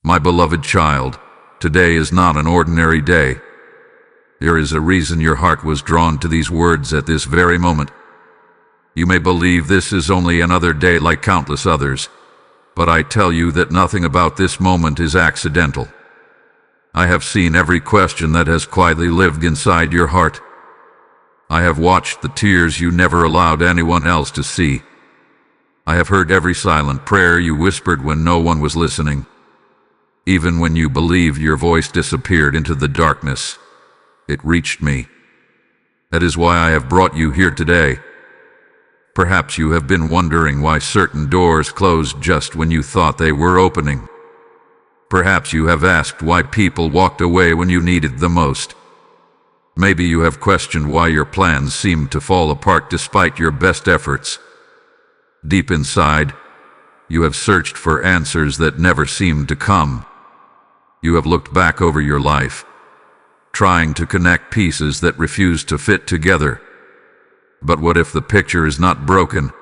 My beloved child, today is not an ordinary day. There is a reason your heart was drawn to these words at this very moment. You may believe this is only another day like countless others, but I tell you that nothing about this moment is accidental. I have seen every question that has quietly lived inside your heart. I have watched the tears you never allowed anyone else to see. I have heard every silent prayer you whispered when no one was listening. Even when you believed your voice disappeared into the darkness, it reached me. That is why I have brought you here today. Perhaps you have been wondering why certain doors closed just when you thought they were opening. Perhaps you have asked why people walked away when you needed them most. Maybe you have questioned why your plans seemed to fall apart despite your best efforts. Deep inside, you have searched for answers that never seemed to come. You have looked back over your life, trying to connect pieces that refuse to fit together. But what if the picture is not broken?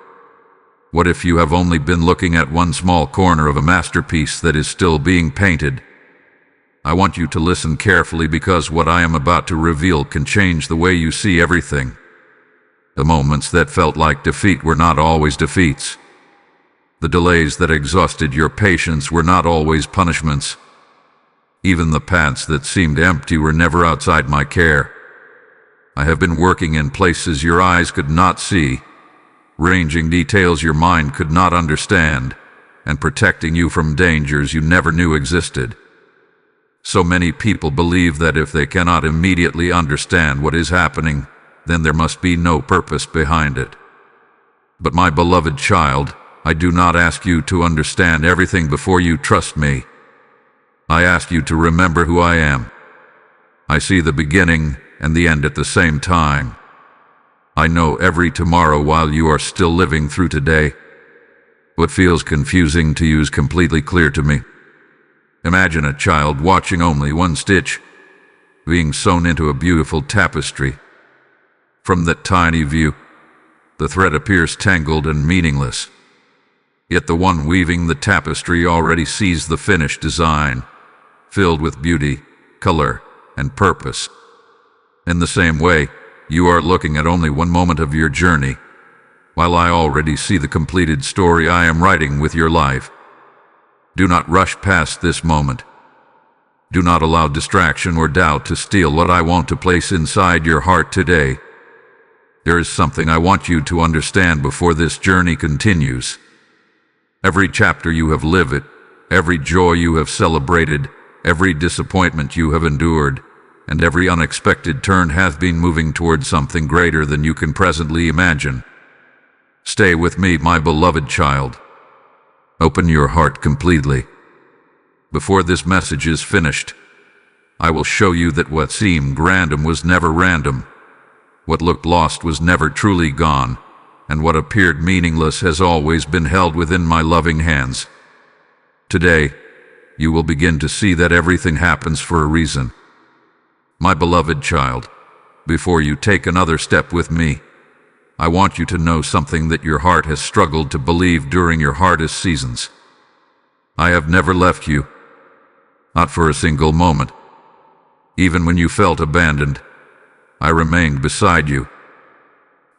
What if you have only been looking at one small corner of a masterpiece that is still being painted? I want you to listen carefully because what I am about to reveal can change the way you see everything. The moments that felt like defeat were not always defeats. The delays that exhausted your patience were not always punishments. Even the paths that seemed empty were never outside my care. I have been working in places your eyes could not see, arranging details your mind could not understand, and protecting you from dangers you never knew existed. So many people believe that if they cannot immediately understand what is happening, then there must be no purpose behind it. But my beloved child, I do not ask you to understand everything before you trust me. I ask you to remember who I am. I see the beginning and the end at the same time. I know every tomorrow while you are still living through today. What feels confusing to you is completely clear to me. Imagine a child watching only one stitch, being sewn into a beautiful tapestry. From that tiny view, the thread appears tangled and meaningless. Yet the one weaving the tapestry already sees the finished design, filled with beauty, color, and purpose. In the same way, you are looking at only one moment of your journey, while I already see the completed story I am writing with your life. Do not rush past this moment. Do not allow distraction or doubt to steal what I want to place inside your heart today. There is something I want you to understand before this journey continues. Every chapter you have lived, every joy you have celebrated, every disappointment you have endured, and every unexpected turn has been moving toward something greater than you can presently imagine. Stay with me, my beloved child. Open your heart completely. Before this message is finished, I will show you that what seemed random was never random, what looked lost was never truly gone, and what appeared meaningless has always been held within my loving hands. Today, you will begin to see that everything happens for a reason. My beloved child, before you take another step with me, I want you to know something that your heart has struggled to believe during your hardest seasons. I have never left you, not for a single moment. Even when you felt abandoned, I remained beside you.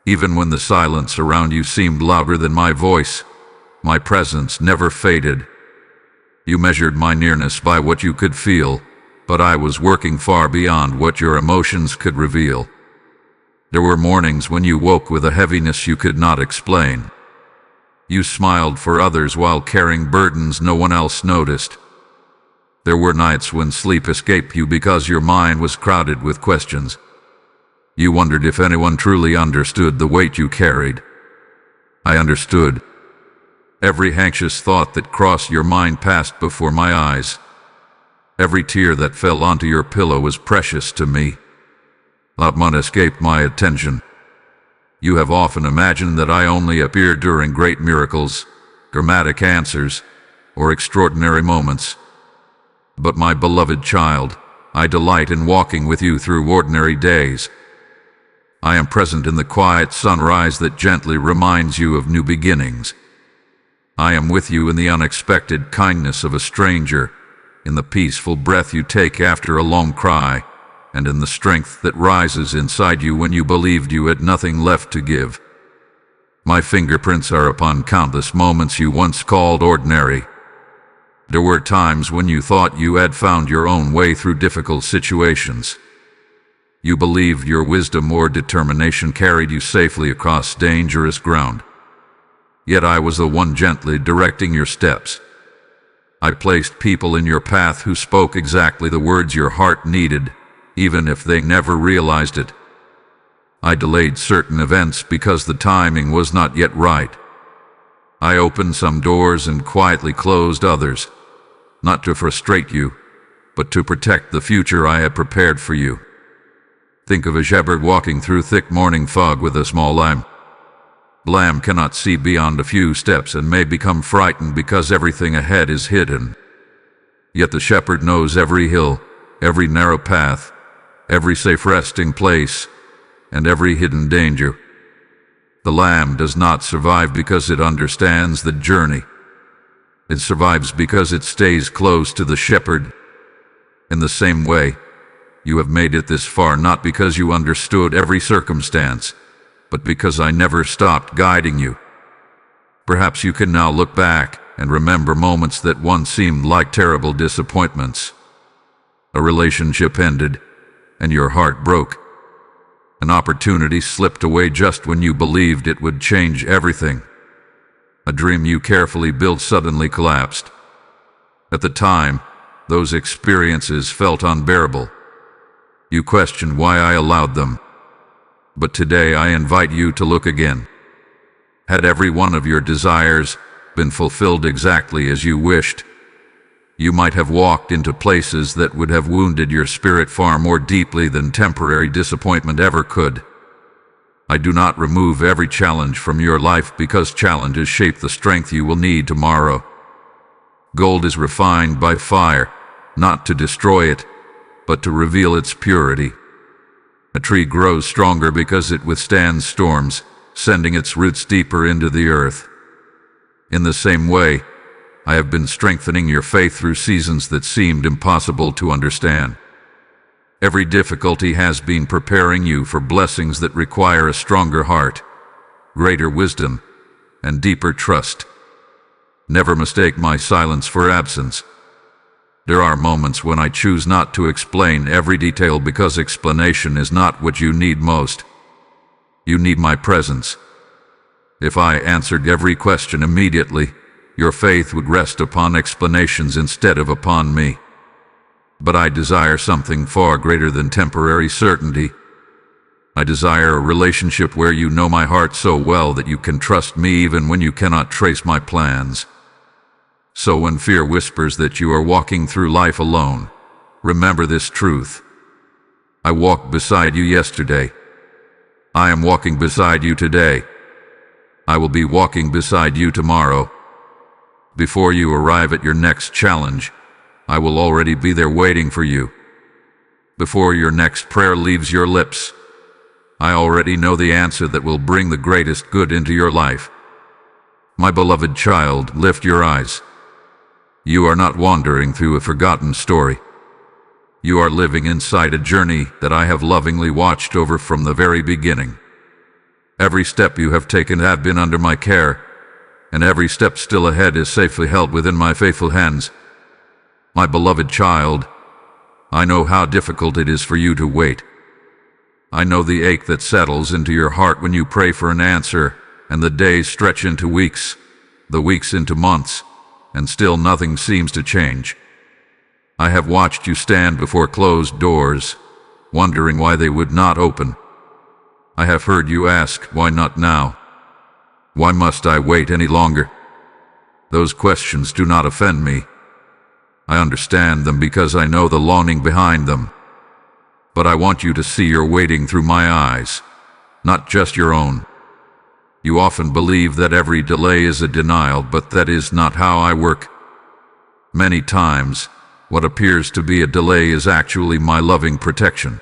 Even when the silence around you seemed louder than my voice, my presence never faded. You measured my nearness by what you could feel, but I was working far beyond what your emotions could reveal. There were mornings when you woke with a heaviness you could not explain. You smiled for others while carrying burdens no one else noticed. There were nights when sleep escaped you because your mind was crowded with questions. You wondered if anyone truly understood the weight you carried. I understood. Every anxious thought that crossed your mind passed before my eyes. Every tear that fell onto your pillow was precious to me. Not one escaped my attention. You have often imagined that I only appear during great miracles, dramatic answers, or extraordinary moments. But my beloved child, I delight in walking with you through ordinary days. I am present in the quiet sunrise that gently reminds you of new beginnings. I am with you in the unexpected kindness of a stranger, in the peaceful breath you take after a long cry, and in the strength that rises inside you when you believed you had nothing left to give. My fingerprints are upon countless moments you once called ordinary. There were times when you thought you had found your own way through difficult situations. You believed your wisdom or determination carried you safely across dangerous ground. Yet I was the one gently directing your steps. I placed people in your path who spoke exactly the words your heart needed, even if they never realized it. I delayed certain events because the timing was not yet right. I opened some doors and quietly closed others, not to frustrate you, but to protect the future I had prepared for you. Think of a shepherd walking through thick morning fog with a small lamb. The lamb cannot see beyond a few steps and may become frightened because everything ahead is hidden. Yet the shepherd knows every hill, every narrow path, every safe resting place, and every hidden danger. The lamb does not survive because it understands the journey. It survives because it stays close to the shepherd. In the same way, you have made it this far not because you understood every circumstance, but because I never stopped guiding you. Perhaps you can now look back and remember moments that once seemed like terrible disappointments. A relationship ended, and your heart broke. An opportunity slipped away just when you believed it would change everything. A dream you carefully built suddenly collapsed. At the time, those experiences felt unbearable. You questioned why I allowed them. But today I invite you to look again. Had every one of your desires been fulfilled exactly as you wished, you might have walked into places that would have wounded your spirit far more deeply than temporary disappointment ever could. I do not remove every challenge from your life because challenges shape the strength you will need tomorrow. Gold is refined by fire, not to destroy it, but to reveal its purity. A tree grows stronger because it withstands storms, sending its roots deeper into the earth. In the same way, I have been strengthening your faith through seasons that seemed impossible to understand. Every difficulty has been preparing you for blessings that require a stronger heart, greater wisdom, and deeper trust. Never mistake my silence for absence. There are moments when I choose not to explain every detail because explanation is not what you need most. You need my presence. If I answered every question immediately, your faith would rest upon explanations instead of upon me. But I desire something far greater than temporary certainty. I desire a relationship where you know my heart so well that you can trust me even when you cannot trace my plans. So when fear whispers that you are walking through life alone, remember this truth. I walked beside you yesterday. I am walking beside you today. I will be walking beside you tomorrow. Before you arrive at your next challenge, I will already be there waiting for you. Before your next prayer leaves your lips, I already know the answer that will bring the greatest good into your life. My beloved child, lift your eyes. You are not wandering through a forgotten story. You are living inside a journey that I have lovingly watched over from the very beginning. Every step you have taken has been under my care, and every step still ahead is safely held within my faithful hands. My beloved child, I know how difficult it is for you to wait. I know the ache that settles into your heart when you pray for an answer, and the days stretch into weeks, the weeks into months, and still nothing seems to change. I have watched you stand before closed doors, wondering why they would not open. I have heard you ask, why not now? Why must I wait any longer? Those questions do not offend me. I understand them because I know the longing behind them. But I want you to see your waiting through my eyes, not just your own. You often believe that every delay is a denial, but that is not how I work. Many times, what appears to be a delay is actually my loving protection.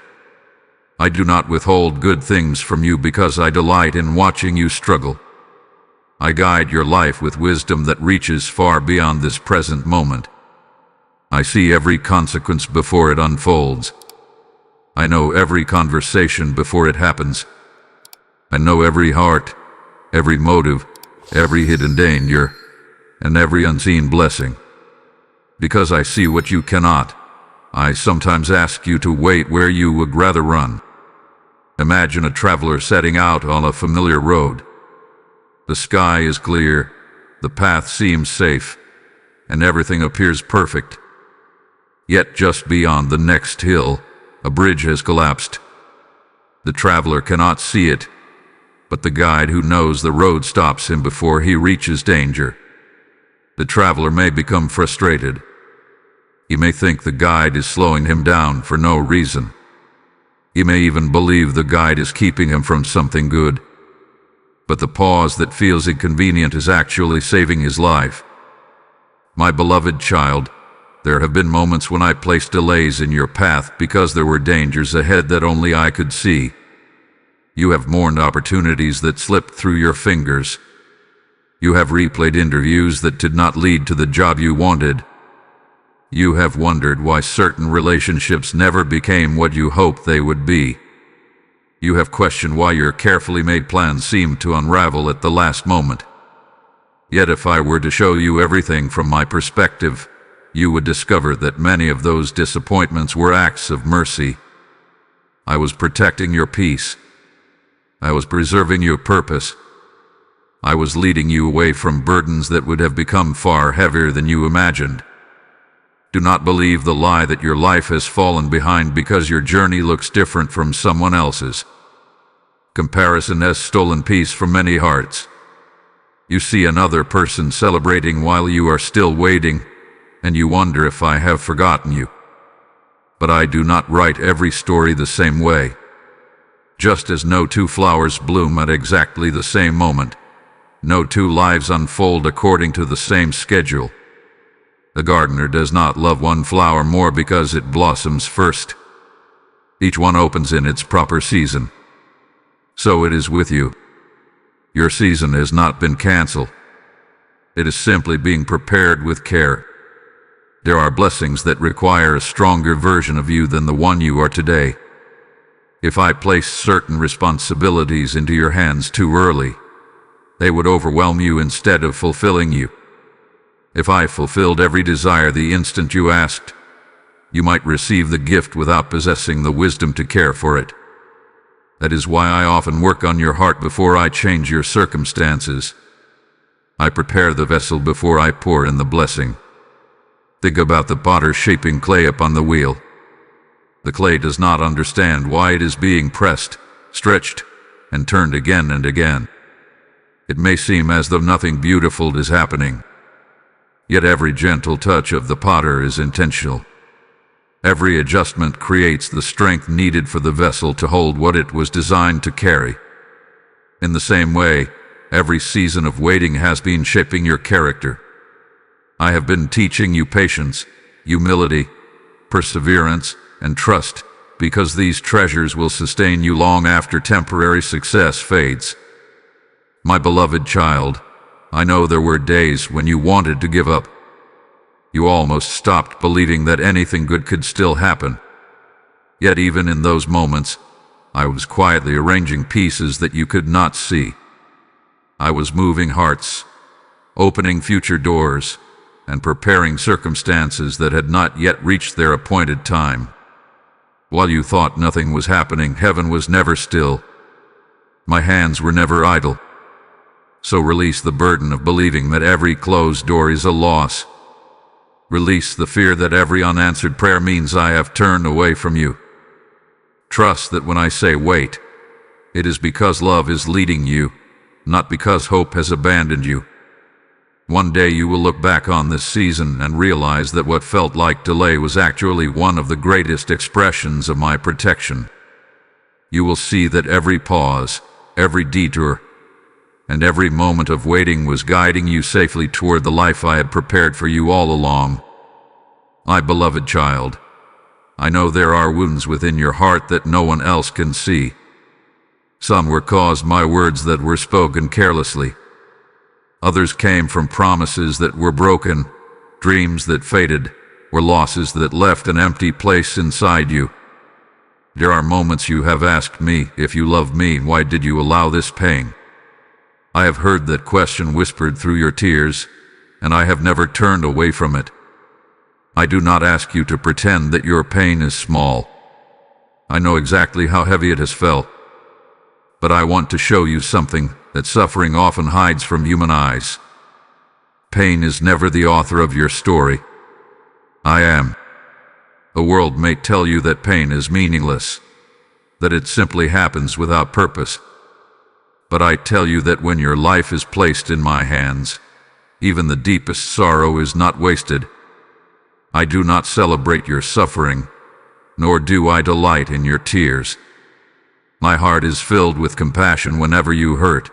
I do not withhold good things from you because I delight in watching you struggle. I guide your life with wisdom that reaches far beyond this present moment. I see every consequence before it unfolds. I know every conversation before it happens. I know every heart, every motive, every hidden danger, and every unseen blessing. Because I see what you cannot, I sometimes ask you to wait where you would rather run. Imagine a traveler setting out on a familiar road. The sky is clear, the path seems safe, and everything appears perfect. Yet just beyond the next hill, a bridge has collapsed. The traveler cannot see it, but the guide who knows the road stops him before he reaches danger. The traveler may become frustrated. He may think the guide is slowing him down for no reason. He may even believe the guide is keeping him from something good. But the pause that feels inconvenient is actually saving his life. My beloved child, there have been moments when I placed delays in your path because there were dangers ahead that only I could see. You have mourned opportunities that slipped through your fingers. You have replayed interviews that did not lead to the job you wanted. You have wondered why certain relationships never became what you hoped they would be. You have questioned why your carefully made plans seemed to unravel at the last moment. Yet if I were to show you everything from my perspective, you would discover that many of those disappointments were acts of mercy. I was protecting your peace. I was preserving your purpose. I was leading you away from burdens that would have become far heavier than you imagined. Do not believe the lie that your life has fallen behind because your journey looks different from someone else's. Comparison has stolen peace from many hearts. You see another person celebrating while you are still waiting, and you wonder if I have forgotten you. But I do not write every story the same way. Just as no two flowers bloom at exactly the same moment, no two lives unfold according to the same schedule. The gardener does not love one flower more because it blossoms first. Each one opens in its proper season. So it is with you. Your season has not been canceled. It is simply being prepared with care. There are blessings that require a stronger version of you than the one you are today. If I placed certain responsibilities into your hands too early, they would overwhelm you instead of fulfilling you. If I fulfilled every desire the instant you asked, you might receive the gift without possessing the wisdom to care for it. That is why I often work on your heart before I change your circumstances. I prepare the vessel before I pour in the blessing. Think about the potter shaping clay upon the wheel. The clay does not understand why it is being pressed, stretched, and turned again and again. It may seem as though nothing beautiful is happening. Yet every gentle touch of the potter is intentional. Every adjustment creates the strength needed for the vessel to hold what it was designed to carry. In the same way, every season of waiting has been shaping your character. I have been teaching you patience, humility, perseverance, and trust, because these treasures will sustain you long after temporary success fades. My beloved child, I know there were days when you wanted to give up. You almost stopped believing that anything good could still happen. Yet even in those moments, I was quietly arranging pieces that you could not see. I was moving hearts, opening future doors, and preparing circumstances that had not yet reached their appointed time. While you thought nothing was happening, heaven was never still. My hands were never idle. So release the burden of believing that every closed door is a loss. Release the fear that every unanswered prayer means I have turned away from you. Trust that when I say wait, it is because love is leading you, not because hope has abandoned you. One day you will look back on this season and realize that what felt like delay was actually one of the greatest expressions of my protection. You will see that every pause, every detour, and every moment of waiting was guiding you safely toward the life I had prepared for you all along. My beloved child, I know there are wounds within your heart that no one else can see. Some were caused by words that were spoken carelessly. Others came from promises that were broken, dreams that faded, or losses that left an empty place inside you. There are moments you have asked me, if you love me, why did you allow this pain? I have heard that question whispered through your tears, and I have never turned away from it. I do not ask you to pretend that your pain is small. I know exactly how heavy it has felt, but I want to show you something that suffering often hides from human eyes. Pain is never the author of your story. I am. The world may tell you that pain is meaningless, that it simply happens without purpose. But I tell you that when your life is placed in my hands, even the deepest sorrow is not wasted. I do not celebrate your suffering, nor do I delight in your tears. My heart is filled with compassion whenever you hurt.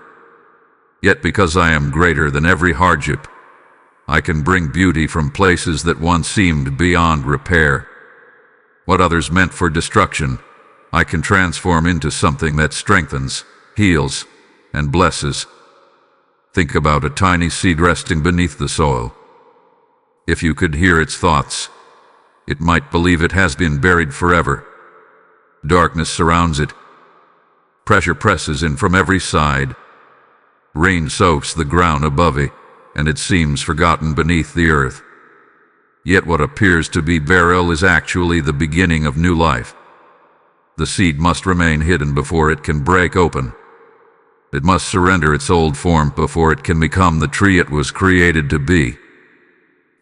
Yet because I am greater than every hardship, I can bring beauty from places that once seemed beyond repair. What others meant for destruction, I can transform into something that strengthens, heals, and blesses. Think about a tiny seed resting beneath the soil. If you could hear its thoughts, it might believe it has been buried forever. Darkness surrounds it. Pressure presses in from every side. Rain soaks the ground above it, and it seems forgotten beneath the earth. Yet what appears to be burial is actually the beginning of new life. The seed must remain hidden before it can break open. It must surrender its old form before it can become the tree it was created to be.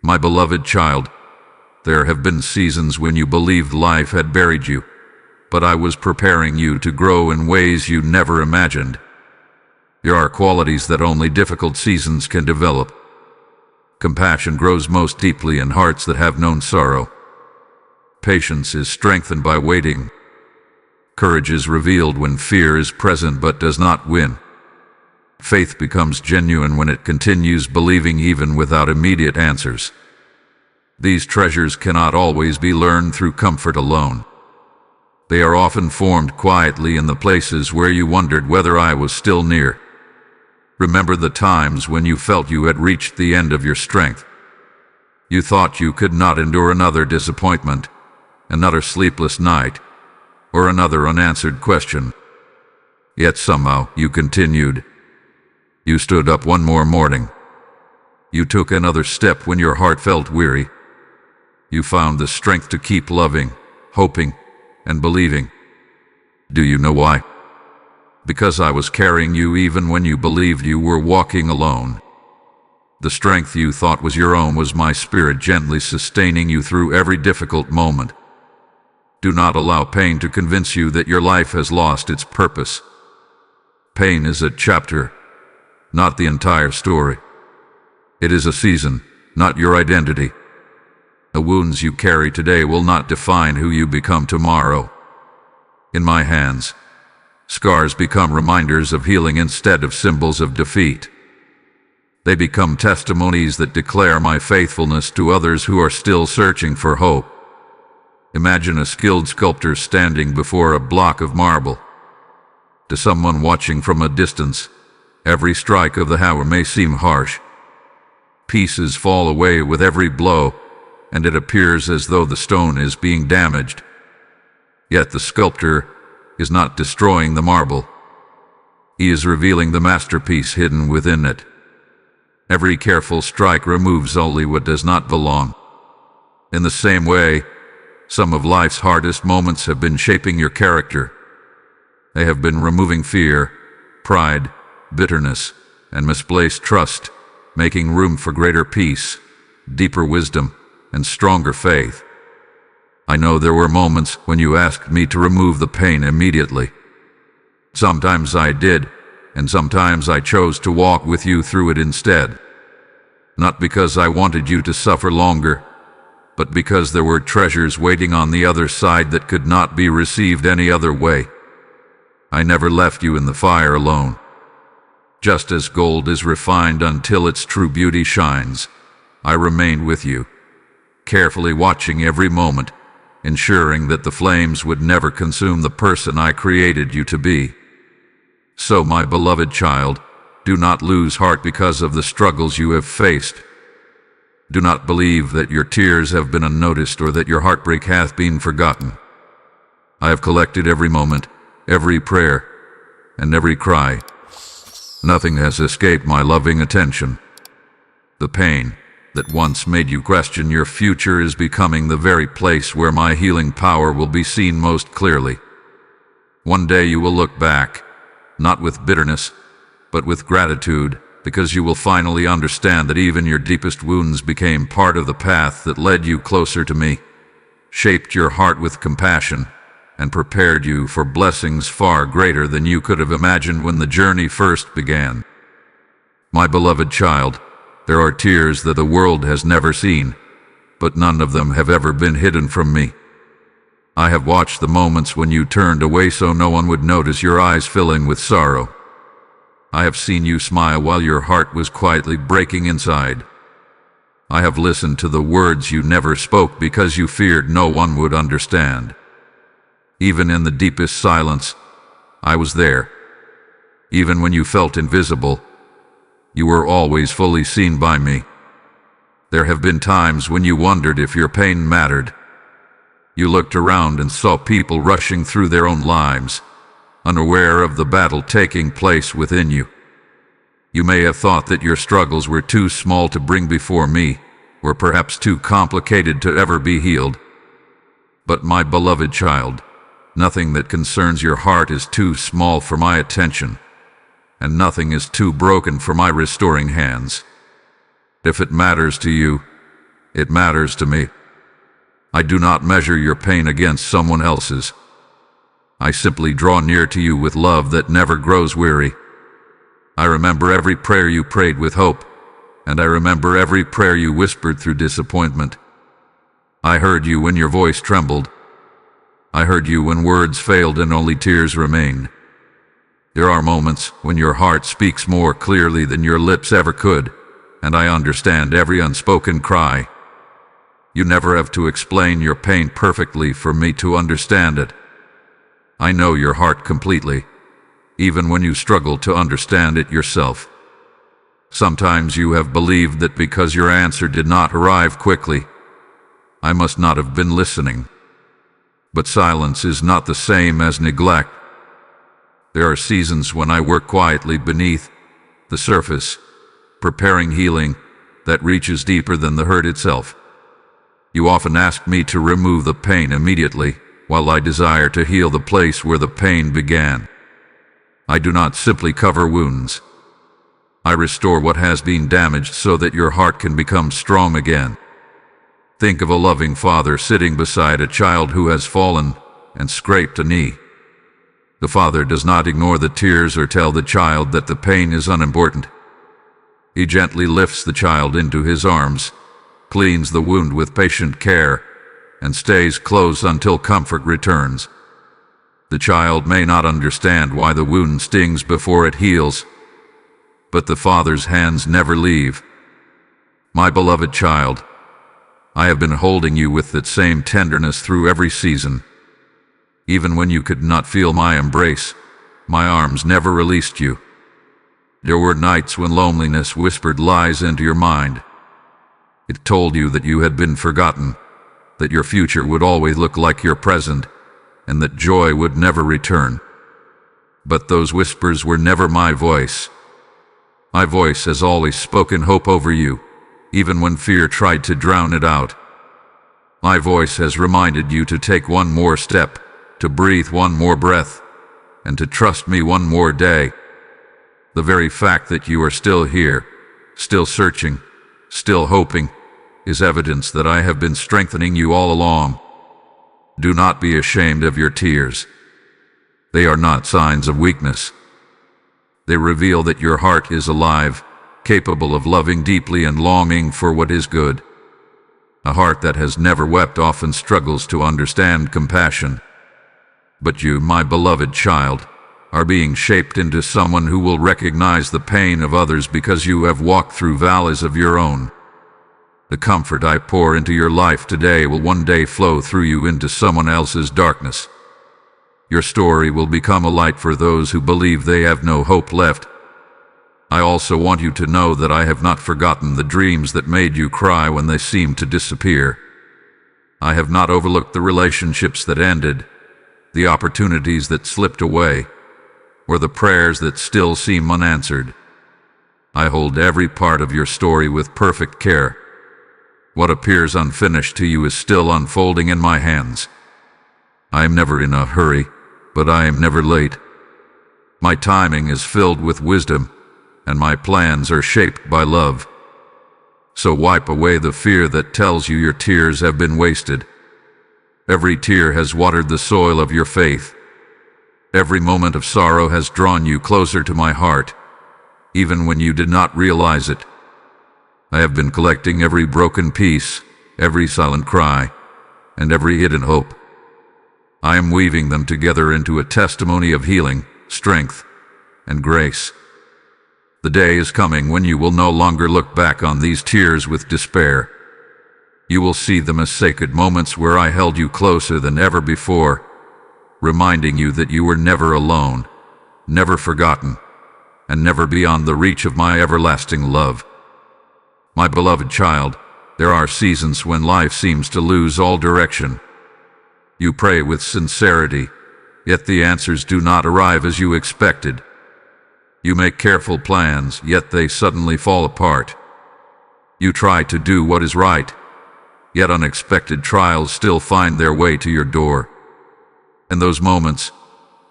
My beloved child, there have been seasons when you believed life had buried you, but I was preparing you to grow in ways you never imagined. There are qualities that only difficult seasons can develop. Compassion grows most deeply in hearts that have known sorrow. Patience is strengthened by waiting. Courage is revealed when fear is present but does not win. Faith becomes genuine when it continues believing even without immediate answers. These treasures cannot always be learned through comfort alone. They are often formed quietly in the places where you wondered whether I was still near. Remember the times when you felt you had reached the end of your strength. You thought you could not endure another disappointment, another sleepless night, or another unanswered question. Yet somehow you continued. You stood up one more morning. You took another step when your heart felt weary. You found the strength to keep loving, hoping, and believing. Do you know why? Because I was carrying you even when you believed you were walking alone. The strength you thought was your own was my spirit gently sustaining you through every difficult moment. Do not allow pain to convince you that your life has lost its purpose. Pain is a chapter, not the entire story. It is a season, not your identity. The wounds you carry today will not define who you become tomorrow. In my hands, scars become reminders of healing instead of symbols of defeat. They become testimonies that declare my faithfulness to others who are still searching for hope. Imagine a skilled sculptor standing before a block of marble. To someone watching from a distance, every strike of the hammer may seem harsh. Pieces fall away with every blow, and it appears as though the stone is being damaged. Yet the sculptor is not destroying the marble. He is revealing the masterpiece hidden within it. Every careful strike removes only what does not belong. In the same way, some of life's hardest moments have been shaping your character. They have been removing fear, pride, bitterness, and misplaced trust, making room for greater peace, deeper wisdom, and stronger faith. I know there were moments when you asked me to remove the pain immediately. Sometimes I did, and sometimes I chose to walk with you through it instead. Not because I wanted you to suffer longer, but because there were treasures waiting on the other side that could not be received any other way. I never left you in the fire alone. Just as gold is refined until its true beauty shines, I remained with you, carefully watching every moment, ensuring that the flames would never consume the person I created you to be. So, my beloved child, do not lose heart because of the struggles you have faced. Do not believe that your tears have been unnoticed or that your heartbreak hath been forgotten. I have collected every moment, every prayer, and every cry. Nothing has escaped my loving attention. The pain that once made you question your future is becoming the very place where my healing power will be seen most clearly. One day you will look back, not with bitterness, but with gratitude, because you will finally understand that even your deepest wounds became part of the path that led you closer to me, shaped your heart with compassion, and prepared you for blessings far greater than you could have imagined when the journey first began. My beloved child, there are tears that the world has never seen, but none of them have ever been hidden from me. I have watched the moments when you turned away so no one would notice your eyes filling with sorrow. I have seen you smile while your heart was quietly breaking inside. I have listened to the words you never spoke because you feared no one would understand. Even in the deepest silence, I was there. Even when you felt invisible, you were always fully seen by me. There have been times when you wondered if your pain mattered. You looked around and saw people rushing through their own lives, unaware of the battle taking place within you. You may have thought that your struggles were too small to bring before me, or perhaps too complicated to ever be healed. But my beloved child, nothing that concerns your heart is too small for my attention, and nothing is too broken for my restoring hands. If it matters to you, it matters to me. I do not measure your pain against someone else's. I simply draw near to you with love that never grows weary. I remember every prayer you prayed with hope, and I remember every prayer you whispered through disappointment. I heard you when your voice trembled. I heard you when words failed and only tears remained. There are moments when your heart speaks more clearly than your lips ever could, and I understand every unspoken cry. You never have to explain your pain perfectly for me to understand it. I know your heart completely, even when you struggle to understand it yourself. Sometimes you have believed that because your answer did not arrive quickly, I must not have been listening. But silence is not the same as neglect. There are seasons when I work quietly beneath the surface, preparing healing that reaches deeper than the hurt itself. You often ask me to remove the pain immediately, while I desire to heal the place where the pain began. I do not simply cover wounds. I restore what has been damaged so that your heart can become strong again. Think of a loving father sitting beside a child who has fallen and scraped a knee. The father does not ignore the tears or tell the child that the pain is unimportant. He gently lifts the child into his arms, cleans the wound with patient care, and stays close until comfort returns. The child may not understand why the wound stings before it heals, but the father's hands never leave. My beloved child, I have been holding you with that same tenderness through every season. Even when you could not feel my embrace, my arms never released you. There were nights when loneliness whispered lies into your mind. It told you that you had been forgotten, that your future would always look like your present, and that joy would never return. But those whispers were never my voice. My voice has always spoken hope over you, even when fear tried to drown it out. My voice has reminded you to take one more step, to breathe one more breath, and to trust me one more day. The very fact that you are still here, still searching, still hoping, is evidence that I have been strengthening you all along. Do not be ashamed of your tears. They are not signs of weakness. They reveal that your heart is alive, capable of loving deeply and longing for what is good. A heart that has never wept often struggles to understand compassion. But you, my beloved child, are being shaped into someone who will recognize the pain of others because you have walked through valleys of your own. The comfort I pour into your life today will one day flow through you into someone else's darkness. Your story will become a light for those who believe they have no hope left. I also want you to know that I have not forgotten the dreams that made you cry when they seemed to disappear. I have not overlooked the relationships that ended, the opportunities that slipped away, or the prayers that still seem unanswered. I hold every part of your story with perfect care. What appears unfinished to you is still unfolding in my hands. I am never in a hurry, but I am never late. My timing is filled with wisdom, and my plans are shaped by love. So wipe away the fear that tells you your tears have been wasted. Every tear has watered the soil of your faith. Every moment of sorrow has drawn you closer to my heart, even when you did not realize it. I have been collecting every broken piece, every silent cry, and every hidden hope. I am weaving them together into a testimony of healing, strength, and grace. The day is coming when you will no longer look back on these tears with despair. You will see them as sacred moments where I held you closer than ever before, reminding you that you were never alone, never forgotten, and never beyond the reach of my everlasting love. My beloved child, there are seasons when life seems to lose all direction. You pray with sincerity, yet the answers do not arrive as you expected. You make careful plans, yet they suddenly fall apart. You try to do what is right, yet unexpected trials still find their way to your door. In those moments,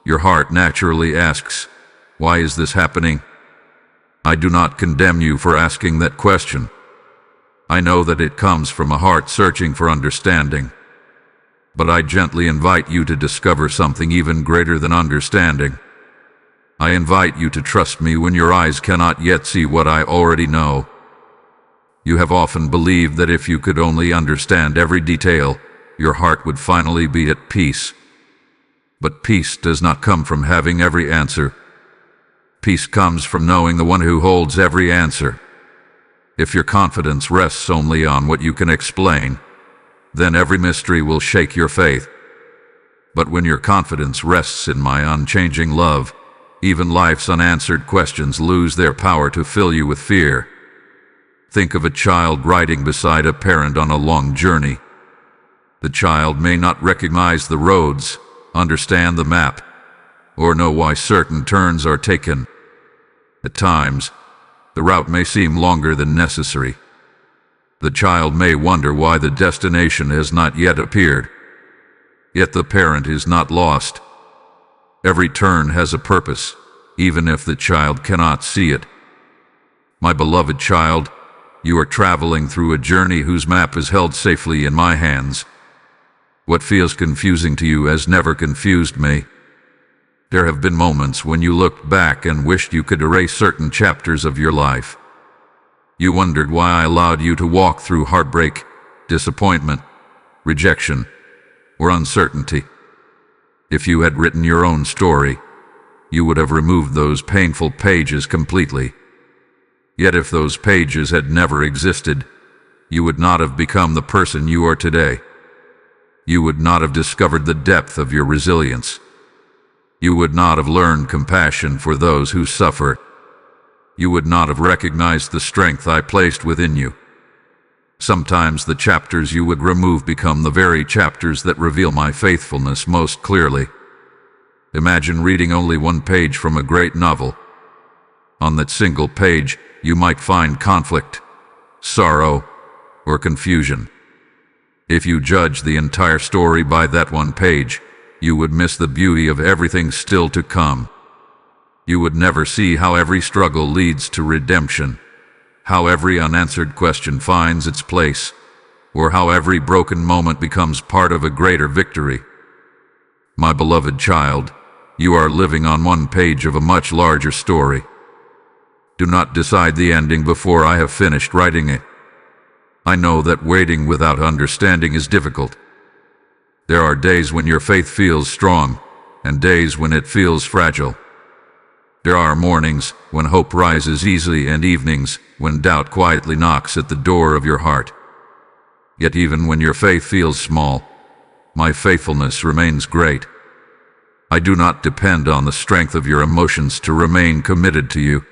your heart naturally asks, "Why is this happening?" I do not condemn you for asking that question. I know that it comes from a heart searching for understanding. But I gently invite you to discover something even greater than understanding. I invite you to trust me when your eyes cannot yet see what I already know. You have often believed that if you could only understand every detail, your heart would finally be at peace. But peace does not come from having every answer. Peace comes from knowing the one who holds every answer. If your confidence rests only on what you can explain, then every mystery will shake your faith. But when your confidence rests in my unchanging love, even life's unanswered questions lose their power to fill you with fear. Think of a child riding beside a parent on a long journey. The child may not recognize the roads, understand the map, or know why certain turns are taken. At times, the route may seem longer than necessary. The child may wonder why the destination has not yet appeared. Yet the parent is not lost. Every turn has a purpose, even if the child cannot see it. My beloved child, you are traveling through a journey whose map is held safely in my hands. What feels confusing to you has never confused me. There have been moments when you looked back and wished you could erase certain chapters of your life. You wondered why I allowed you to walk through heartbreak, disappointment, rejection, or uncertainty. If you had written your own story, you would have removed those painful pages completely. Yet if those pages had never existed, you would not have become the person you are today. You would not have discovered the depth of your resilience. You would not have learned compassion for those who suffer. You would not have recognized the strength I placed within you. Sometimes the chapters you would remove become the very chapters that reveal my faithfulness most clearly. Imagine reading only one page from a great novel. On that single page, you might find conflict, sorrow, or confusion. If you judge the entire story by that one page, you would miss the beauty of everything still to come. You would never see how every struggle leads to redemption, how every unanswered question finds its place, or how every broken moment becomes part of a greater victory. My beloved child, you are living on one page of a much larger story. Do not decide the ending before I have finished writing it. I know that waiting without understanding is difficult. There are days when your faith feels strong, and days when it feels fragile. There are mornings when hope rises easily and evenings when doubt quietly knocks at the door of your heart. Yet even when your faith feels small, my faithfulness remains great. I do not depend on the strength of your emotions to remain committed to you.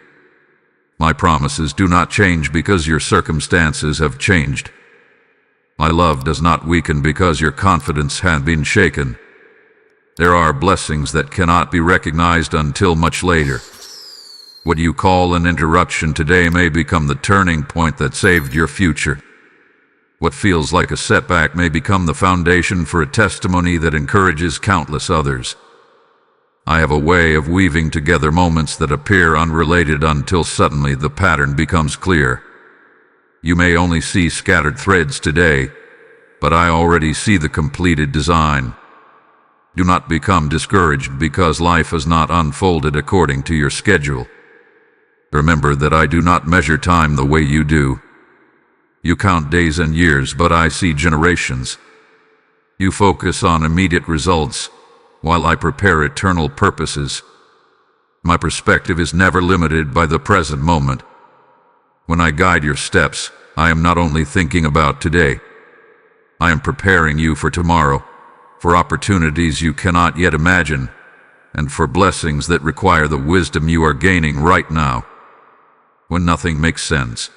My promises do not change because your circumstances have changed. My love does not weaken because your confidence has been shaken. There are blessings that cannot be recognized until much later. What you call an interruption today may become the turning point that saved your future. What feels like a setback may become the foundation for a testimony that encourages countless others. I have a way of weaving together moments that appear unrelated until suddenly the pattern becomes clear. You may only see scattered threads today, but I already see the completed design. Do not become discouraged because life has not unfolded according to your schedule. Remember that I do not measure time the way you do. You count days and years, but I see generations. You focus on immediate results, while I prepare eternal purposes. My perspective is never limited by the present moment. When I guide your steps, I am not only thinking about today. I am preparing you for tomorrow, for opportunities you cannot yet imagine, and for blessings that require the wisdom you are gaining right now. When nothing makes sense,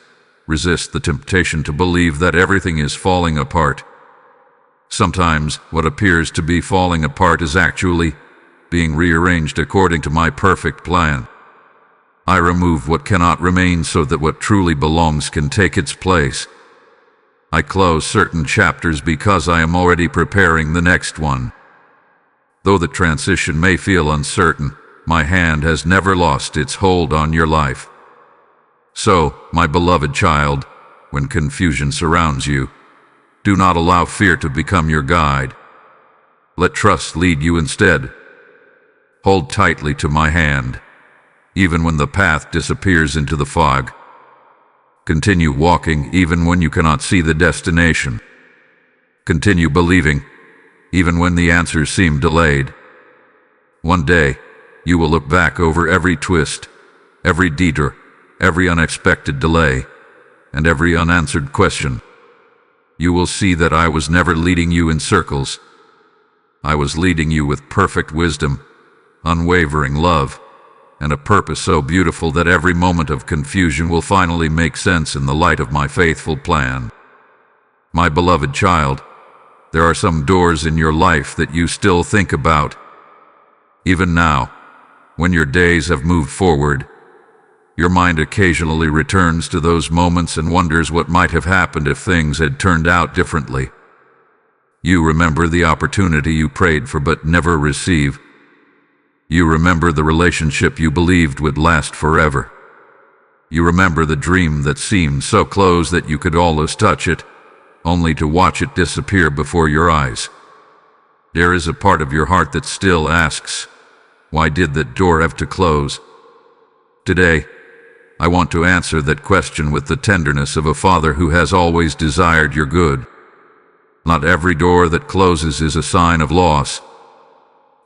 resist the temptation to believe that everything is falling apart. Sometimes what appears to be falling apart is actually being rearranged according to my perfect plan. I remove what cannot remain so that what truly belongs can take its place. I close certain chapters because I am already preparing the next one. Though the transition may feel uncertain, my hand has never lost its hold on your life. So, my beloved child, when confusion surrounds you, do not allow fear to become your guide. Let trust lead you instead. Hold tightly to my hand, even when the path disappears into the fog. Continue walking even when you cannot see the destination. Continue believing, even when the answers seem delayed. One day, you will look back over every twist, every detour, every unexpected delay, and every unanswered question. You will see that I was never leading you in circles. I was leading you with perfect wisdom, unwavering love, and a purpose so beautiful that every moment of confusion will finally make sense in the light of my faithful plan. My beloved child, there are some doors in your life that you still think about. Even now, when your days have moved forward, your mind occasionally returns to those moments and wonders what might have happened if things had turned out differently. You remember the opportunity you prayed for but never received. You remember the relationship you believed would last forever. You remember the dream that seemed so close that you could almost touch it, only to watch it disappear before your eyes. There is a part of your heart that still asks, why did that door have to close? Today, I want to answer that question with the tenderness of a father who has always desired your good. Not every door that closes is a sign of loss.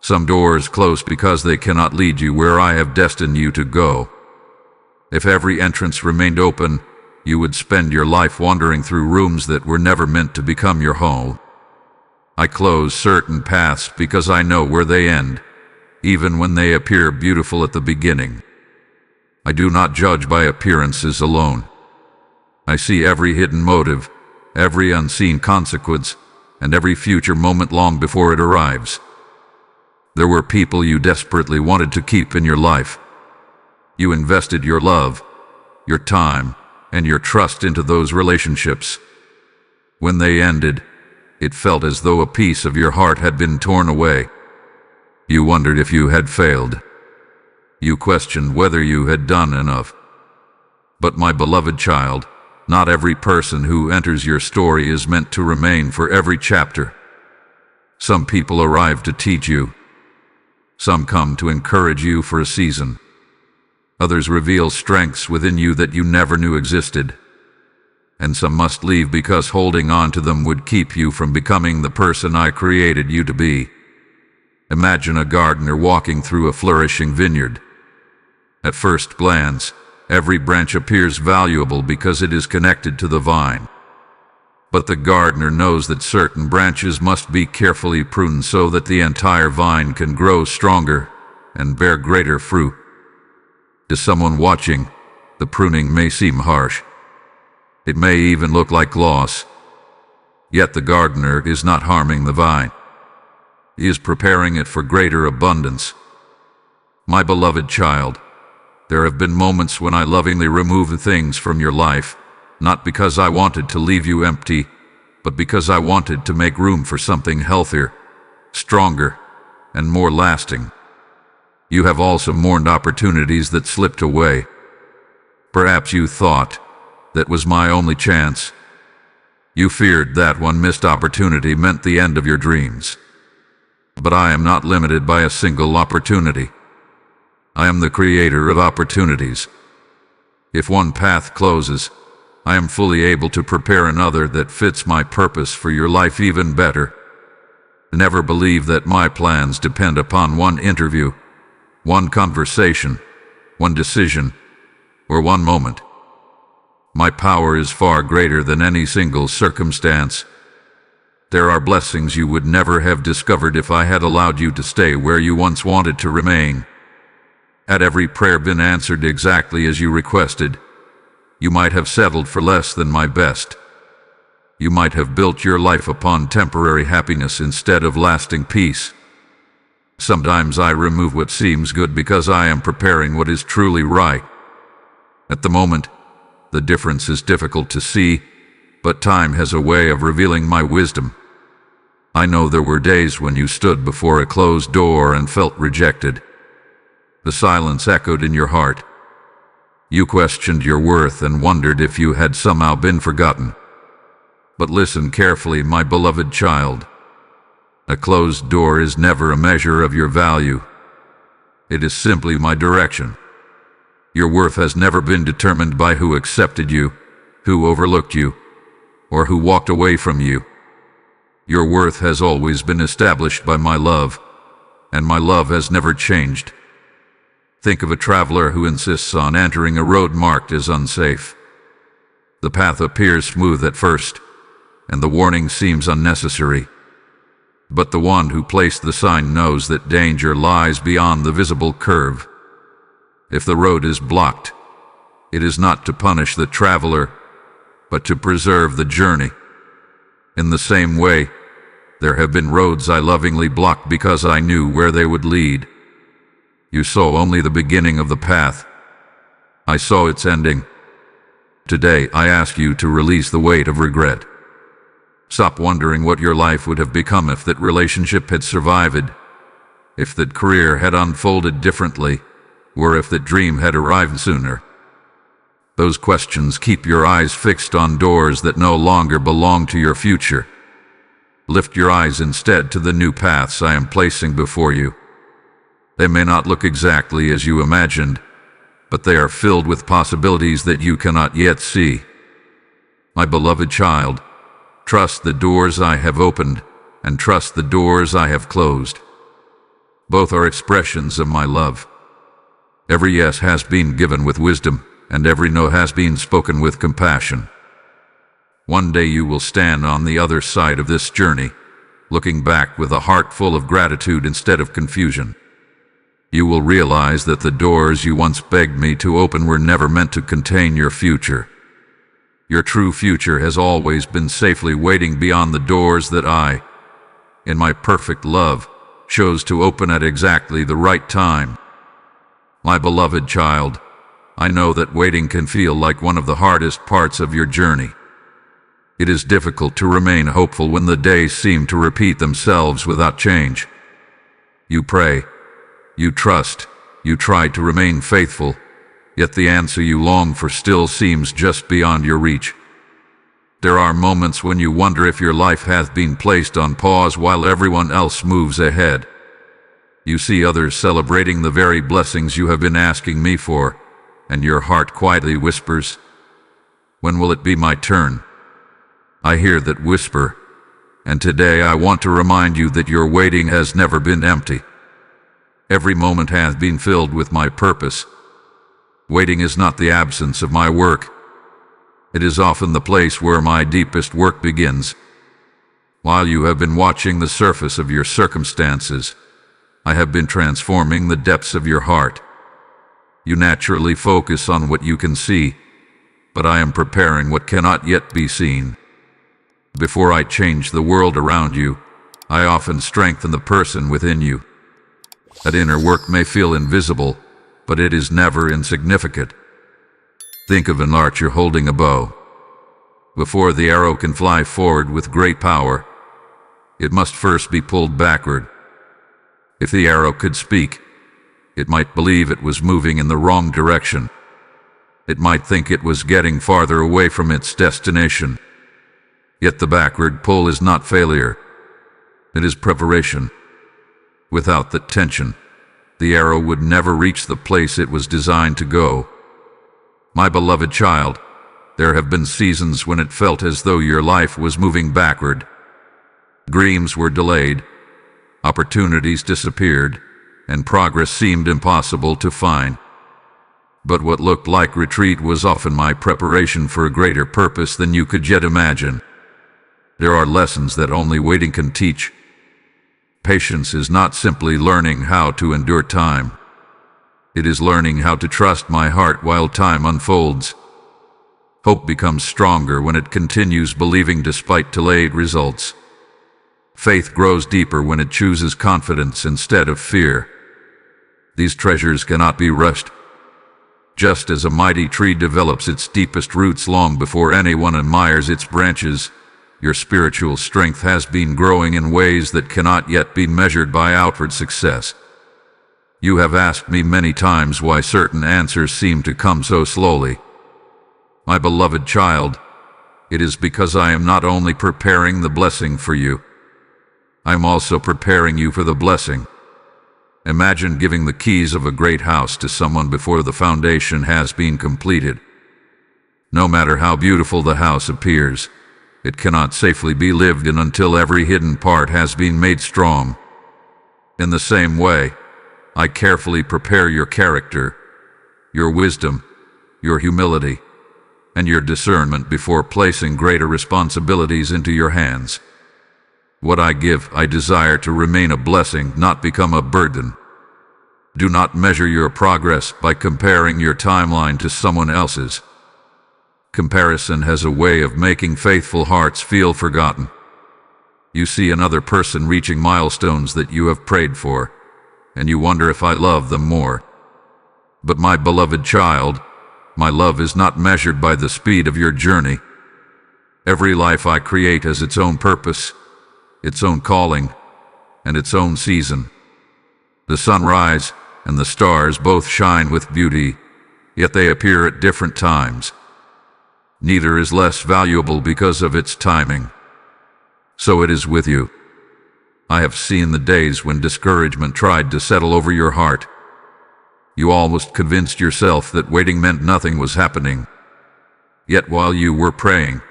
Some doors close because they cannot lead you where I have destined you to go. If every entrance remained open, you would spend your life wandering through rooms that were never meant to become your home. I close certain paths because I know where they end, even when they appear beautiful at the beginning. I do not judge by appearances alone. I see every hidden motive, every unseen consequence, and every future moment long before it arrives. There were people you desperately wanted to keep in your life. You invested your love, your time, and your trust into those relationships. When they ended, it felt as though a piece of your heart had been torn away. You wondered if you had failed. You questioned whether you had done enough. But my beloved child, not every person who enters your story is meant to remain for every chapter. Some people arrive to teach you. Some come to encourage you for a season. Others reveal strengths within you that you never knew existed. And some must leave because holding on to them would keep you from becoming the person I created you to be. Imagine a gardener walking through a flourishing vineyard. At first glance, every branch appears valuable because it is connected to the vine. But the gardener knows that certain branches must be carefully pruned so that the entire vine can grow stronger and bear greater fruit. To someone watching, the pruning may seem harsh. It may even look like loss. Yet the gardener is not harming the vine. He is preparing it for greater abundance. My beloved child, there have been moments when I lovingly removed things from your life, not because I wanted to leave you empty, but because I wanted to make room for something healthier, stronger, and more lasting. You have also mourned opportunities that slipped away. Perhaps you thought that was my only chance. You feared that one missed opportunity meant the end of your dreams. But I am not limited by a single opportunity. I am the creator of opportunities. If one path closes, I am fully able to prepare another that fits my purpose for your life even better. Never believe that my plans depend upon one interview, one conversation, one decision, or one moment. My power is far greater than any single circumstance. There are blessings you would never have discovered if I had allowed you to stay where you once wanted to remain. Had every prayer been answered exactly as you requested, you might have settled for less than my best. You might have built your life upon temporary happiness instead of lasting peace. Sometimes I remove what seems good because I am preparing what is truly right. At the moment, the difference is difficult to see, but time has a way of revealing my wisdom. I know there were days when you stood before a closed door and felt rejected. The silence echoed in your heart. You questioned your worth and wondered if you had somehow been forgotten. But listen carefully, my beloved child. A closed door is never a measure of your value. It is simply my direction. Your worth has never been determined by who accepted you, who overlooked you, or who walked away from you. Your worth has always been established by my love, and my love has never changed. Think of a traveler who insists on entering a road marked as unsafe. The path appears smooth at first, and the warning seems unnecessary. But the one who placed the sign knows that danger lies beyond the visible curve. If the road is blocked, it is not to punish the traveler, but to preserve the journey. In the same way, there have been roads I lovingly blocked because I knew where they would lead. You saw only the beginning of the path. I saw its ending. Today, I ask you to release the weight of regret. Stop wondering what your life would have become if that relationship had survived, if that career had unfolded differently, or if that dream had arrived sooner. Those questions keep your eyes fixed on doors that no longer belong to your future. Lift your eyes instead to the new paths I am placing before you. They may not look exactly as you imagined, but they are filled with possibilities that you cannot yet see. My beloved child, trust the doors I have opened, and trust the doors I have closed. Both are expressions of my love. Every yes has been given with wisdom, and every no has been spoken with compassion. One day you will stand on the other side of this journey, looking back with a heart full of gratitude instead of confusion. You will realize that the doors you once begged me to open were never meant to contain your future. Your true future has always been safely waiting beyond the doors that I, in my perfect love, chose to open at exactly the right time. My beloved child, I know that waiting can feel like one of the hardest parts of your journey. It is difficult to remain hopeful when the days seem to repeat themselves without change. You pray, you trust, you try to remain faithful, yet the answer you long for still seems just beyond your reach. There are moments when you wonder if your life hath been placed on pause while everyone else moves ahead. You see others celebrating the very blessings you have been asking me for, and your heart quietly whispers, "When will it be my turn?" I hear that whisper, and today I want to remind you that your waiting has never been empty. Every moment has been filled with my purpose. Waiting is not the absence of my work. It is often the place where my deepest work begins. While you have been watching the surface of your circumstances, I have been transforming the depths of your heart. You naturally focus on what you can see, but I am preparing what cannot yet be seen. Before I change the world around you, I often strengthen the person within you. That inner work may feel invisible, but it is never insignificant. Think of an archer holding a bow. Before the arrow can fly forward with great power, it must first be pulled backward. If the arrow could speak, it might believe it was moving in the wrong direction. It might think it was getting farther away from its destination. Yet the backward pull is not failure. It is preparation. Without the tension, the arrow would never reach the place it was designed to go. My beloved child, there have been seasons when it felt as though your life was moving backward. Dreams were delayed, opportunities disappeared, and progress seemed impossible to find. But what looked like retreat was often my preparation for a greater purpose than you could yet imagine. There are lessons that only waiting can teach. Patience is not simply learning how to endure time. It is learning how to trust my heart while time unfolds. Hope becomes stronger when it continues believing despite delayed results. Faith grows deeper when it chooses confidence instead of fear. These treasures cannot be rushed. Just as a mighty tree develops its deepest roots long before anyone admires its branches, your spiritual strength has been growing in ways that cannot yet be measured by outward success. You have asked me many times why certain answers seem to come so slowly. My beloved child, it is because I am not only preparing the blessing for you, I am also preparing you for the blessing. Imagine giving the keys of a great house to someone before the foundation has been completed. No matter how beautiful the house appears, it cannot safely be lived in until every hidden part has been made strong. In the same way, I carefully prepare your character, your wisdom, your humility, and your discernment before placing greater responsibilities into your hands. What I give, I desire to remain a blessing, not become a burden. Do not measure your progress by comparing your timeline to someone else's. Comparison has a way of making faithful hearts feel forgotten. You see another person reaching milestones that you have prayed for, and you wonder if I love them more. But my beloved child, my love is not measured by the speed of your journey. Every life I create has its own purpose, its own calling, and its own season. The sunrise and the stars both shine with beauty, yet they appear at different times. Neither is less valuable because of its timing. So it is with you. I have seen the days when discouragement tried to settle over your heart. You almost convinced yourself that waiting meant nothing was happening. Yet while you were praying,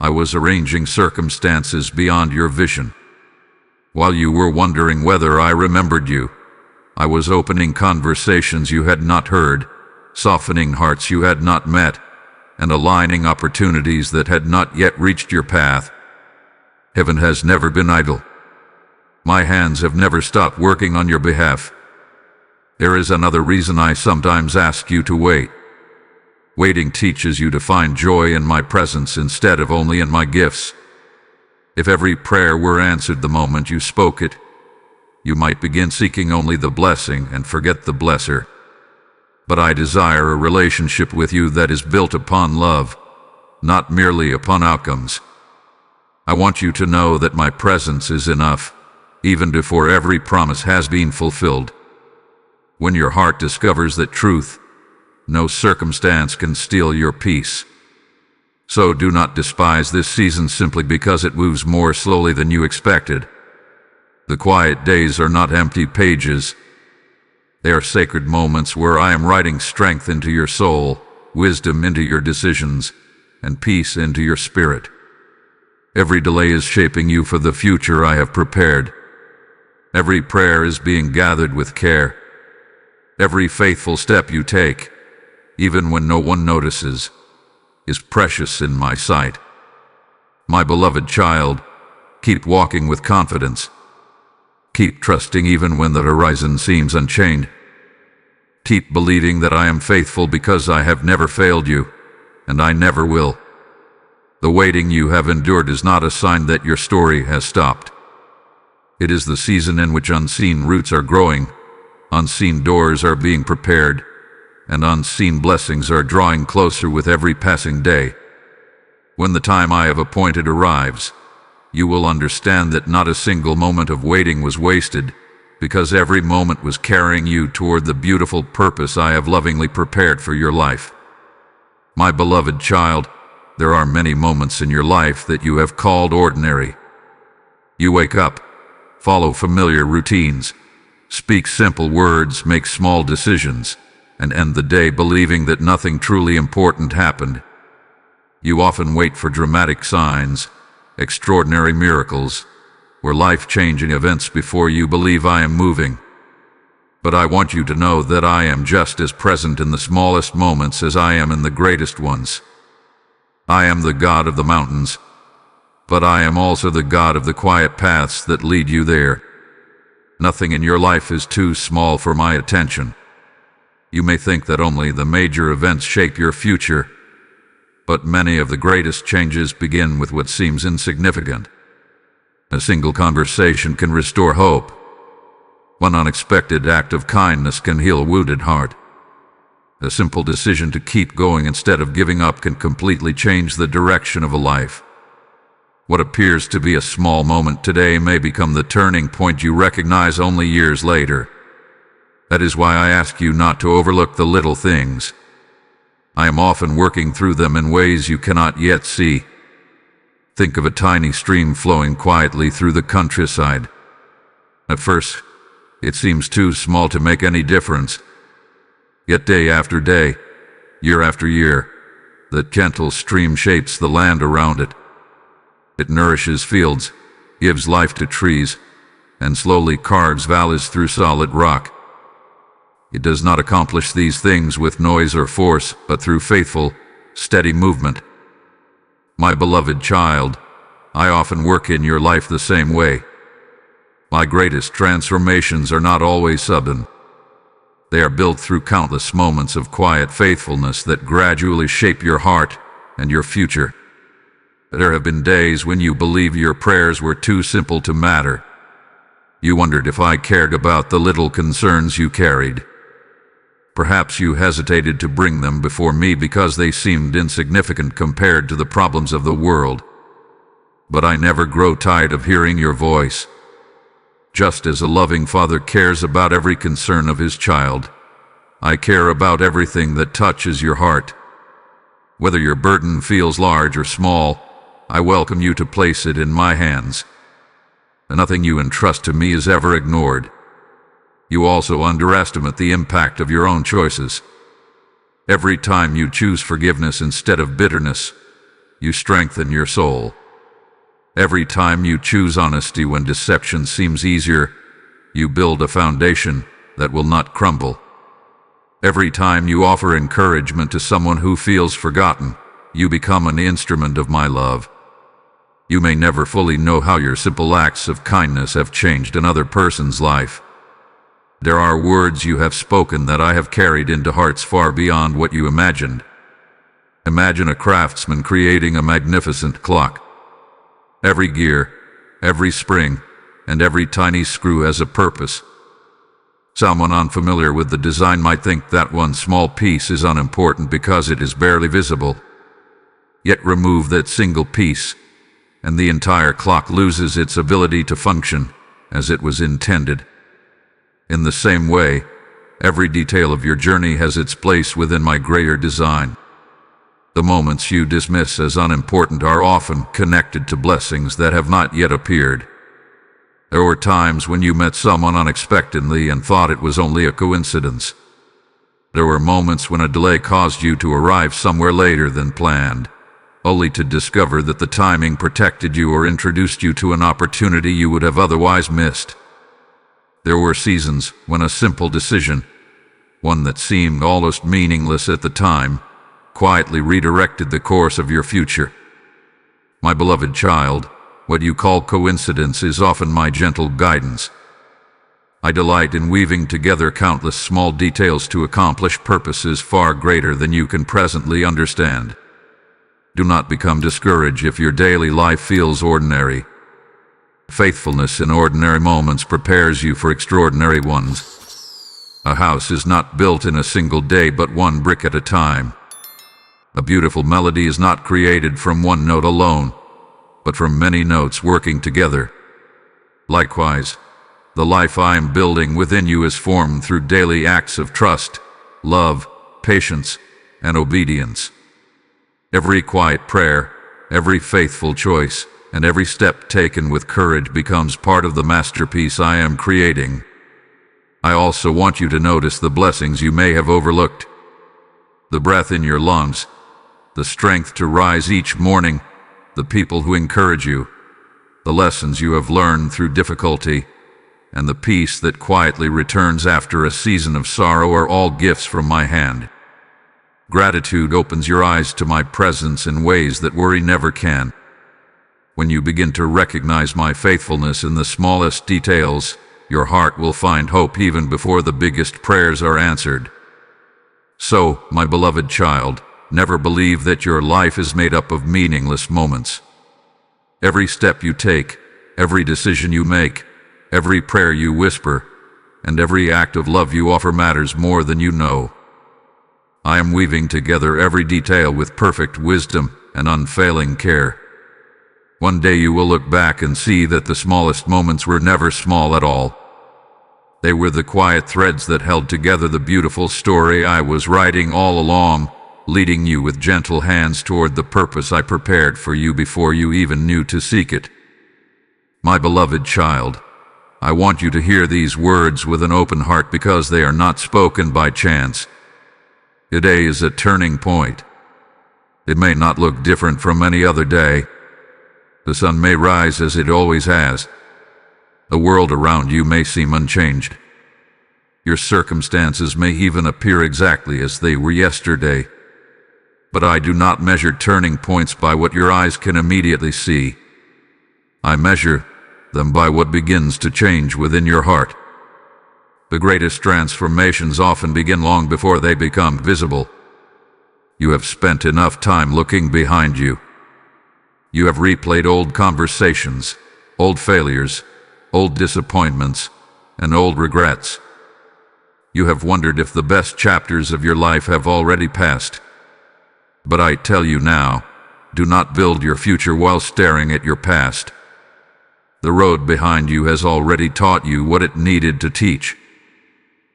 I was arranging circumstances beyond your vision. While you were wondering whether I remembered you, I was opening conversations you had not heard, softening hearts you had not met, and aligning opportunities that had not yet reached your path. Heaven has never been idle. My hands have never stopped working on your behalf. There is another reason I sometimes ask you to wait. Waiting teaches you to find joy in my presence instead of only in my gifts. If every prayer were answered the moment you spoke it, you might begin seeking only the blessing and forget the blesser. But I desire a relationship with you that is built upon love, not merely upon outcomes. I want you to know that my presence is enough, even before every promise has been fulfilled. When your heart discovers that truth, no circumstance can steal your peace. So do not despise this season simply because it moves more slowly than you expected. The quiet days are not empty pages. They are sacred moments where I am writing strength into your soul, wisdom into your decisions, and peace into your spirit. Every delay is shaping you for the future I have prepared. Every prayer is being gathered with care. Every faithful step you take, even when no one notices, is precious in my sight. My beloved child, keep walking with confidence. Keep trusting even when the horizon seems unchained. Keep believing that I am faithful because I have never failed you, and I never will. The waiting you have endured is not a sign that your story has stopped. It is the season in which unseen roots are growing, unseen doors are being prepared, and unseen blessings are drawing closer with every passing day. When the time I have appointed arrives, you will understand that not a single moment of waiting was wasted, because every moment was carrying you toward the beautiful purpose I have lovingly prepared for your life. My beloved child, there are many moments in your life that you have called ordinary. You wake up, follow familiar routines, speak simple words, make small decisions, and end the day believing that nothing truly important happened. You often wait for dramatic signs, extraordinary miracles, or life-changing events before you believe I am moving. But I want you to know that I am just as present in the smallest moments as I am in the greatest ones. I am the God of the mountains, but I am also the God of the quiet paths that lead you there. Nothing in your life is too small for my attention. You may think that only the major events shape your future, but many of the greatest changes begin with what seems insignificant. A single conversation can restore hope. One unexpected act of kindness can heal a wounded heart. A simple decision to keep going instead of giving up can completely change the direction of a life. What appears to be a small moment today may become the turning point you recognize only years later. That is why I ask you not to overlook the little things. I am often working through them in ways you cannot yet see. Think of a tiny stream flowing quietly through the countryside. At first, it seems too small to make any difference. Yet day after day, year after year, the gentle stream shapes the land around it. It nourishes fields, gives life to trees, and slowly carves valleys through solid rock. It does not accomplish these things with noise or force, but through faithful, steady movement. My beloved child, I often work in your life the same way. My greatest transformations are not always sudden. They are built through countless moments of quiet faithfulness that gradually shape your heart and your future. There have been days when you believed your prayers were too simple to matter. You wondered if I cared about the little concerns you carried. Perhaps you hesitated to bring them before me because they seemed insignificant compared to the problems of the world. But I never grow tired of hearing your voice. Just as a loving father cares about every concern of his child, I care about everything that touches your heart. Whether your burden feels large or small, I welcome you to place it in my hands. Nothing you entrust to me is ever ignored. You also underestimate the impact of your own choices. Every time you choose forgiveness instead of bitterness, you strengthen your soul. Every time you choose honesty when deception seems easier, you build a foundation that will not crumble. Every time you offer encouragement to someone who feels forgotten, you become an instrument of my love. You may never fully know how your simple acts of kindness have changed another person's life. There are words you have spoken that I have carried into hearts far beyond what you imagined. Imagine a craftsman creating a magnificent clock. Every gear, every spring, and every tiny screw has a purpose. Someone unfamiliar with the design might think that one small piece is unimportant because it is barely visible. Yet remove that single piece, and the entire clock loses its ability to function as it was intended. In the same way, every detail of your journey has its place within my greater design. The moments you dismiss as unimportant are often connected to blessings that have not yet appeared. There were times when you met someone unexpectedly and thought it was only a coincidence. There were moments when a delay caused you to arrive somewhere later than planned, only to discover that the timing protected you or introduced you to an opportunity you would have otherwise missed. There were seasons when a simple decision, one that seemed almost meaningless at the time, quietly redirected the course of your future. My beloved child, what you call coincidence is often my gentle guidance. I delight in weaving together countless small details to accomplish purposes far greater than you can presently understand. Do not become discouraged if your daily life feels ordinary. Faithfulness in ordinary moments prepares you for extraordinary ones. A house is not built in a single day, but one brick at a time. A beautiful melody is not created from one note alone, but from many notes working together. Likewise, the life I am building within you is formed through daily acts of trust, love, patience, and obedience. Every quiet prayer, every faithful choice, and every step taken with courage becomes part of the masterpiece I am creating. I also want you to notice the blessings you may have overlooked. The breath in your lungs, the strength to rise each morning, the people who encourage you, the lessons you have learned through difficulty, and the peace that quietly returns after a season of sorrow are all gifts from my hand. Gratitude opens your eyes to my presence in ways that worry never can. When you begin to recognize my faithfulness in the smallest details, your heart will find hope even before the biggest prayers are answered. So, my beloved child, never believe that your life is made up of meaningless moments. Every step you take, every decision you make, every prayer you whisper, and every act of love you offer matters more than you know. I am weaving together every detail with perfect wisdom and unfailing care. One day you will look back and see that the smallest moments were never small at all. They were the quiet threads that held together the beautiful story I was writing all along, leading you with gentle hands toward the purpose I prepared for you before you even knew to seek it. My beloved child, I want you to hear these words with an open heart because they are not spoken by chance. Today is a turning point. It may not look different from any other day. The sun may rise as it always has. The world around you may seem unchanged. Your circumstances may even appear exactly as they were yesterday. But I do not measure turning points by what your eyes can immediately see. I measure them by what begins to change within your heart. The greatest transformations often begin long before they become visible. You have spent enough time looking behind you. You have replayed old conversations, old failures, old disappointments, and old regrets. You have wondered if the best chapters of your life have already passed. But I tell you now, do not build your future while staring at your past. The road behind you has already taught you what it needed to teach.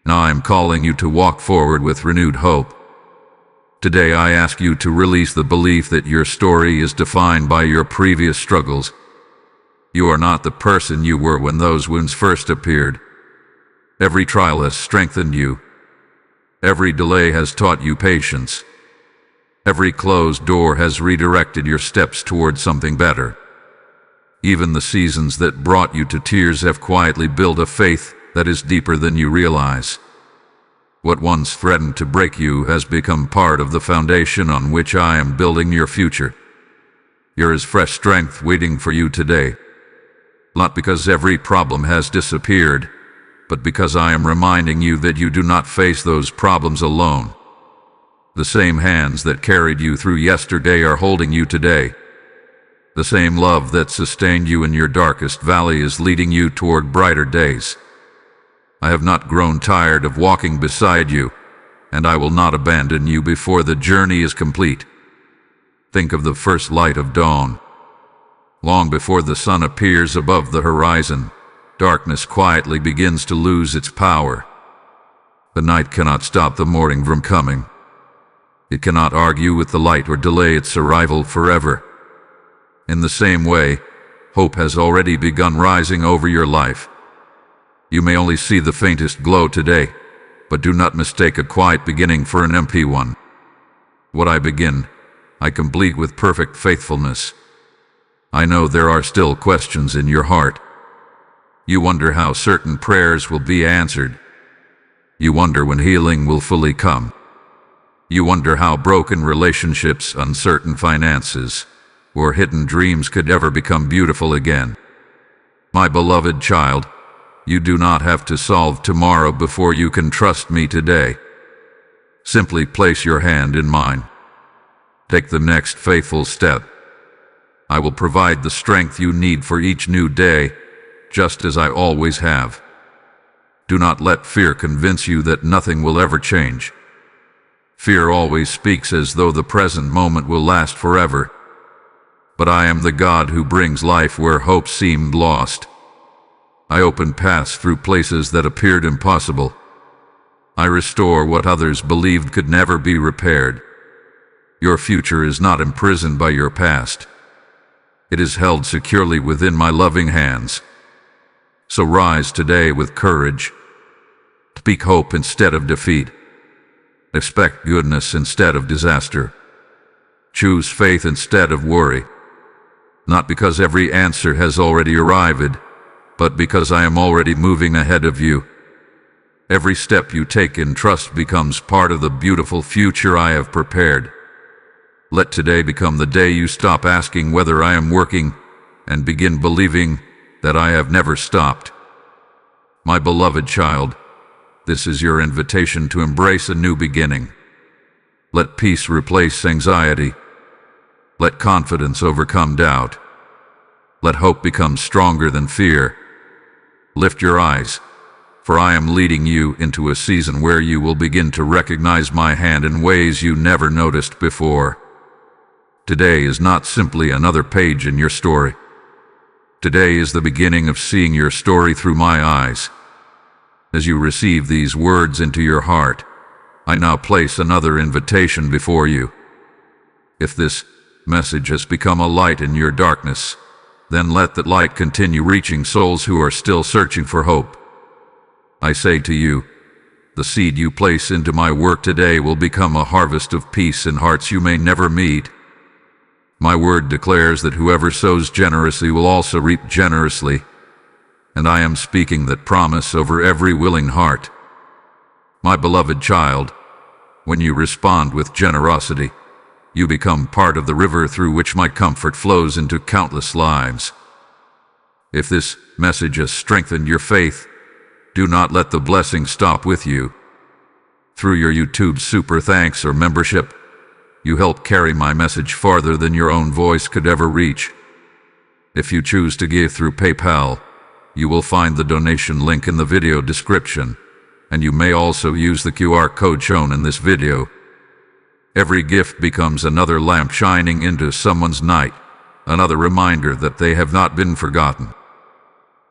Now I am calling you to walk forward with renewed hope. Today I ask you to release the belief that your story is defined by your previous struggles. You are not the person you were when those wounds first appeared. Every trial has strengthened you. Every delay has taught you patience. Every closed door has redirected your steps toward something better. Even the seasons that brought you to tears have quietly built a faith that is deeper than you realize. What once threatened to break you has become part of the foundation on which I am building your future. There is fresh strength waiting for you today. Not because every problem has disappeared, but because I am reminding you that you do not face those problems alone. The same hands that carried you through yesterday are holding you today. The same love that sustained you in your darkest valley is leading you toward brighter days. I have not grown tired of walking beside you, and I will not abandon you before the journey is complete. Think of the first light of dawn. Long before the sun appears above the horizon, darkness quietly begins to lose its power. The night cannot stop the morning from coming. It cannot argue with the light or delay its arrival forever. In the same way, hope has already begun rising over your life. You may only see the faintest glow today, but do not mistake a quiet beginning for an empty one. What I begin, I complete with perfect faithfulness. I know there are still questions in your heart. You wonder how certain prayers will be answered. You wonder when healing will fully come. You wonder how broken relationships, uncertain finances, or hidden dreams could ever become beautiful again. My beloved child, You do not have to solve tomorrow before you can trust me today. Simply place your hand in mine. Take the next faithful step. I will provide the strength you need for each new day, just as I always have. Do not let fear convince you that nothing will ever change. Fear always speaks as though the present moment will last forever. But I am the God who brings life where hope seemed lost. I open paths through places that appeared impossible. I restore what others believed could never be repaired. Your future is not imprisoned by your past. It is held securely within my loving hands. So rise today with courage. Speak hope instead of defeat. Expect goodness instead of disaster. Choose faith instead of worry. Not because every answer has already arrived, but because I am already moving ahead of you. Every step you take in trust becomes part of the beautiful future I have prepared. Let today become the day you stop asking whether I am working and begin believing that I have never stopped. My beloved child, this is your invitation to embrace a new beginning. Let peace replace anxiety. Let confidence overcome doubt. Let hope become stronger than fear. Lift your eyes, for I am leading you into a season where you will begin to recognize my hand in ways you never noticed before. Today is not simply another page in your story. Today is the beginning of seeing your story through my eyes. As you receive these words into your heart, I now place another invitation before you. If this message has become a light in your darkness, then let that light continue reaching souls who are still searching for hope. I say to you, the seed you place into my work today will become a harvest of peace in hearts you may never meet. My word declares that whoever sows generously will also reap generously, and I am speaking that promise over every willing heart. My beloved child, when you respond with generosity, you become part of the river through which my comfort flows into countless lives. If this message has strengthened your faith, do not let the blessing stop with you. Through your YouTube Super Thanks or membership, you help carry my message farther than your own voice could ever reach. If you choose to give through PayPal, you will find the donation link in the video description, and you may also use the QR code shown in this video. Every gift becomes another lamp shining into someone's night, another reminder that they have not been forgotten.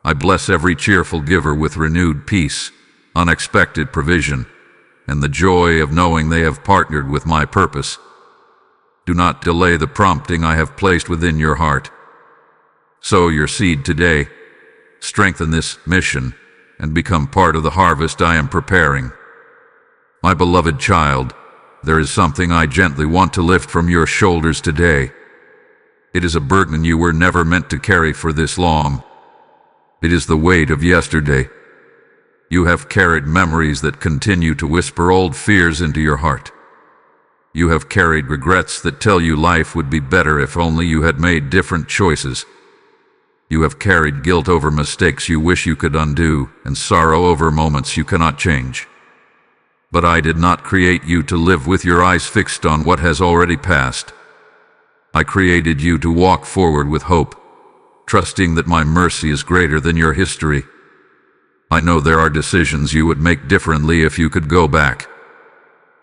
I bless every cheerful giver with renewed peace, unexpected provision, and the joy of knowing they have partnered with my purpose. Do not delay the prompting I have placed within your heart. Sow your seed today, strengthen this mission, and become part of the harvest I am preparing. My beloved child, there is something I gently want to lift from your shoulders today. It is a burden you were never meant to carry for this long. It is the weight of yesterday. You have carried memories that continue to whisper old fears into your heart. You have carried regrets that tell you life would be better if only you had made different choices. You have carried guilt over mistakes you wish you could undo, and sorrow over moments you cannot change. But I did not create you to live with your eyes fixed on what has already passed. I created you to walk forward with hope, trusting that my mercy is greater than your history. I know there are decisions you would make differently if you could go back.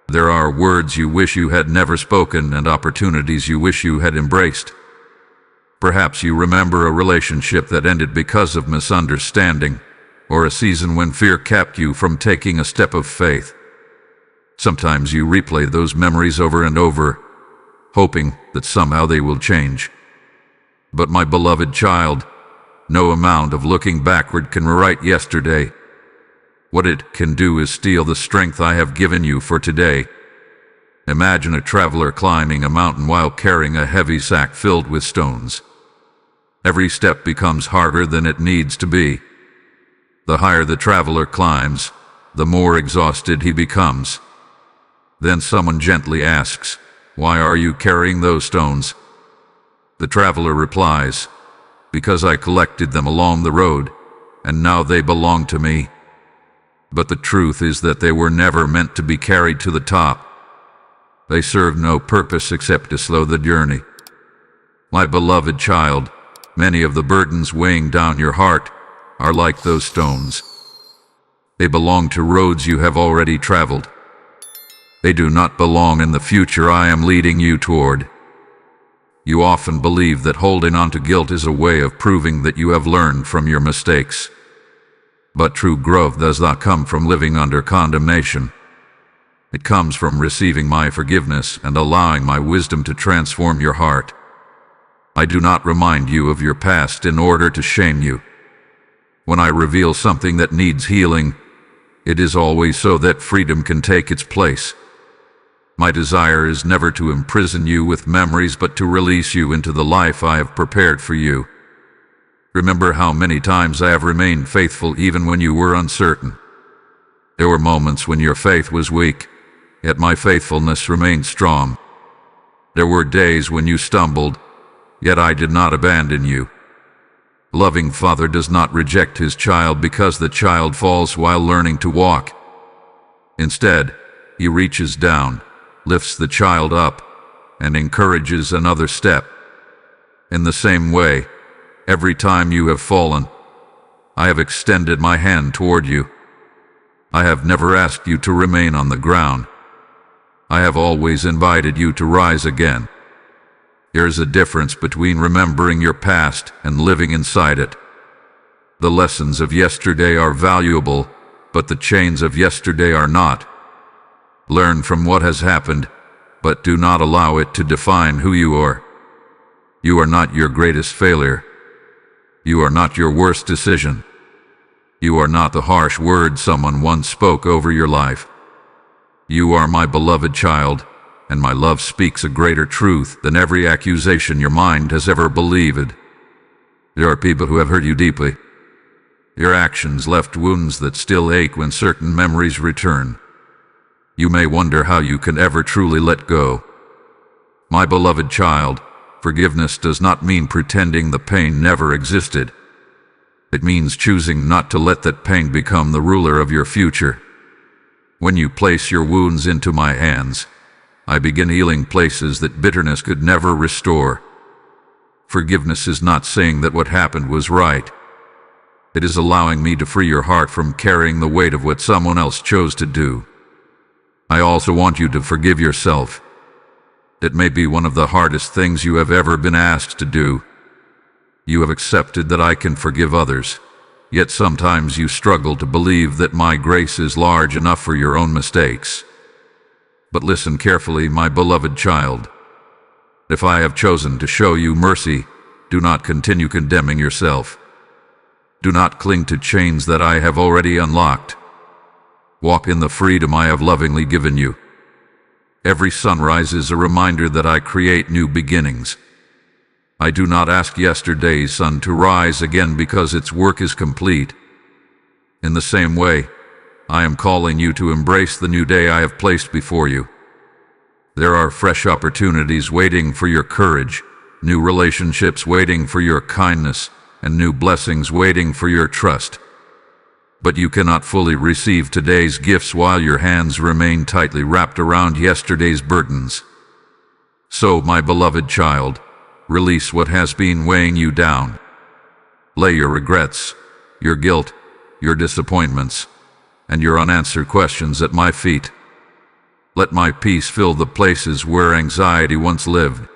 There are words you wish you had never spoken and opportunities you wish you had embraced. Perhaps you remember a relationship that ended because of misunderstanding, or a season when fear kept you from taking a step of faith. Sometimes you replay those memories over and over, hoping that somehow they will change. But my beloved child, no amount of looking backward can rewrite yesterday. What it can do is steal the strength I have given you for today. Imagine a traveler climbing a mountain while carrying a heavy sack filled with stones. Every step becomes harder than it needs to be. The higher the traveler climbs, the more exhausted he becomes. Then someone gently asks, "Why are you carrying those stones?" The traveler replies, "Because I collected them along the road, and now they belong to me. But the truth is that they were never meant to be carried to the top. They serve no purpose except to slow the journey. My beloved child, many of the burdens weighing down your heart are like those stones. They belong to roads you have already traveled. They do not belong in the future I am leading you toward. You often believe that holding on to guilt is a way of proving that you have learned from your mistakes. But true growth does not come from living under condemnation. It comes from receiving my forgiveness and allowing my wisdom to transform your heart. I do not remind you of your past in order to shame you. When I reveal something that needs healing, it is always so that freedom can take its place. My desire is never to imprison you with memories, but to release you into the life I have prepared for you. Remember how many times I have remained faithful even when you were uncertain. There were moments when your faith was weak, yet my faithfulness remained strong. There were days when you stumbled, yet I did not abandon you. A loving father does not reject his child because the child falls while learning to walk. Instead, he reaches down, lifts the child up, and encourages another step. In the same way, every time you have fallen, I have extended my hand toward you. I have never asked you to remain on the ground. I have always invited you to rise again. There is a difference between remembering your past and living inside it. The lessons of yesterday are valuable, but the chains of yesterday are not. Learn from what has happened, but do not allow it to define who you are. You are not your greatest failure. You are not your worst decision. You are not the harsh word someone once spoke over your life. You are my beloved child, and my love speaks a greater truth than every accusation your mind has ever believed. There are people who have hurt you deeply. Your actions left wounds that still ache when certain memories return. You may wonder how you can ever truly let go. My beloved child, forgiveness does not mean pretending the pain never existed. It means choosing not to let that pain become the ruler of your future. When you place your wounds into my hands, I begin healing places that bitterness could never restore. Forgiveness is not saying that what happened was right. It is allowing me to free your heart from carrying the weight of what someone else chose to do. I also want you to forgive yourself. It may be one of the hardest things you have ever been asked to do. You have accepted that I can forgive others, yet sometimes you struggle to believe that my grace is large enough for your own mistakes. But listen carefully, my beloved child. If I have chosen to show you mercy, do not continue condemning yourself. Do not cling to chains that I have already unlocked. Walk in the freedom I have lovingly given you. Every sunrise is a reminder that I create new beginnings. I do not ask yesterday's sun to rise again because its work is complete. In the same way, I am calling you to embrace the new day I have placed before you. There are fresh opportunities waiting for your courage, new relationships waiting for your kindness, and new blessings waiting for your trust. But you cannot fully receive today's gifts while your hands remain tightly wrapped around yesterday's burdens. So, my beloved child, release what has been weighing you down. Lay your regrets, your guilt, your disappointments, and your unanswered questions at my feet. Let my peace fill the places where anxiety once lived.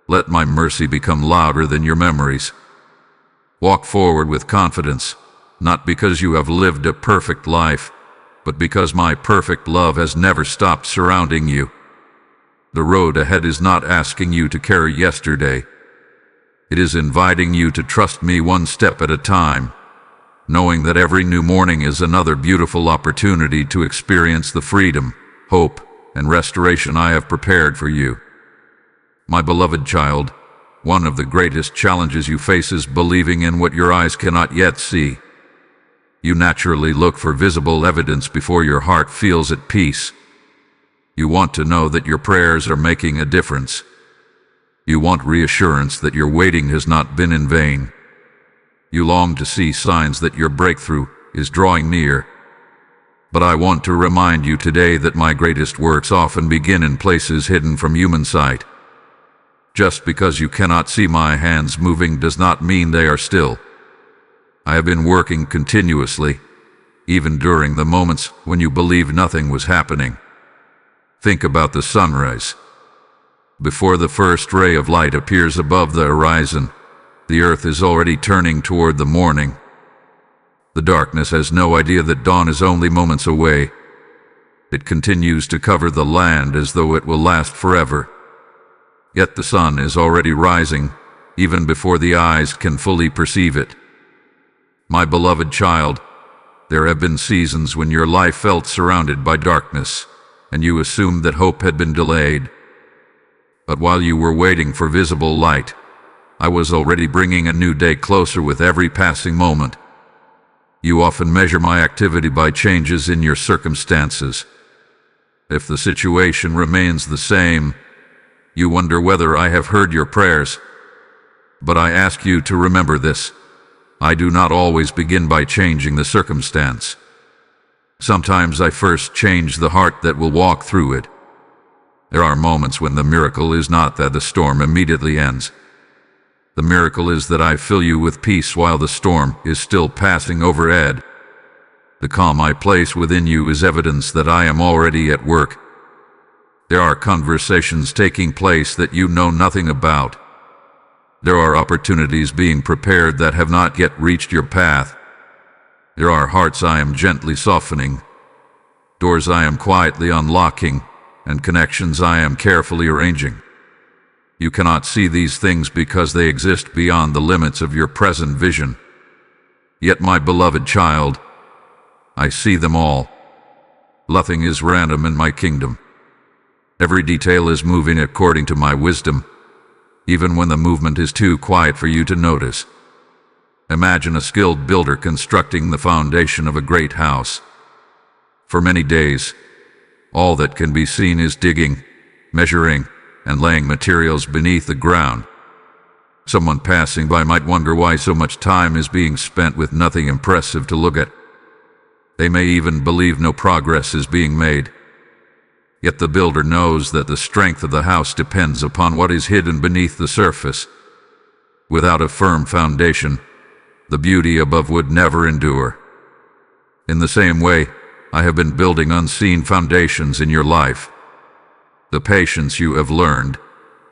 Let my mercy become louder than your memories. Walk forward with confidence, not because you have lived a perfect life, but because my perfect love has never stopped surrounding you. The road ahead is not asking you to carry yesterday. It is inviting you to trust me one step at a time, knowing that every new morning is another beautiful opportunity to experience the freedom, hope, and restoration I have prepared for you. My beloved child, one of the greatest challenges you face is believing in what your eyes cannot yet see. You naturally look for visible evidence before your heart feels at peace. You want to know that your prayers are making a difference. You want reassurance that your waiting has not been in vain. You long to see signs that your breakthrough is drawing near. But I want to remind you today that my greatest works often begin in places hidden from human sight. Just because you cannot see my hands moving does not mean they are still. I have been working continuously, even during the moments when you believed nothing was happening. Think about the sunrise. Before the first ray of light appears above the horizon, the earth is already turning toward the morning. The darkness has no idea that dawn is only moments away. It continues to cover the land as though it will last forever. Yet the sun is already rising, even before the eyes can fully perceive it. My beloved child, there have been seasons when your life felt surrounded by darkness, and you assumed that hope had been delayed. But while you were waiting for visible light, I was already bringing a new day closer with every passing moment. You often measure my activity by changes in your circumstances. If the situation remains the same, you wonder whether I have heard your prayers. But I ask you to remember this. I do not always begin by changing the circumstance. Sometimes I first change the heart that will walk through it. There are moments when the miracle is not that the storm immediately ends. The miracle is that I fill you with peace while the storm is still passing overhead. The calm I place within you is evidence that I am already at work. There are conversations taking place that you know nothing about. There are opportunities being prepared that have not yet reached your path. There are hearts I am gently softening, doors I am quietly unlocking, and connections I am carefully arranging. You cannot see these things because they exist beyond the limits of your present vision. Yet, my beloved child, I see them all. Nothing is random in my kingdom. Every detail is moving according to my wisdom, even when the movement is too quiet for you to notice. Imagine a skilled builder constructing the foundation of a great house. For many days, all that can be seen is digging, measuring, and laying materials beneath the ground. Someone passing by might wonder why so much time is being spent with nothing impressive to look at. They may even believe no progress is being made. Yet the builder knows that the strength of the house depends upon what is hidden beneath the surface. Without a firm foundation, the beauty above would never endure. In the same way, I have been building unseen foundations in your life. The patience you have learned,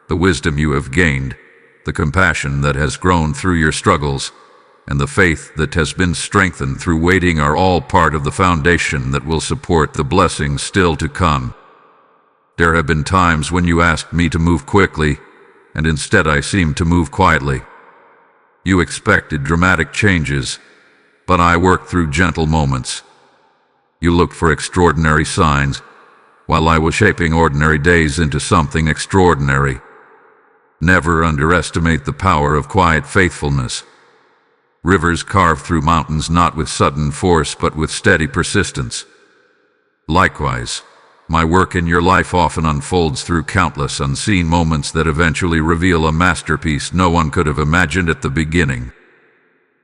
the wisdom you have gained, the compassion that has grown through your struggles, and the faith that has been strengthened through waiting are all part of the foundation that will support the blessings still to come. There have been times when you asked me to move quickly, and instead I seemed to move quietly. You expected dramatic changes, but I worked through gentle moments. You looked for extraordinary signs, while I was shaping ordinary days into something extraordinary. Never underestimate the power of quiet faithfulness. Rivers carve through mountains not with sudden force but with steady persistence. Likewise, my work in your life often unfolds through countless unseen moments that eventually reveal a masterpiece no one could have imagined at the beginning.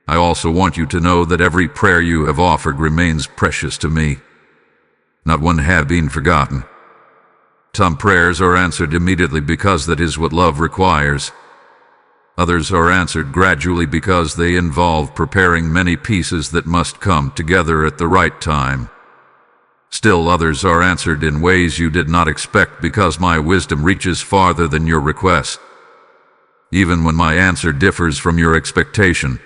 I also want you to know that every prayer you have offered remains precious to me. Not one have been forgotten. Some prayers are answered immediately because that is what love requires. Others are answered gradually because they involve preparing many pieces that must come together at the right time. Still others are answered in ways you did not expect because my wisdom reaches farther than your request. Even when my answer differs from your expectation,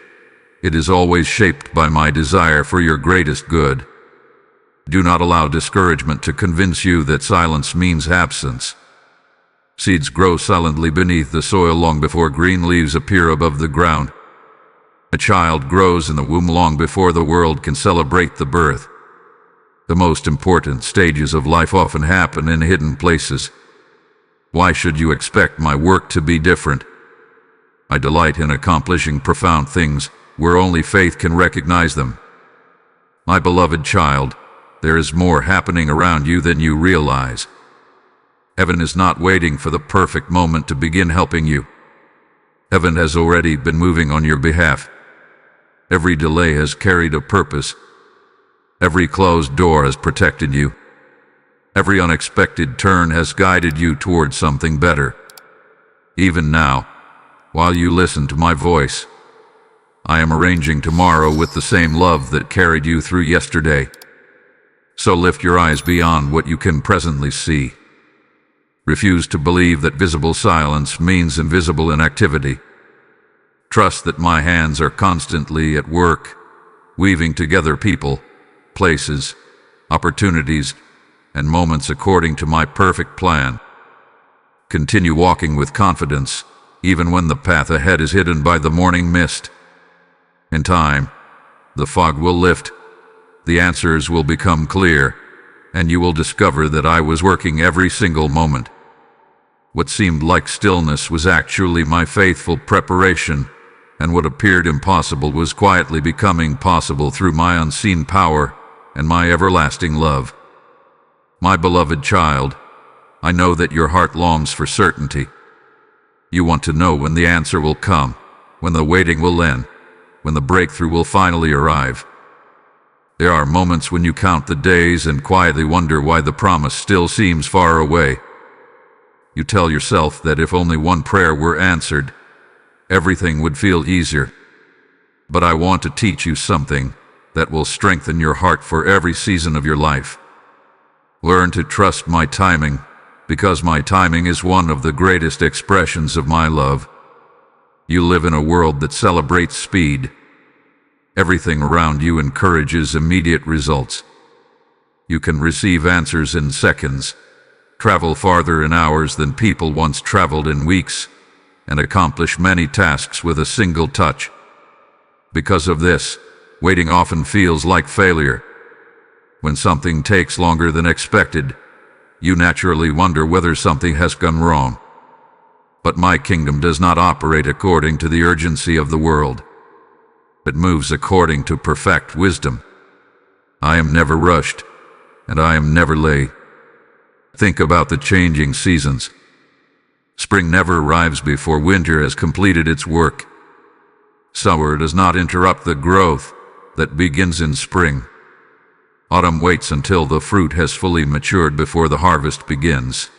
it is always shaped by my desire for your greatest good. Do not allow discouragement to convince you that silence means absence. Seeds grow silently beneath the soil long before green leaves appear above the ground. A child grows in the womb long before the world can celebrate the birth. The most important stages of life often happen in hidden places. Why should you expect my work to be different? I delight in accomplishing profound things where only faith can recognize them. My beloved child, there is more happening around you than you realize. Heaven is not waiting for the perfect moment to begin helping you. Heaven has already been moving on your behalf. Every delay has carried a purpose. Every closed door has protected you. Every unexpected turn has guided you towards something better. Even now, while you listen to my voice, I am arranging tomorrow with the same love that carried you through yesterday. So lift your eyes beyond what you can presently see. Refuse to believe that visible silence means invisible inactivity. Trust that my hands are constantly at work, weaving together people, places, opportunities, and moments according to my perfect plan. Continue walking with confidence, even when the path ahead is hidden by the morning mist. In time, the fog will lift, the answers will become clear, and you will discover that I was working every single moment. What seemed like stillness was actually my faithful preparation, and what appeared impossible was quietly becoming possible through my unseen power and my everlasting love. My beloved child, I know that your heart longs for certainty. You want to know when the answer will come, when the waiting will end, when the breakthrough will finally arrive. There are moments when you count the days and quietly wonder why the promise still seems far away. You tell yourself that if only one prayer were answered, everything would feel easier. But I want to teach you something that will strengthen your heart for every season of your life. Learn to trust my timing, because my timing is one of the greatest expressions of my love. You live in a world that celebrates speed. Everything around you encourages immediate results. You can receive answers in seconds, travel farther in hours than people once traveled in weeks, and accomplish many tasks with a single touch. Because of this, waiting often feels like failure. When something takes longer than expected, you naturally wonder whether something has gone wrong. But my kingdom does not operate according to the urgency of the world. It moves according to perfect wisdom. I am never rushed, and I am never late. Think about the changing seasons. Spring never arrives before winter has completed its work. Summer does not interrupt the growth that begins in spring. Autumn waits until the fruit has fully matured before the harvest begins.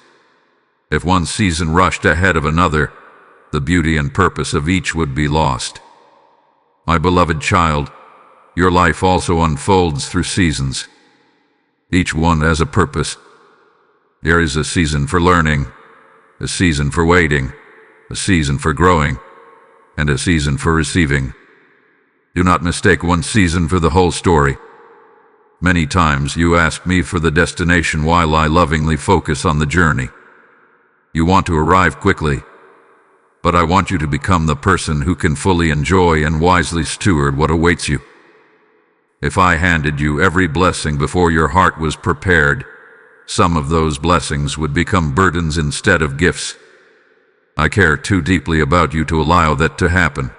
If one season rushed ahead of another, the beauty and purpose of each would be lost. My beloved child, your life also unfolds through seasons. Each one has a purpose. There is a season for learning, a season for waiting, a season for growing, and a season for receiving. Do not mistake one season for the whole story. Many times you ask me for the destination while I lovingly focus on the journey. You want to arrive quickly, but I want you to become the person who can fully enjoy and wisely steward what awaits you. If I handed you every blessing before your heart was prepared, some of those blessings would become burdens instead of gifts. I care too deeply about you to allow that to happen.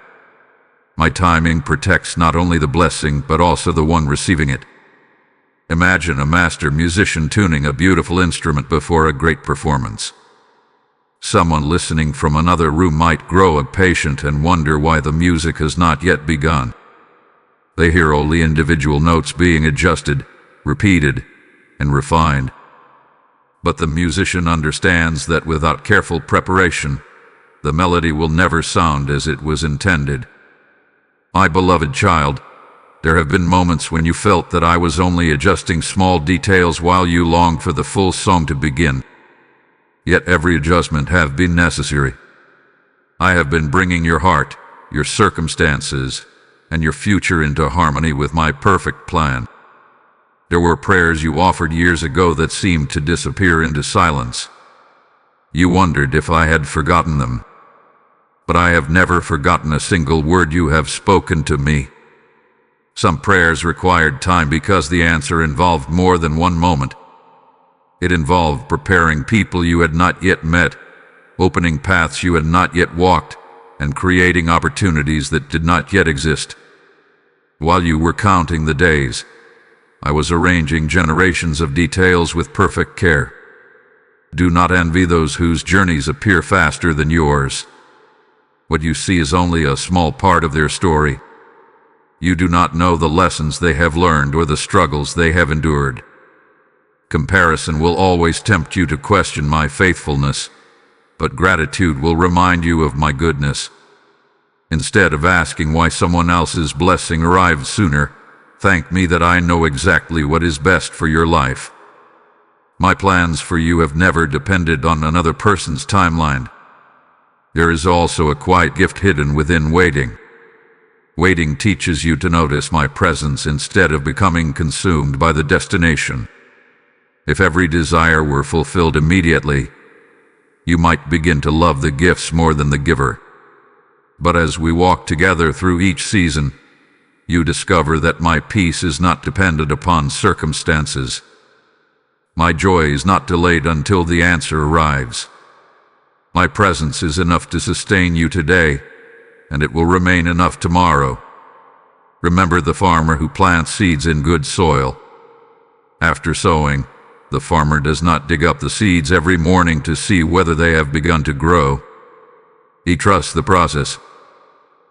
My timing protects not only the blessing but also the one receiving it. Imagine a master musician tuning a beautiful instrument before a great performance. Someone listening from another room might grow impatient and wonder why the music has not yet begun. They hear only individual notes being adjusted, repeated, and refined. But the musician understands that without careful preparation, the melody will never sound as it was intended. My beloved child, there have been moments when you felt that I was only adjusting small details while you longed for the full song to begin. Yet every adjustment has been necessary. I have been bringing your heart, your circumstances, and your future into harmony with my perfect plan. There were prayers you offered years ago that seemed to disappear into silence. You wondered if I had forgotten them. But I have never forgotten a single word you have spoken to me. Some prayers required time because the answer involved more than one moment. It involved preparing people you had not yet met, opening paths you had not yet walked, and creating opportunities that did not yet exist. While you were counting the days, I was arranging generations of details with perfect care. Do not envy those whose journeys appear faster than yours. What you see is only a small part of their story. You do not know the lessons they have learned or the struggles they have endured. Comparison will always tempt you to question my faithfulness, but gratitude will remind you of my goodness. Instead of asking why someone else's blessing arrived sooner, thank me that I know exactly what is best for your life. My plans for you have never depended on another person's timeline. There is also a quiet gift hidden within waiting. Waiting teaches you to notice my presence instead of becoming consumed by the destination. If every desire were fulfilled immediately, you might begin to love the gifts more than the giver. But as we walk together through each season, you discover that my peace is not dependent upon circumstances. My joy is not delayed until the answer arrives. My presence is enough to sustain you today, and it will remain enough tomorrow. Remember the farmer who plants seeds in good soil. After sowing, the farmer does not dig up the seeds every morning to see whether they have begun to grow. He trusts the process.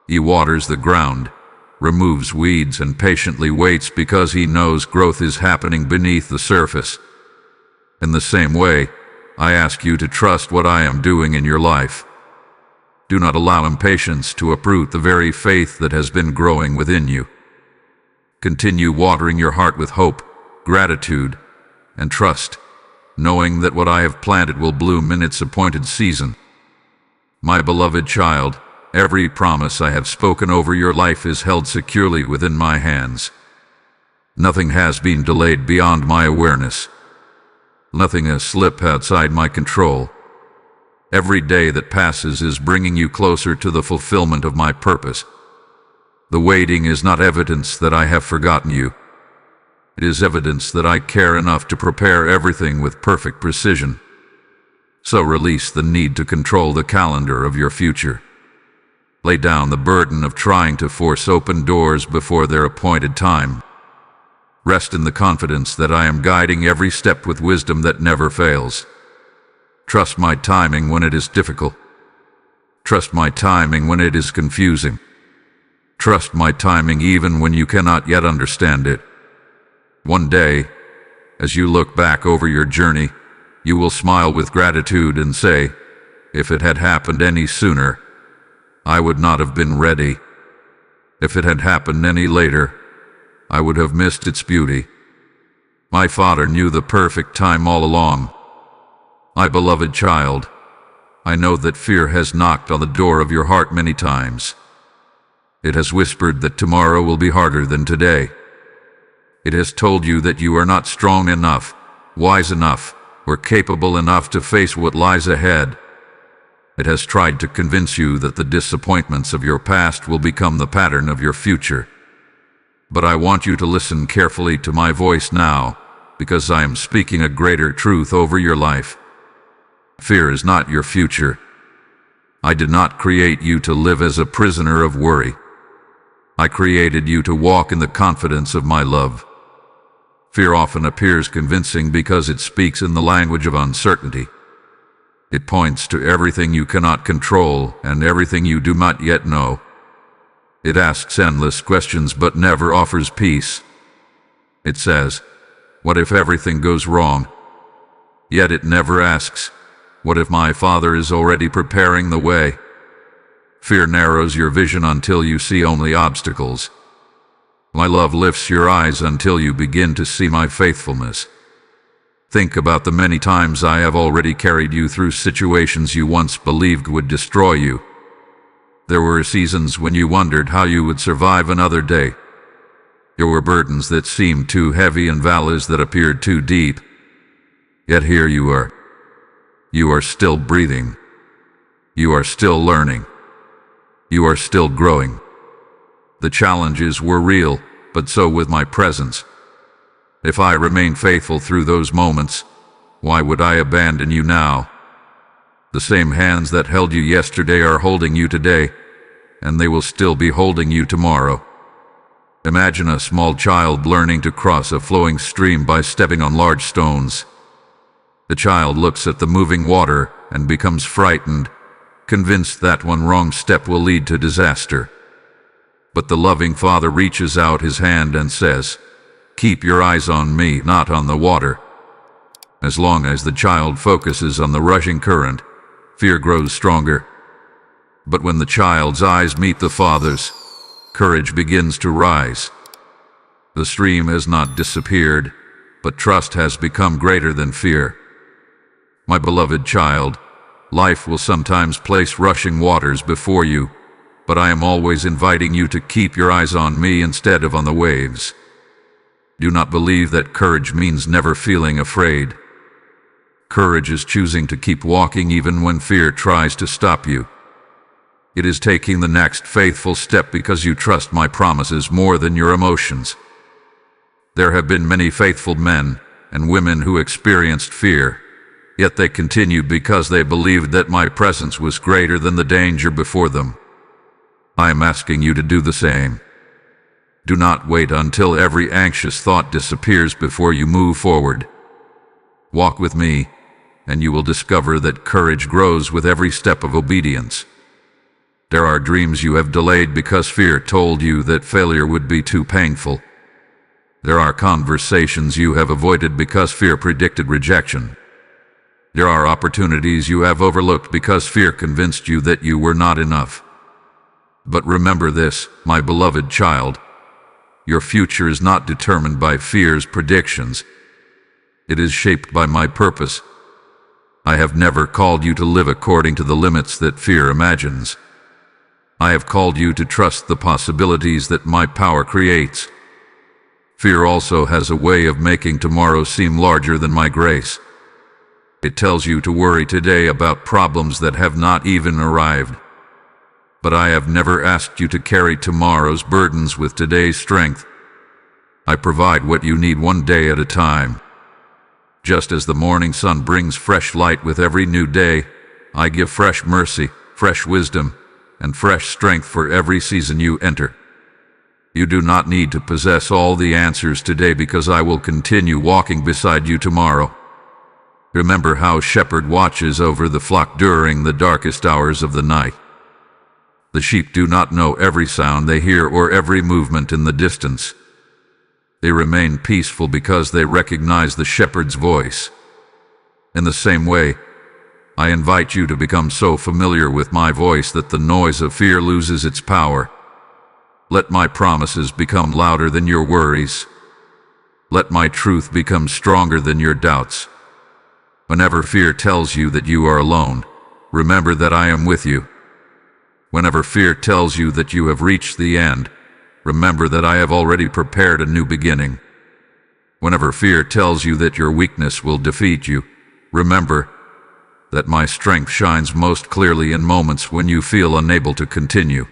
He waters the ground, removes weeds, and patiently waits because he knows growth is happening beneath the surface. In the same way, I ask you to trust what I am doing in your life. Do not allow impatience to uproot the very faith that has been growing within you. Continue watering your heart with hope, gratitude, and trust, knowing that what I have planted will bloom in its appointed season. My beloved child, every promise I have spoken over your life is held securely within my hands. Nothing has been delayed beyond my awareness. Nothing has slipped outside my control. Every day that passes is bringing you closer to the fulfillment of my purpose. The waiting is not evidence that I have forgotten you. It is evidence that I care enough to prepare everything with perfect precision. So release the need to control the calendar of your future. Lay down the burden of trying to force open doors before their appointed time. Rest in the confidence that I am guiding every step with wisdom that never fails. Trust my timing when it is difficult. Trust my timing when it is confusing. Trust my timing even when you cannot yet understand it. One day, as you look back over your journey, you will smile with gratitude and say, if it had happened any sooner, I would not have been ready. If it had happened any later, I would have missed its beauty. My Father knew the perfect time all along. My beloved child, I know that fear has knocked on the door of your heart many times. It has whispered that tomorrow will be harder than today. It has told you that you are not strong enough, wise enough, or capable enough to face what lies ahead. It has tried to convince you that the disappointments of your past will become the pattern of your future. But I want you to listen carefully to my voice now, because I am speaking a greater truth over your life. Fear is not your future. I did not create you to live as a prisoner of worry. I created you to walk in the confidence of my love. Fear often appears convincing because it speaks in the language of uncertainty. It points to everything you cannot control and everything you do not yet know. It asks endless questions but never offers peace. It says, "What if everything goes wrong?" Yet it never asks, "What if my Father is already preparing the way?" Fear narrows your vision until you see only obstacles. My love lifts your eyes until you begin to see my faithfulness. Think about the many times I have already carried you through situations you once believed would destroy you. There were seasons when you wondered how you would survive another day. There were burdens that seemed too heavy and valleys that appeared too deep. Yet here you are. You are still breathing. You are still learning. You are still growing. The challenges were real, but so was my presence. If I remain faithful through those moments, why would I abandon you now? The same hands that held you yesterday are holding you today, and they will still be holding you tomorrow. Imagine a small child learning to cross a flowing stream by stepping on large stones. The child looks at the moving water and becomes frightened, convinced that one wrong step will lead to disaster. But the loving Father reaches out his hand and says, "Keep your eyes on me, not on the water." As long as the child focuses on the rushing current, fear grows stronger. But when the child's eyes meet the Father's, courage begins to rise. The stream has not disappeared, but trust has become greater than fear. My beloved child, life will sometimes place rushing waters before you, but I am always inviting you to keep your eyes on me instead of on the waves. Do not believe that courage means never feeling afraid. Courage is choosing to keep walking even when fear tries to stop you. It is taking the next faithful step because you trust my promises more than your emotions. There have been many faithful men and women who experienced fear, yet they continued because they believed that my presence was greater than the danger before them. I am asking you to do the same. Do not wait until every anxious thought disappears before you move forward. Walk with me, and you will discover that courage grows with every step of obedience. There are dreams you have delayed because fear told you that failure would be too painful. There are conversations you have avoided because fear predicted rejection. There are opportunities you have overlooked because fear convinced you that you were not enough. But remember this, my beloved child. Your future is not determined by fear's predictions. It is shaped by my purpose. I have never called you to live according to the limits that fear imagines. I have called you to trust the possibilities that my power creates. Fear also has a way of making tomorrow seem larger than my grace. It tells you to worry today about problems that have not even arrived. But I have never asked you to carry tomorrow's burdens with today's strength. I provide what you need one day at a time. Just as the morning sun brings fresh light with every new day, I give fresh mercy, fresh wisdom, and fresh strength for every season you enter. You do not need to possess all the answers today because I will continue walking beside you tomorrow. Remember how a shepherd watches over the flock during the darkest hours of the night. The sheep do not know every sound they hear or every movement in the distance. They remain peaceful because they recognize the shepherd's voice. In the same way, I invite you to become so familiar with my voice that the noise of fear loses its power. Let my promises become louder than your worries. Let my truth become stronger than your doubts. Whenever fear tells you that you are alone, remember that I am with you. Whenever fear tells you that you have reached the end, remember that I have already prepared a new beginning. Whenever fear tells you that your weakness will defeat you, remember that my strength shines most clearly in moments when you feel unable to continue.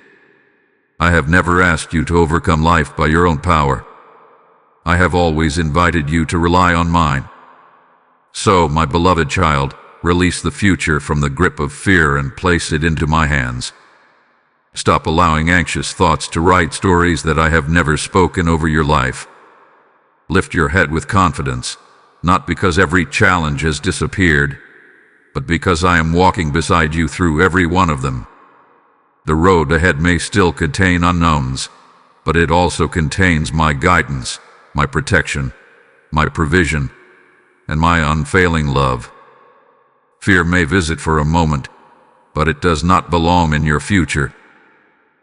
I have never asked you to overcome life by your own power. I have always invited you to rely on mine. So, my beloved child, release the future from the grip of fear and place it into my hands. Stop allowing anxious thoughts to write stories that I have never spoken over your life. Lift your head with confidence, not because every challenge has disappeared, but because I am walking beside you through every one of them. The road ahead may still contain unknowns, but it also contains my guidance, my protection, my provision, and my unfailing love. Fear may visit for a moment, but it does not belong in your future.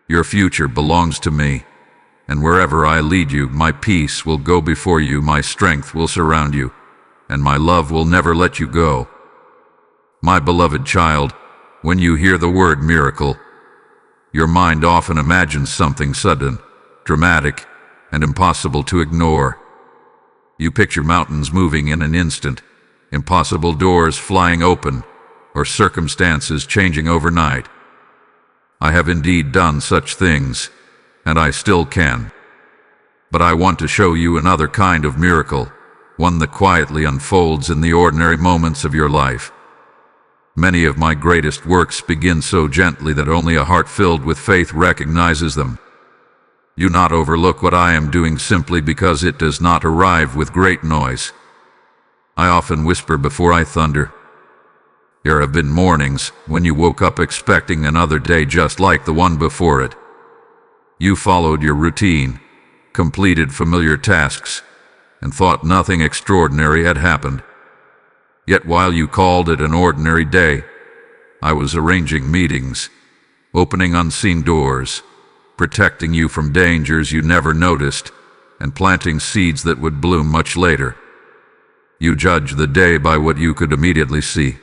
Your future belongs to me, and wherever I lead you, my peace will go before you, my strength will surround you, and my love will never let you go. My beloved child, when you hear the word miracle, your mind often imagines something sudden, dramatic, and impossible to ignore. You picture mountains moving in an instant, impossible doors flying open, or circumstances changing overnight. I have indeed done such things, and I still can. But I want to show you another kind of miracle, one that quietly unfolds in the ordinary moments of your life. Many of my greatest works begin so gently that only a heart filled with faith recognizes them. Do not overlook what I am doing simply because it does not arrive with great noise. I often whisper before I thunder. There have been mornings when you woke up expecting another day just like the one before it. You followed your routine, completed familiar tasks, and thought nothing extraordinary had happened. Yet while you called it an ordinary day, I was arranging meetings, opening unseen doors, protecting you from dangers you never noticed, and planting seeds that would bloom much later. You judged the day by what you could immediately see.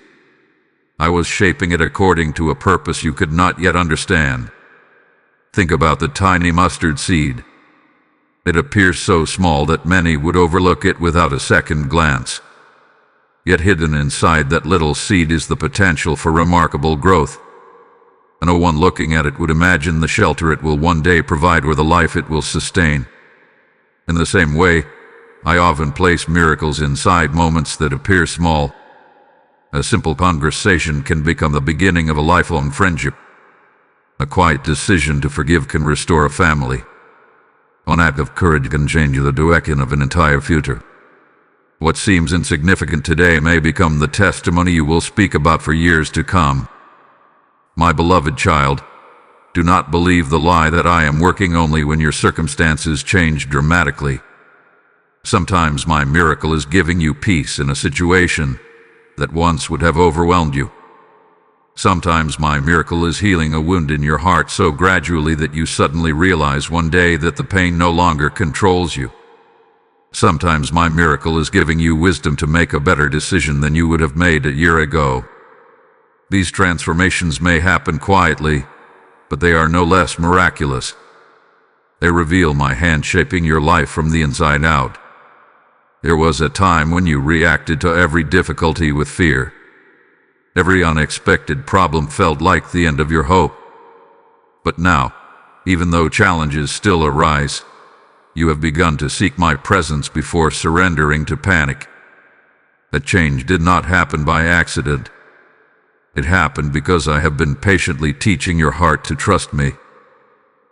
I was shaping it according to a purpose you could not yet understand. Think about the tiny mustard seed. It appears so small that many would overlook it without a second glance. Yet hidden inside that little seed is the potential for remarkable growth. No one looking at it would imagine the shelter it will one day provide or the life it will sustain. In the same way, I often place miracles inside moments that appear small. A simple conversation can become the beginning of a lifelong friendship. A quiet decision to forgive can restore a family. One act of courage can change the direction of an entire future. What seems insignificant today may become the testimony you will speak about for years to come. My beloved child, do not believe the lie that I am working only when your circumstances change dramatically. Sometimes my miracle is giving you peace in a situation that once would have overwhelmed you. Sometimes my miracle is healing a wound in your heart so gradually that you suddenly realize one day that the pain no longer controls you. Sometimes my miracle is giving you wisdom to make a better decision than you would have made a year ago. These transformations may happen quietly, but they are no less miraculous. They reveal my hand shaping your life from the inside out. There was a time when you reacted to every difficulty with fear. Every unexpected problem felt like the end of your hope. But now, even though challenges still arise, you have begun to seek my presence before surrendering to panic. That change did not happen by accident. It happened because I have been patiently teaching your heart to trust me.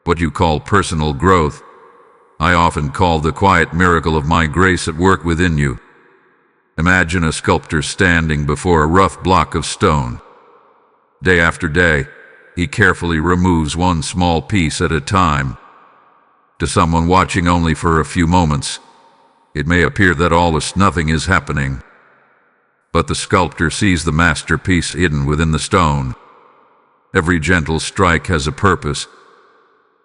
What you call personal growth, I often call the quiet miracle of my grace at work within you. Imagine a sculptor standing before a rough block of stone. Day after day, he carefully removes one small piece at a time. To someone watching only for a few moments, it may appear that almost nothing is happening. But the sculptor sees the masterpiece hidden within the stone. Every gentle strike has a purpose.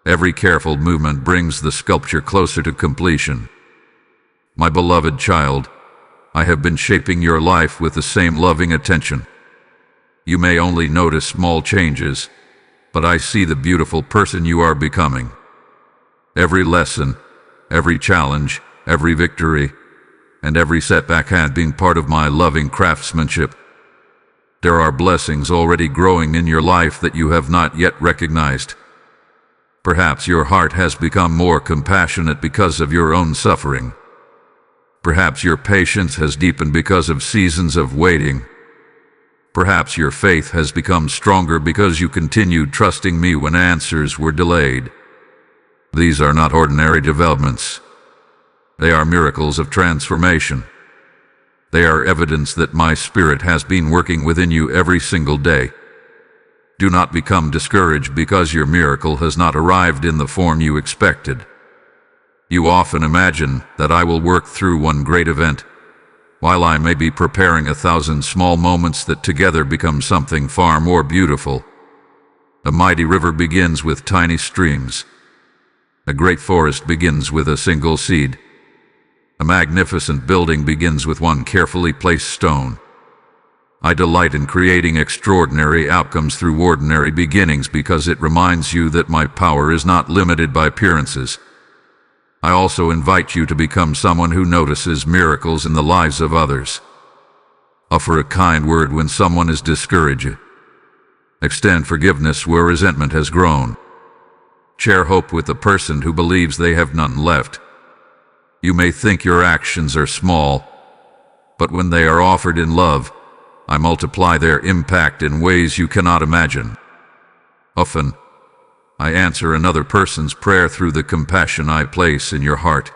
Every careful movement brings the sculpture closer to completion. My beloved child, I have been shaping your life with the same loving attention. You may only notice small changes, but I see the beautiful person you are becoming. Every lesson, every challenge, every victory, and every setback has been part of my loving craftsmanship. There are blessings already growing in your life that you have not yet recognized. Perhaps your heart has become more compassionate because of your own suffering. Perhaps your patience has deepened because of seasons of waiting. Perhaps your faith has become stronger because you continued trusting me when answers were delayed. These are not ordinary developments. They are miracles of transformation. They are evidence that my Spirit has been working within you every single day. Do not become discouraged because your miracle has not arrived in the form you expected. You often imagine that I will work through one great event, while I may be preparing 1,000 small moments that together become something far more beautiful. A mighty river begins with tiny streams. A great forest begins with a single seed. A magnificent building begins with one carefully placed stone. I delight in creating extraordinary outcomes through ordinary beginnings because it reminds you that my power is not limited by appearances. I also invite you to become someone who notices miracles in the lives of others. Offer a kind word when someone is discouraged. Extend forgiveness where resentment has grown. Share hope with the person who believes they have none left. You may think your actions are small, but when they are offered in love, I multiply their impact in ways you cannot imagine. Often, I answer another person's prayer through the compassion I place in your heart.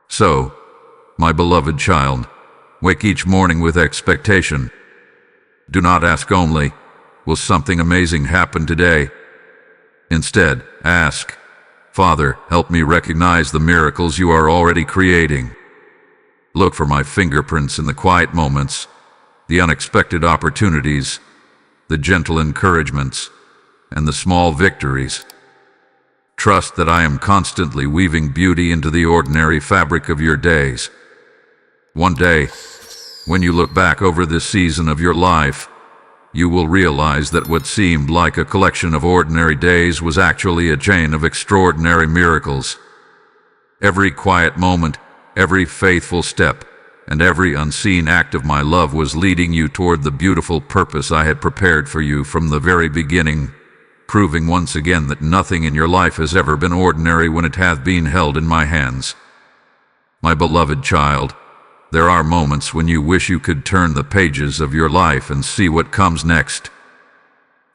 So, my beloved child, wake each morning with expectation. Do not ask only, will something amazing happen today? Instead, ask, Father, help me recognize the miracles you are already creating. Look for my fingerprints in the quiet moments, the unexpected opportunities, the gentle encouragements, and the small victories. Trust that I am constantly weaving beauty into the ordinary fabric of your days. One day, when you look back over this season of your life, you will realize that what seemed like a collection of ordinary days was actually a chain of extraordinary miracles. Every quiet moment, every faithful step, and every unseen act of my love was leading you toward the beautiful purpose I had prepared for you from the very beginning, proving once again that nothing in your life has ever been ordinary when it hath been held in my hands. My beloved child, there are moments when you wish you could turn the pages of your life and see what comes next.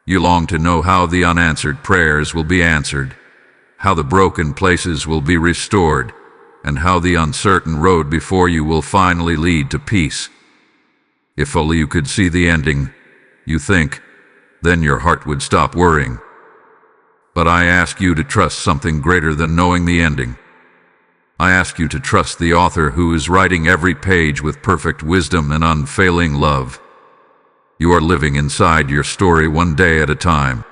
You long to know how the unanswered prayers will be answered, how the broken places will be restored, and how the uncertain road before you will finally lead to peace. If only you could see the ending, you think, then your heart would stop worrying. But I ask you to trust something greater than knowing the ending. I ask you to trust the author who is writing every page with perfect wisdom and unfailing love. You are living inside your story one day at a time.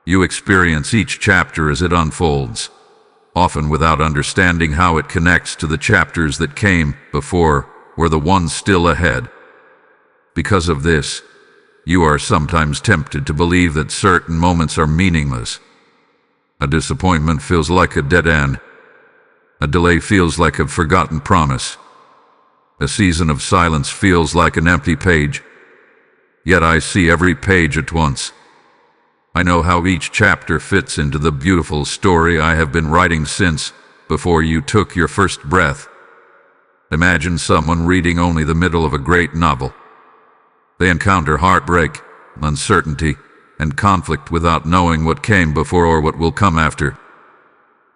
You experience each chapter as it unfolds, often without understanding how it connects to the chapters that came before or the ones still ahead. Because of this, you are sometimes tempted to believe that certain moments are meaningless. A disappointment feels like a dead end. A delay feels like a forgotten promise. A season of silence feels like an empty page. Yet I see every page at once. I know how each chapter fits into the beautiful story I have been writing since before you took your first breath. Imagine someone reading only the middle of a great novel. They encounter heartbreak, uncertainty, and conflict without knowing what came before or what will come after.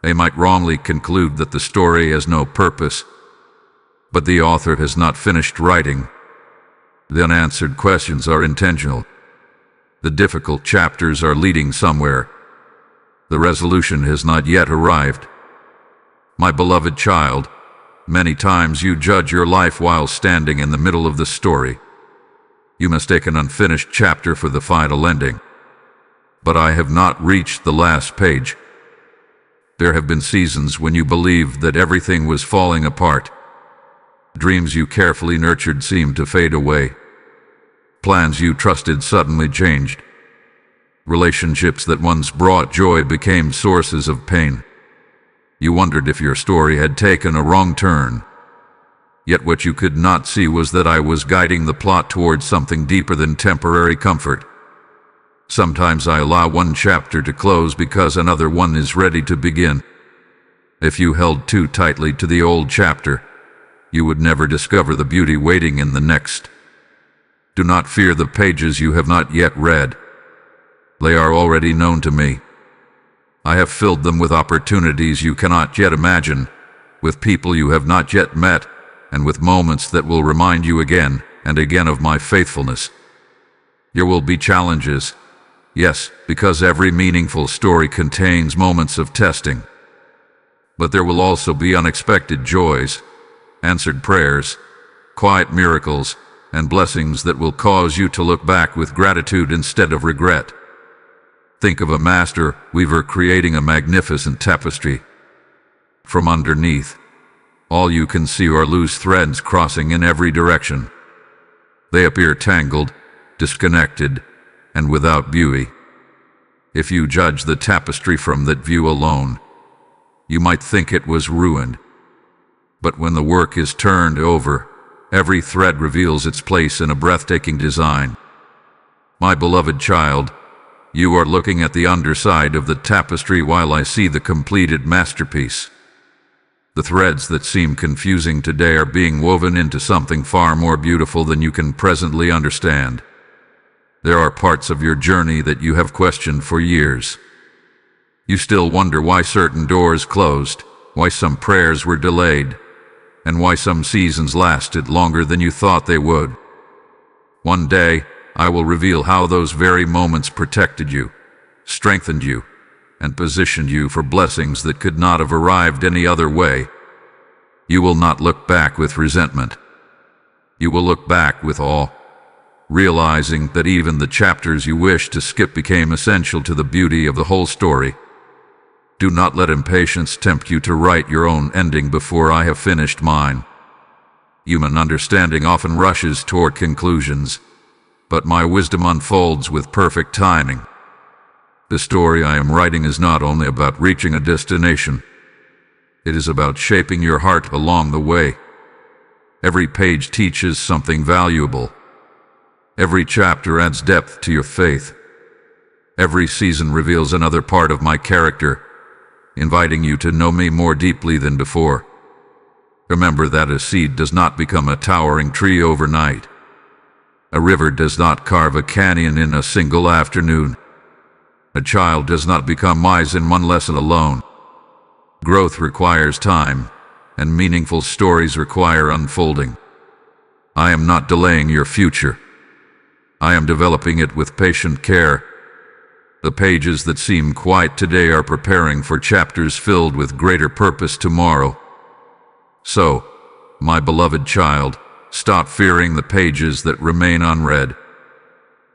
They might wrongly conclude that the story has no purpose, but the author has not finished writing. The unanswered questions are intentional. The difficult chapters are leading somewhere. The resolution has not yet arrived. My beloved child, many times you judge your life while standing in the middle of the story. You mistake an unfinished chapter for the final ending. But I have not reached the last page. There have been seasons when you believed that everything was falling apart. Dreams you carefully nurtured seemed to fade away. Plans you trusted suddenly changed. Relationships that once brought joy became sources of pain. You wondered if your story had taken a wrong turn. Yet what you could not see was that I was guiding the plot towards something deeper than temporary comfort. Sometimes I allow one chapter to close because another one is ready to begin. If you held too tightly to the old chapter, you would never discover the beauty waiting in the next. Do not fear the pages you have not yet read. They are already known to me. I have filled them with opportunities you cannot yet imagine, with people you have not yet met, and with moments that will remind you again and again of my faithfulness. There will be challenges. Yes, because every meaningful story contains moments of testing. But there will also be unexpected joys, answered prayers, quiet miracles, and blessings that will cause you to look back with gratitude instead of regret. Think of a master weaver creating a magnificent tapestry. From underneath, all you can see are loose threads crossing in every direction. They appear tangled, disconnected, and without beauty. If you judge the tapestry from that view alone, you might think it was ruined. But when the work is turned over, every thread reveals its place in a breathtaking design. My beloved child, you are looking at the underside of the tapestry while I see the completed masterpiece. The threads that seem confusing today are being woven into something far more beautiful than you can presently understand. There are parts of your journey that you have questioned for years. You still wonder why certain doors closed, why some prayers were delayed, and why some seasons lasted longer than you thought they would. One day, I will reveal how those very moments protected you, strengthened you, and positioned you for blessings that could not have arrived any other way. You will not look back with resentment. You will look back with awe, realizing that even the chapters you wished to skip became essential to the beauty of the whole story. Do not let impatience tempt you to write your own ending before I have finished mine. Human understanding often rushes toward conclusions, but my wisdom unfolds with perfect timing. The story I am writing is not only about reaching a destination. It is about shaping your heart along the way. Every page teaches something valuable. Every chapter adds depth to your faith. Every season reveals another part of my character, inviting you to know me more deeply than before. Remember that a seed does not become a towering tree overnight. A river does not carve a canyon in a single afternoon. A child does not become wise in one lesson alone. Growth requires time, and meaningful stories require unfolding. I am not delaying your future. I am developing it with patient care. The pages that seem quiet today are preparing for chapters filled with greater purpose tomorrow. So, my beloved child, stop fearing the pages that remain unread.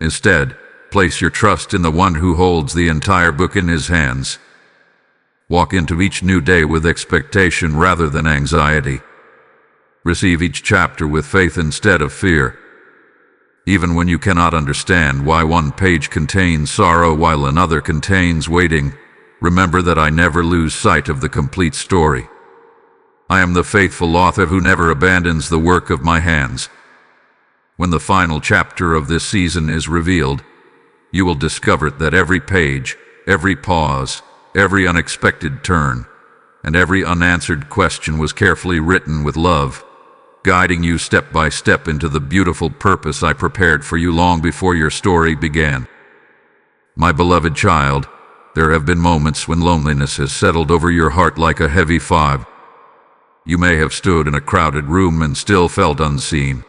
Instead, place your trust in the one who holds the entire book in his hands. Walk into each new day with expectation rather than anxiety. Receive each chapter with faith instead of fear. Even when you cannot understand why one page contains sorrow while another contains waiting, remember that I never lose sight of the complete story. I am the faithful author who never abandons the work of my hands. When the final chapter of this season is revealed, you will discover that every page, every pause, every unexpected turn, and every unanswered question was carefully written with love, guiding you step by step into the beautiful purpose I prepared for you long before your story began. My beloved child, there have been moments when loneliness has settled over your heart like a heavy fog. You may have stood in a crowded room and still felt unseen.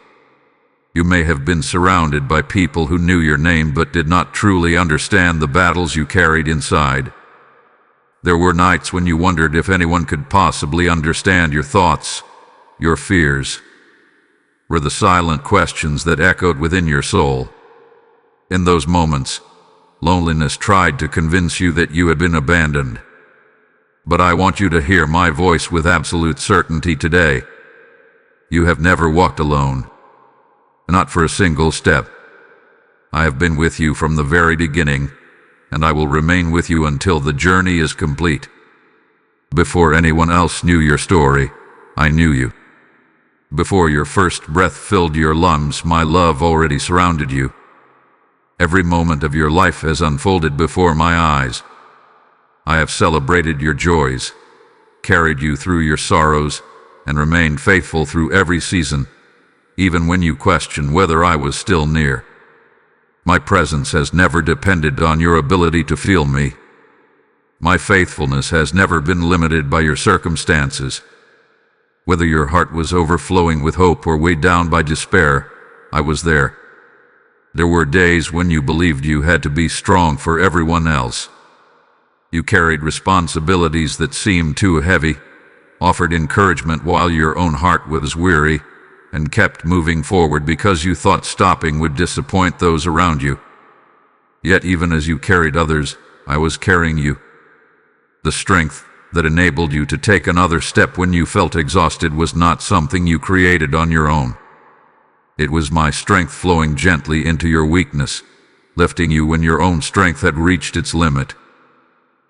You may have been surrounded by people who knew your name but did not truly understand the battles you carried inside. There were nights when you wondered if anyone could possibly understand your thoughts, your fears, were the silent questions that echoed within your soul. In those moments, loneliness tried to convince you that you had been abandoned. But I want you to hear my voice with absolute certainty today. You have never walked alone. Not for a single step. I have been with you from the very beginning, and I will remain with you until the journey is complete. Before anyone else knew your story, I knew you. Before your first breath filled your lungs, my love already surrounded you. Every moment of your life has unfolded before my eyes. I have celebrated your joys, carried you through your sorrows, and remained faithful through every season, even when you questioned whether I was still near. My presence has never depended on your ability to feel me. My faithfulness has never been limited by your circumstances. Whether your heart was overflowing with hope or weighed down by despair, I was there. There were days when you believed you had to be strong for everyone else. You carried responsibilities that seemed too heavy, offered encouragement while your own heart was weary, and kept moving forward because you thought stopping would disappoint those around you. Yet even as you carried others, I was carrying you. The strength that enabled you to take another step when you felt exhausted was not something you created on your own. It was my strength flowing gently into your weakness, lifting you when your own strength had reached its limit.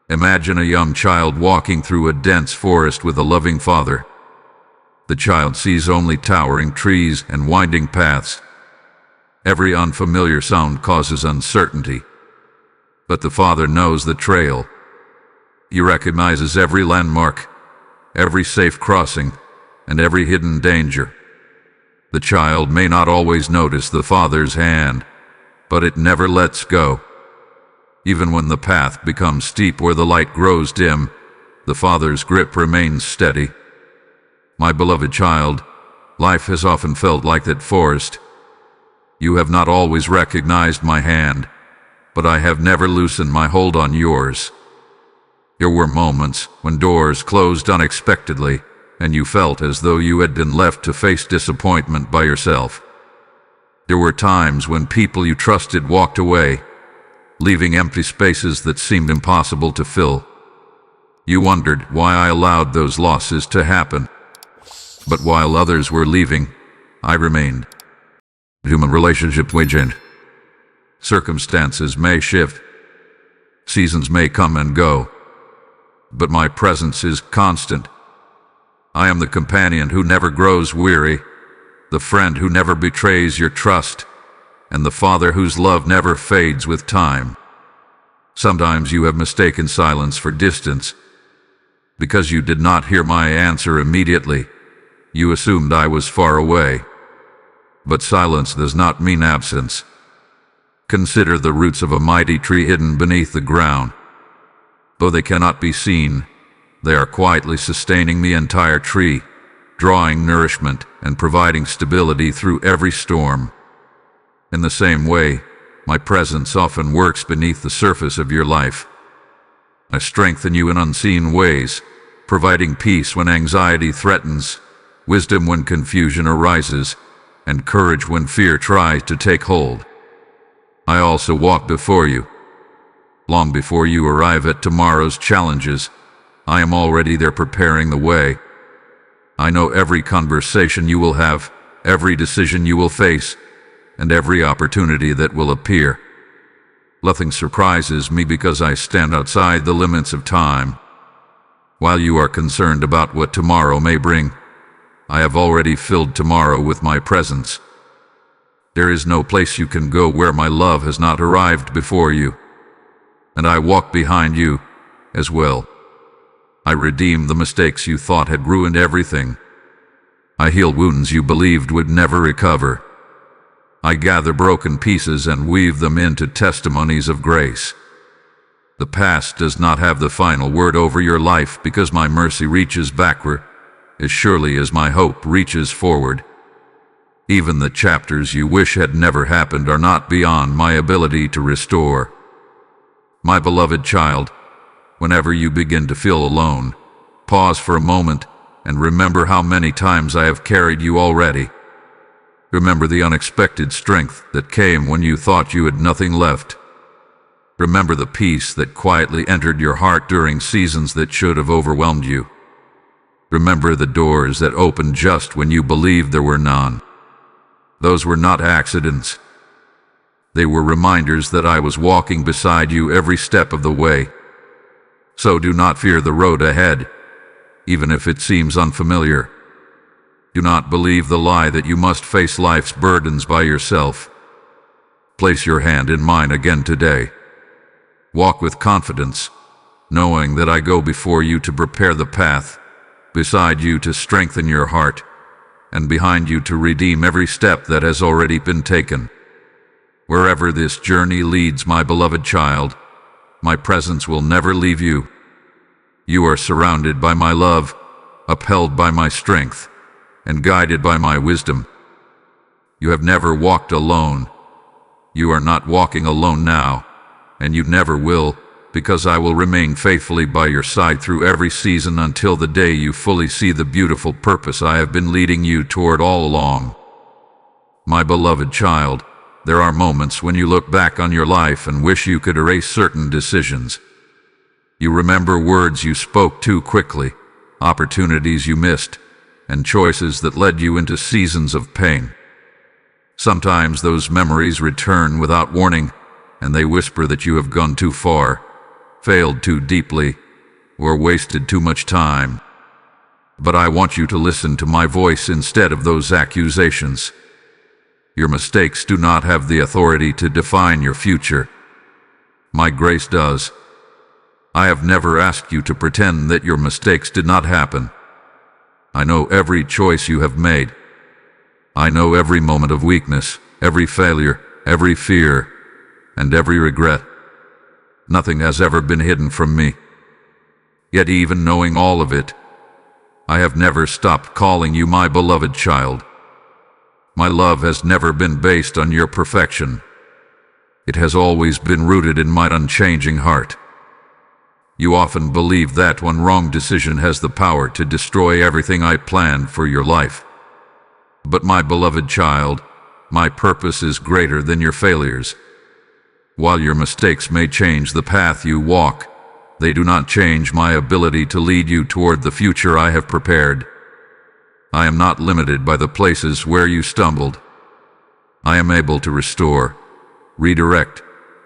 Imagine a young child walking through a dense forest with a loving father. The child sees only towering trees and winding paths. Every unfamiliar sound causes uncertainty, but the father knows the trail. He recognizes every landmark, every safe crossing, and every hidden danger. The child may not always notice the father's hand, but it never lets go. Even when the path becomes steep or the light grows dim, the father's grip remains steady. My beloved child, life has often felt like that forest. You have not always recognized my hand, but I have never loosened my hold on yours. There were moments when doors closed unexpectedly, and you felt as though you had been left to face disappointment by yourself. There were times when people you trusted walked away, leaving empty spaces that seemed impossible to fill. You wondered why I allowed those losses to happen. But while others were leaving, I remained. Human relationships may change. Circumstances may shift. Seasons may come and go. But my presence is constant. I am the companion who never grows weary, the friend who never betrays your trust, and the father whose love never fades with time. Sometimes you have mistaken silence for distance. Because you did not hear my answer immediately, you assumed I was far away. But silence does not mean absence. Consider the roots of a mighty tree hidden beneath the ground. Though they cannot be seen, they are quietly sustaining the entire tree, drawing nourishment and providing stability through every storm. In the same way, my presence often works beneath the surface of your life. I strengthen you in unseen ways, providing peace when anxiety threatens, wisdom when confusion arises, and courage when fear tries to take hold. I also walk before you. Long before you arrive at tomorrow's challenges, I am already there preparing the way. I know every conversation you will have, every decision you will face, and every opportunity that will appear. Nothing surprises me because I stand outside the limits of time. While you are concerned about what tomorrow may bring, I have already filled tomorrow with my presence. There is no place you can go where my love has not arrived before you. And I walk behind you as well. I redeem the mistakes you thought had ruined everything. I heal wounds you believed would never recover. I gather broken pieces and weave them into testimonies of grace. The past does not have the final word over your life because my mercy reaches backward, as surely as my hope reaches forward. Even the chapters you wish had never happened are not beyond my ability to restore. My beloved child, whenever you begin to feel alone, pause for a moment and remember how many times I have carried you already. Remember the unexpected strength that came when you thought you had nothing left. Remember the peace that quietly entered your heart during seasons that should have overwhelmed you. Remember the doors that opened just when you believed there were none. Those were not accidents. They were reminders that I was walking beside you every step of the way. So do not fear the road ahead, even if it seems unfamiliar. Do not believe the lie that you must face life's burdens by yourself. Place your hand in mine again today. Walk with confidence, knowing that I go before you to prepare the path, beside you to strengthen your heart, and behind you to redeem every step that has already been taken. Wherever this journey leads, my beloved child, my presence will never leave you. You are surrounded by my love, upheld by my strength, and guided by my wisdom. You have never walked alone. You are not walking alone now, and you never will, because I will remain faithfully by your side through every season until the day you fully see the beautiful purpose I have been leading you toward all along. My beloved child, there are moments when you look back on your life and wish you could erase certain decisions. You remember words you spoke too quickly, opportunities you missed, and choices that led you into seasons of pain. Sometimes those memories return without warning, and they whisper that you have gone too far, failed too deeply, or wasted too much time. But I want you to listen to my voice instead of those accusations. Your mistakes do not have the authority to define your future. My grace does. I have never asked you to pretend that your mistakes did not happen. I know every choice you have made. I know every moment of weakness, every failure, every fear, and every regret. Nothing has ever been hidden from me. Yet even knowing all of it, I have never stopped calling you my beloved child. My love has never been based on your perfection. It has always been rooted in my unchanging heart. You often believe that one wrong decision has the power to destroy everything I planned for your life. But my beloved child, my purpose is greater than your failures. While your mistakes may change the path you walk, they do not change my ability to lead you toward the future I have prepared. I am not limited by the places where you stumbled. I am able to restore, redirect,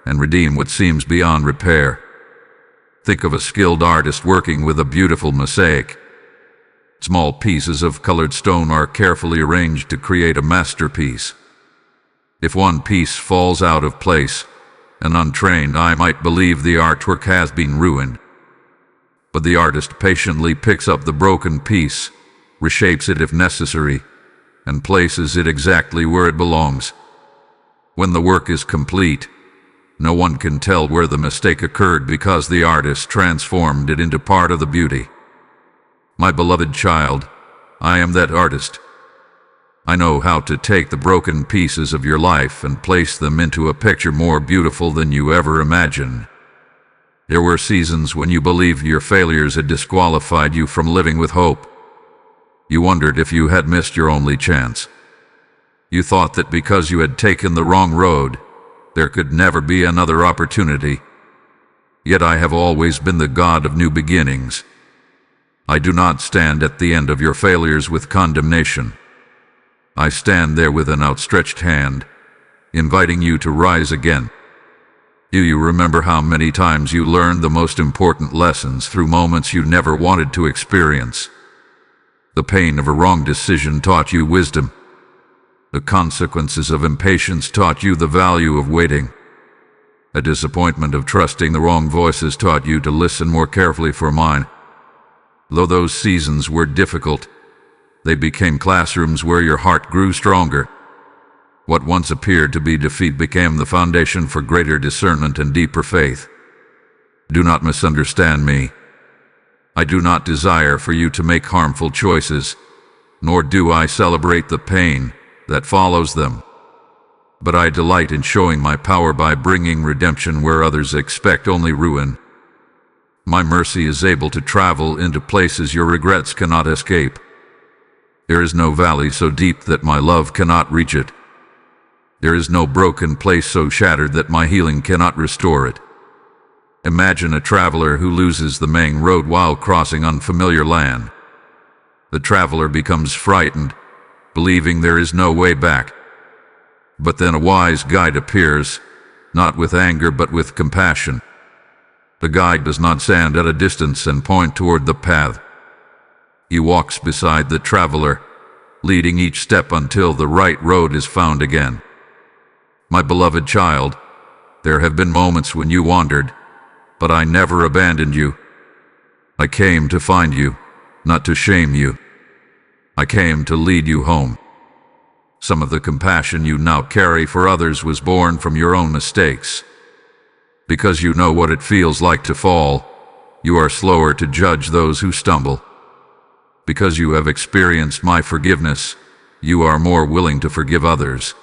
and redeem what seems beyond repair. Think of a skilled artist working with a beautiful mosaic. Small pieces of colored stone are carefully arranged to create a masterpiece. If one piece falls out of place, an untrained eye might believe the artwork has been ruined. But the artist patiently picks up the broken piece, reshapes it if necessary, and places it exactly where it belongs. When the work is complete, no one can tell where the mistake occurred because the artist transformed it into part of the beauty. My beloved child, I am that artist. I know how to take the broken pieces of your life and place them into a picture more beautiful than you ever imagined. There were seasons when you believed your failures had disqualified you from living with hope. You wondered if you had missed your only chance. You thought that because you had taken the wrong road, there could never be another opportunity. Yet I have always been the God of new beginnings. I do not stand at the end of your failures with condemnation. I stand there with an outstretched hand, inviting you to rise again. Do you remember how many times you learned the most important lessons through moments you never wanted to experience? The pain of a wrong decision taught you wisdom. The consequences of impatience taught you the value of waiting. A disappointment of trusting the wrong voices taught you to listen more carefully for mine. Though those seasons were difficult, they became classrooms where your heart grew stronger. What once appeared to be defeat became the foundation for greater discernment and deeper faith. Do not misunderstand me. I do not desire for you to make harmful choices, nor do I celebrate the pain that follows them. But I delight in showing my power by bringing redemption where others expect only ruin. My mercy is able to travel into places your regrets cannot escape. There is no valley so deep that my love cannot reach it. There is no broken place so shattered that my healing cannot restore it. Imagine a traveler who loses the main road while crossing unfamiliar land. The traveler becomes frightened, believing there is no way back. But then a wise guide appears, not with anger but with compassion. The guide does not stand at a distance and point toward the path. He walks beside the traveler, leading each step until the right road is found again. My beloved child, there have been moments when you wandered, but I never abandoned you. I came to find you, not to shame you. I came to lead you home. Some of the compassion you now carry for others was born from your own mistakes. Because you know what it feels like to fall, you are slower to judge those who stumble. Because you have experienced my forgiveness, you are more willing to forgive others.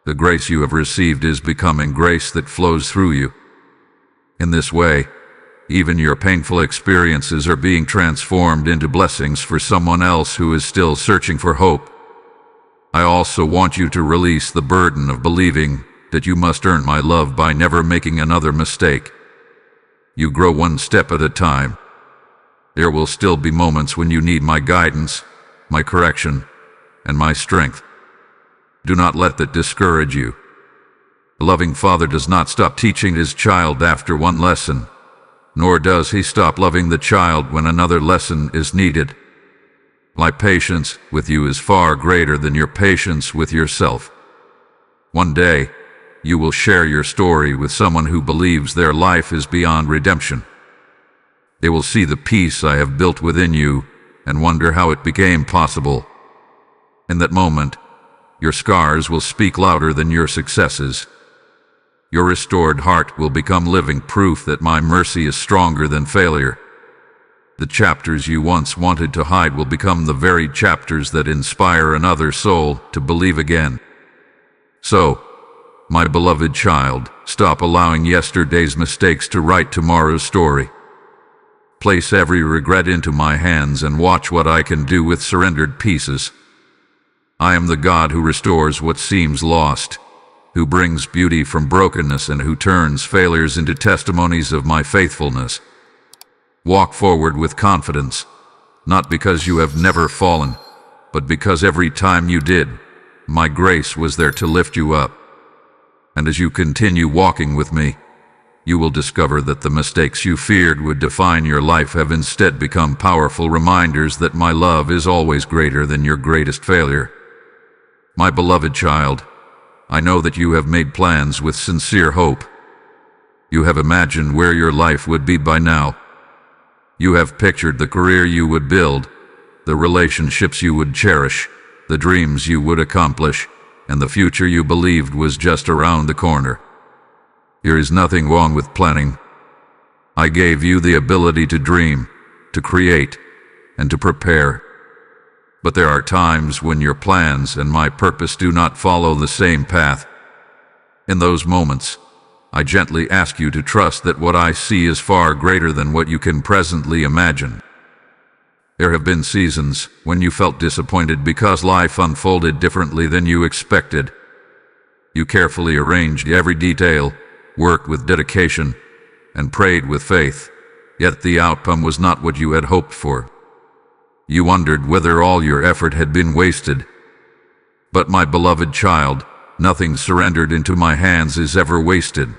The grace you have received is becoming grace that flows through you. In this way, even your painful experiences are being transformed into blessings for someone else who is still searching for hope. I also want you to release the burden of believing that you must earn my love by never making another mistake. You grow one step at a time. There will still be moments when you need my guidance, my correction, and my strength. Do not let that discourage you. A loving father does not stop teaching his child after one lesson, nor does he stop loving the child when another lesson is needed. My patience with you is far greater than your patience with yourself. One day, you will share your story with someone who believes their life is beyond redemption. They will see the peace I have built within you and wonder how it became possible. In that moment, your scars will speak louder than your successes. Your restored heart will become living proof that my mercy is stronger than failure. The chapters you once wanted to hide will become the very chapters that inspire another soul to believe again. So, my beloved child, stop allowing yesterday's mistakes to write tomorrow's story. Place every regret into my hands and watch what I can do with surrendered pieces. I am the God who restores what seems lost, who brings beauty from brokenness, and who turns failures into testimonies of my faithfulness. Walk forward with confidence, not because you have never fallen, but because every time you did, my grace was there to lift you up. And as you continue walking with me, you will discover that the mistakes you feared would define your life have instead become powerful reminders that my love is always greater than your greatest failure. My beloved child, I know that you have made plans with sincere hope. You have imagined where your life would be by now. You have pictured the career you would build, the relationships you would cherish, the dreams you would accomplish, and the future you believed was just around the corner. There is nothing wrong with planning. I gave you the ability to dream, to create, and to prepare. But there are times when your plans and my purpose do not follow the same path. In those moments, I gently ask you to trust that what I see is far greater than what you can presently imagine. There have been seasons when you felt disappointed because life unfolded differently than you expected. You carefully arranged every detail, worked with dedication, and prayed with faith, yet the outcome was not what you had hoped for. You wondered whether all your effort had been wasted. But my beloved child, nothing surrendered into my hands is ever wasted.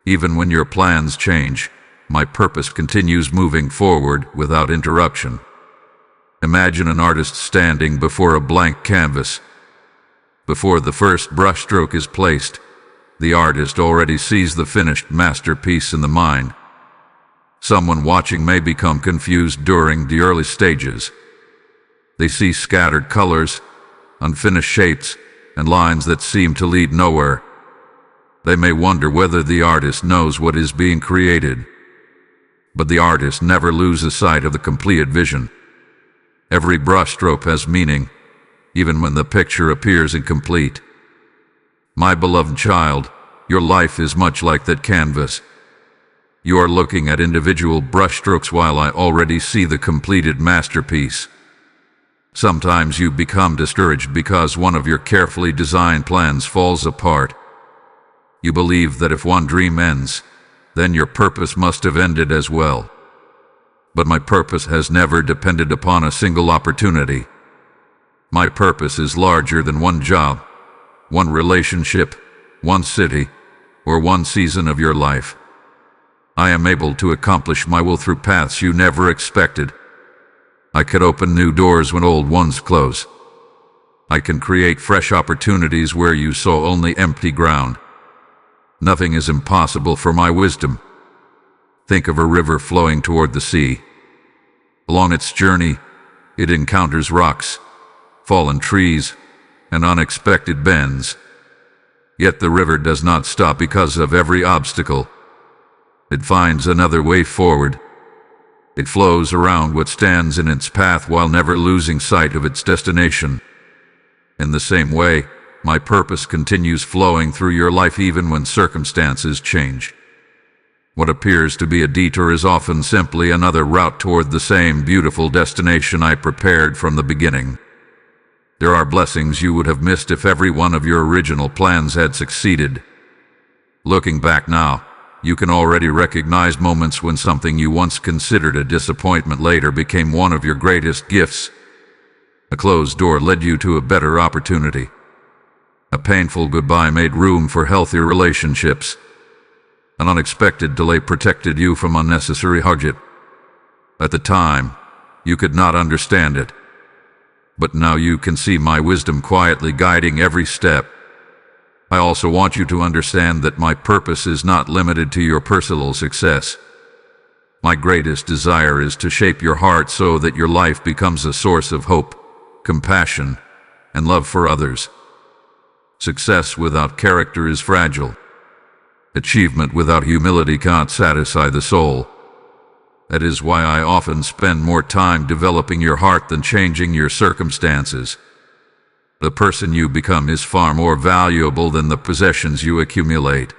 Even when your plans change, my purpose continues moving forward without interruption. Imagine an artist standing before a blank canvas. Before the first brushstroke is placed, the artist already sees the finished masterpiece in the mind. Someone watching may become confused during the early stages. They see scattered colors, unfinished shapes, and lines that seem to lead nowhere. They may wonder whether the artist knows what is being created. But the artist never loses sight of the complete vision. Every brushstroke has meaning, even when the picture appears incomplete. My beloved child, your life is much like that canvas. You are looking at individual brushstrokes while I already see the completed masterpiece. Sometimes you become discouraged because one of your carefully designed plans falls apart. You believe that if one dream ends, then your purpose must have ended as well. But my purpose has never depended upon a single opportunity. My purpose is larger than one job, one relationship, one city, or one season of your life. I am able to accomplish my will through paths you never expected. I can open new doors when old ones close. I can create fresh opportunities where you saw only empty ground. Nothing is impossible for my wisdom. Think of a river flowing toward the sea. Along its journey, it encounters rocks, fallen trees, and unexpected bends. Yet the river does not stop because of every obstacle. It finds another way forward. It flows around what stands in its path while never losing sight of its destination. In the same way, my purpose continues flowing through your life even when circumstances change. What appears to be a detour is often simply another route toward the same beautiful destination I prepared from the beginning. There are blessings you would have missed if every one of your original plans had succeeded. Looking back now, you can already recognize moments when something you once considered a disappointment later became one of your greatest gifts. A closed door led you to a better opportunity. A painful goodbye made room for healthier relationships. An unexpected delay protected you from unnecessary hardship. At the time, you could not understand it. But now you can see my wisdom quietly guiding every step. I also want you to understand that my purpose is not limited to your personal success. My greatest desire is to shape your heart so that your life becomes a source of hope, compassion, and love for others. Success without character is fragile. Achievement without humility can't satisfy the soul. That is why I often spend more time developing your heart than changing your circumstances. The person you become is far more valuable than the possessions you accumulate.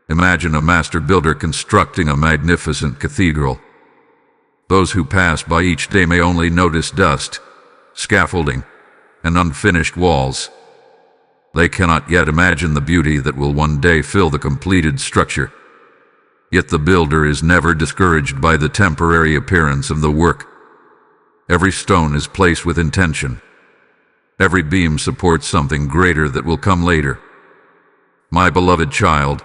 Imagine a master builder constructing a magnificent cathedral. Those who pass by each day may only notice dust, scaffolding, and unfinished walls. They cannot yet imagine the beauty that will one day fill the completed structure. Yet the builder is never discouraged by the temporary appearance of the work. Every stone is placed with intention. Every beam supports something greater that will come later. My beloved child,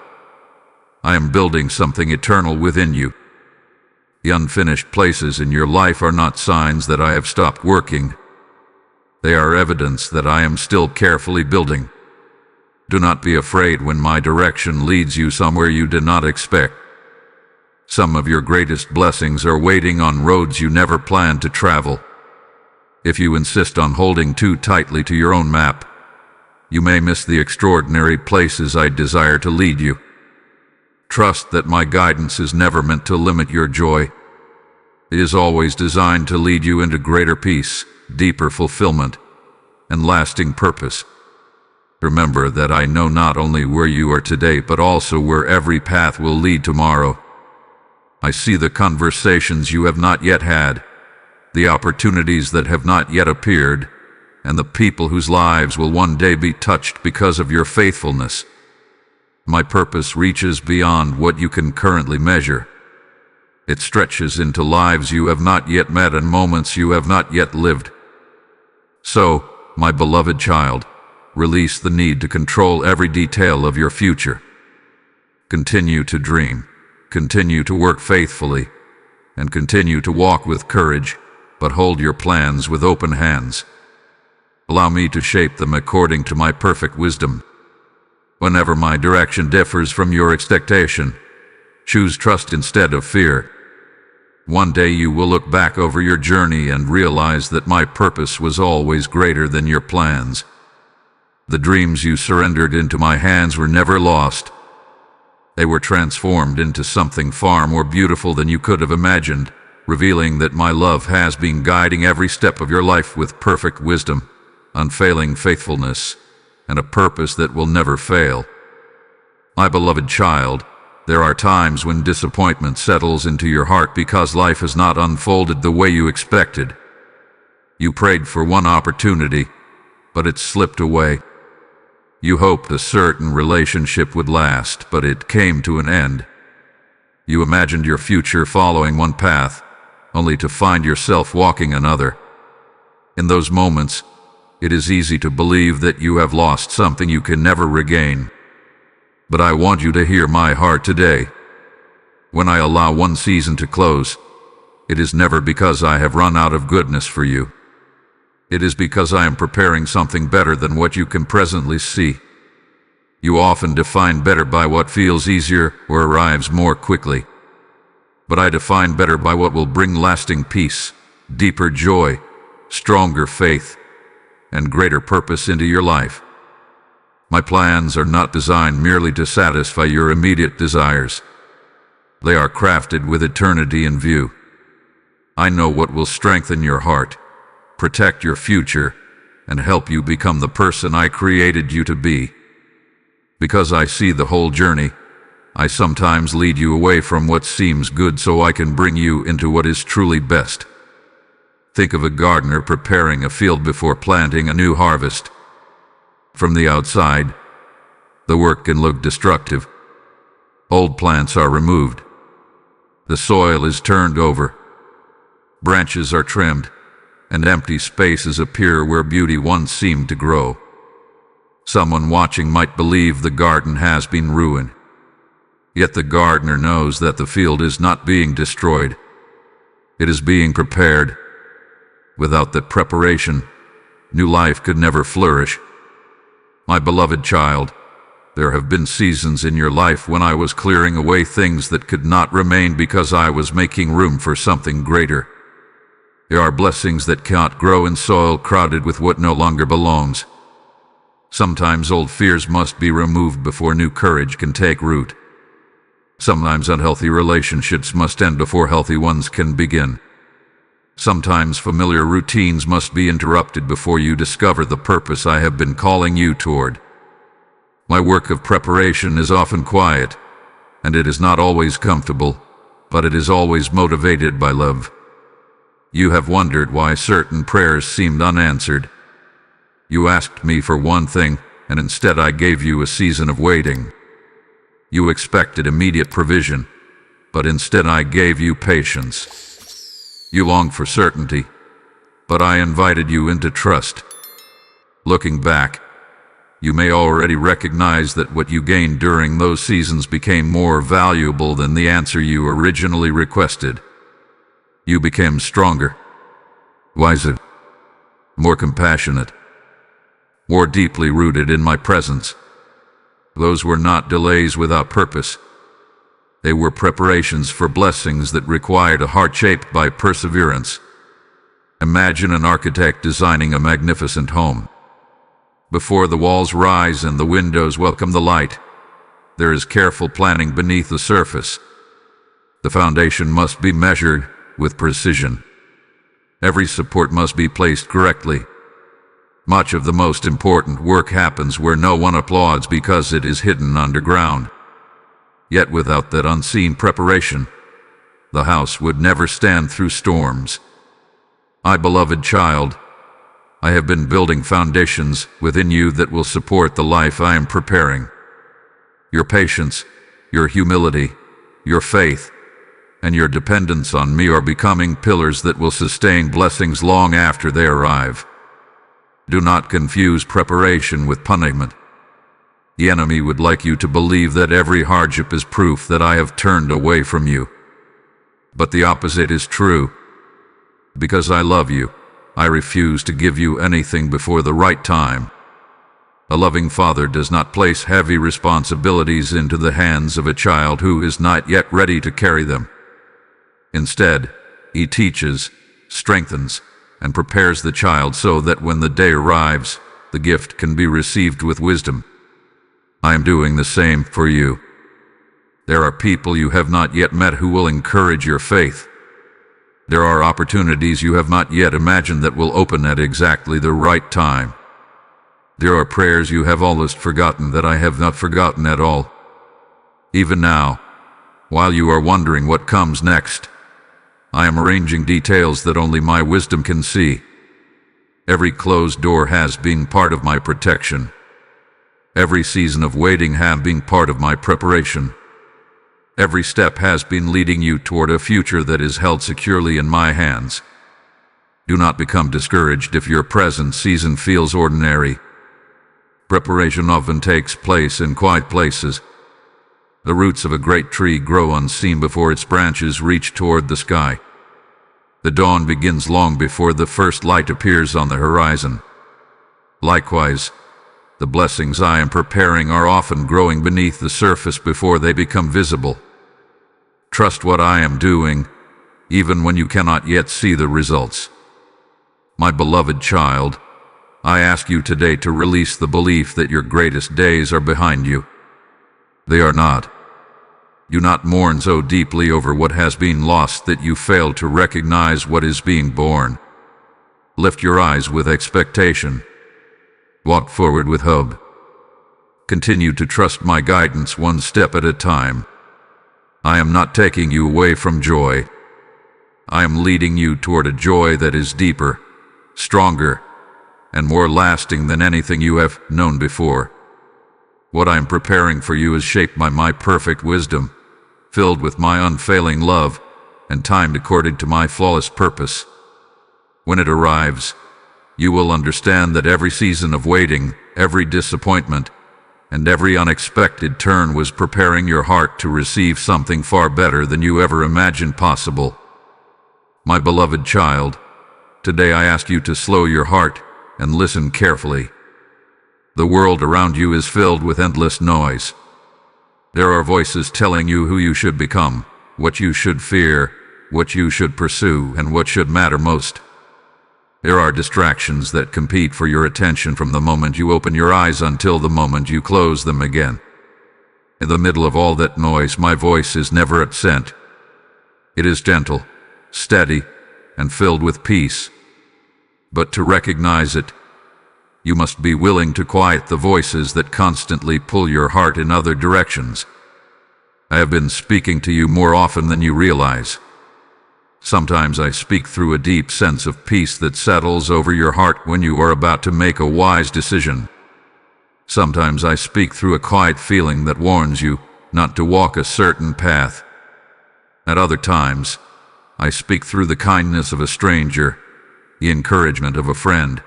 I am building something eternal within you. The unfinished places in your life are not signs that I have stopped working. They are evidence that I am still carefully building. Do not be afraid when my direction leads you somewhere you did not expect. Some of your greatest blessings are waiting on roads you never planned to travel. If you insist on holding too tightly to your own map, you may miss the extraordinary places I desire to lead you. Trust that my guidance is never meant to limit your joy. It is always designed to lead you into greater peace, deeper fulfillment, and lasting purpose. Remember that I know not only where you are today, but also where every path will lead tomorrow. I see the conversations you have not yet had, the opportunities that have not yet appeared, and the people whose lives will one day be touched because of your faithfulness. My purpose reaches beyond what you can currently measure. It stretches into lives you have not yet met and moments you have not yet lived. So, my beloved child, release the need to control every detail of your future. Continue to dream, continue to work faithfully, and continue to walk with courage, but hold your plans with open hands. Allow me to shape them according to my perfect wisdom. Whenever my direction differs from your expectation, choose trust instead of fear. One day you will look back over your journey and realize that my purpose was always greater than your plans. The dreams you surrendered into my hands were never lost. They were transformed into something far more beautiful than you could have imagined, revealing that my love has been guiding every step of your life with perfect wisdom, unfailing faithfulness, and a purpose that will never fail. My beloved child, there are times when disappointment settles into your heart because life has not unfolded the way you expected. You prayed for one opportunity, but it slipped away. You hoped a certain relationship would last, but it came to an end. You imagined your future following one path, only to find yourself walking another. In those moments, it is easy to believe that you have lost something you can never regain. But I want you to hear my heart today. When I allow one season to close, it is never because I have run out of goodness for you. It is because I am preparing something better than what you can presently see. You often define better by what feels easier or arrives more quickly. But I define better by what will bring lasting peace, deeper joy, stronger faith, and greater purpose into your life. My plans are not designed merely to satisfy your immediate desires. They are crafted with eternity in view. I know what will strengthen your heart, protect your future, and help you become the person I created you to be. Because I see the whole journey, I sometimes lead you away from what seems good so I can bring you into what is truly best. Think of a gardener preparing a field before planting a new harvest. From the outside, the work can look destructive. Old plants are removed. The soil is turned over. Branches are trimmed, and empty spaces appear where beauty once seemed to grow. Someone watching might believe the garden has been ruined. Yet the gardener knows that the field is not being destroyed. It is being prepared. Without that preparation, new life could never flourish. My beloved child, there have been seasons in your life when I was clearing away things that could not remain because I was making room for something greater. There are blessings that cannot grow in soil crowded with what no longer belongs. Sometimes old fears must be removed before new courage can take root. Sometimes unhealthy relationships must end before healthy ones can begin. Sometimes familiar routines must be interrupted before you discover the purpose I have been calling you toward. My work of preparation is often quiet, and it is not always comfortable, but it is always motivated by love. You have wondered why certain prayers seemed unanswered. You asked me for one thing, and instead I gave you a season of waiting. You expected immediate provision, but instead I gave you patience. You longed for certainty, but I invited you into trust. Looking back, you may already recognize that what you gained during those seasons became more valuable than the answer you originally requested. You became stronger, wiser, more compassionate, more deeply rooted in my presence. Those were not delays without purpose. They were preparations for blessings that required a heart shaped by perseverance. Imagine an architect designing a magnificent home. Before the walls rise and the windows welcome the light, there is careful planning beneath the surface. The foundation must be measured with precision. Every support must be placed correctly. Much of the most important work happens where no one applauds because it is hidden underground. Yet without that unseen preparation, the house would never stand through storms. My beloved child, I have been building foundations within you that will support the life I am preparing. Your patience, your humility, your faith, and your dependence on me are becoming pillars that will sustain blessings long after they arrive. Do not confuse preparation with punishment. The enemy would like you to believe that every hardship is proof that I have turned away from you. But the opposite is true. Because I love you, I refuse to give you anything before the right time. A loving father does not place heavy responsibilities into the hands of a child who is not yet ready to carry them. Instead, he teaches, strengthens, and prepares the child so that when the day arrives, the gift can be received with wisdom. I am doing the same for you. There are people you have not yet met who will encourage your faith. There are opportunities you have not yet imagined that will open at exactly the right time. There are prayers you have almost forgotten that I have not forgotten at all. Even now, while you are wondering what comes next, I am arranging details that only my wisdom can see. Every closed door has been part of my protection. Every season of waiting has been part of my preparation. Every step has been leading you toward a future that is held securely in my hands. Do not become discouraged if your present season feels ordinary. Preparation often takes place in quiet places. The roots of a great tree grow unseen before its branches reach toward the sky. The dawn begins long before the first light appears on the horizon. Likewise, the blessings I am preparing are often growing beneath the surface before they become visible. Trust what I am doing, even when you cannot yet see the results. My beloved child, I ask you today to release the belief that your greatest days are behind you. They are not. Do not mourn so deeply over what has been lost that you fail to recognize what is being born. Lift your eyes with expectation. Walk forward with hope. Continue to trust my guidance one step at a time. I am not taking you away from joy. I am leading you toward a joy that is deeper, stronger, and more lasting than anything you have known before. What I am preparing for you is shaped by my perfect wisdom, filled with my unfailing love, and timed according to my flawless purpose. When it arrives, you will understand that every season of waiting, every disappointment, and every unexpected turn was preparing your heart to receive something far better than you ever imagined possible. My beloved child, today I ask you to slow your heart and listen carefully. The world around you is filled with endless noise. There are voices telling you who you should become, what you should fear, what you should pursue, and what should matter most. There are distractions that compete for your attention from the moment you open your eyes until the moment you close them again. In the middle of all that noise, my voice is never absent. It is gentle, steady, and filled with peace. But to recognize it, you must be willing to quiet the voices that constantly pull your heart in other directions. I have been speaking to you more often than you realize. Sometimes I speak through a deep sense of peace that settles over your heart when you are about to make a wise decision. Sometimes I speak through a quiet feeling that warns you not to walk a certain path. At other times, I speak through the kindness of a stranger, the encouragement of a friend,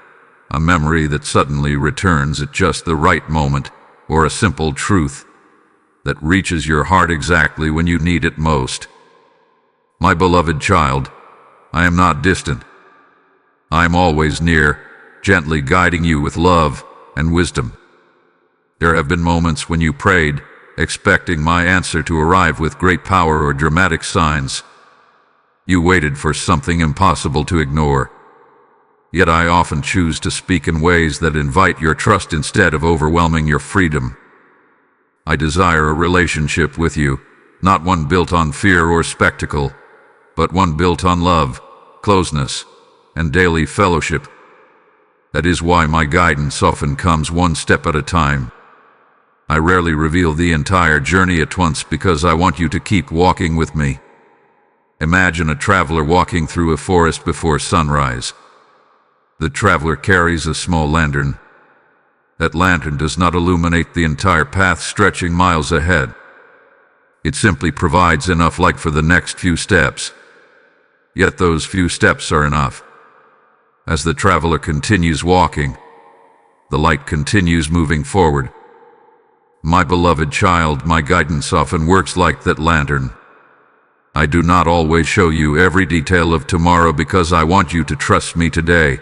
a memory that suddenly returns at just the right moment, or a simple truth that reaches your heart exactly when you need it most. My beloved child, I am not distant. I am always near, gently guiding you with love and wisdom. There have been moments when you prayed, expecting my answer to arrive with great power or dramatic signs. You waited for something impossible to ignore. Yet I often choose to speak in ways that invite your trust instead of overwhelming your freedom. I desire a relationship with you, not one built on fear or spectacle, but one built on love, closeness, and daily fellowship. That is why my guidance often comes one step at a time. I rarely reveal the entire journey at once because I want you to keep walking with me. Imagine a traveler walking through a forest before sunrise. The traveler carries a small lantern. That lantern does not illuminate the entire path stretching miles ahead. It simply provides enough light for the next few steps. Yet those few steps are enough. As the traveler continues walking, the light continues moving forward. My beloved child, my guidance often works like that lantern. I do not always show you every detail of tomorrow because I want you to trust me today.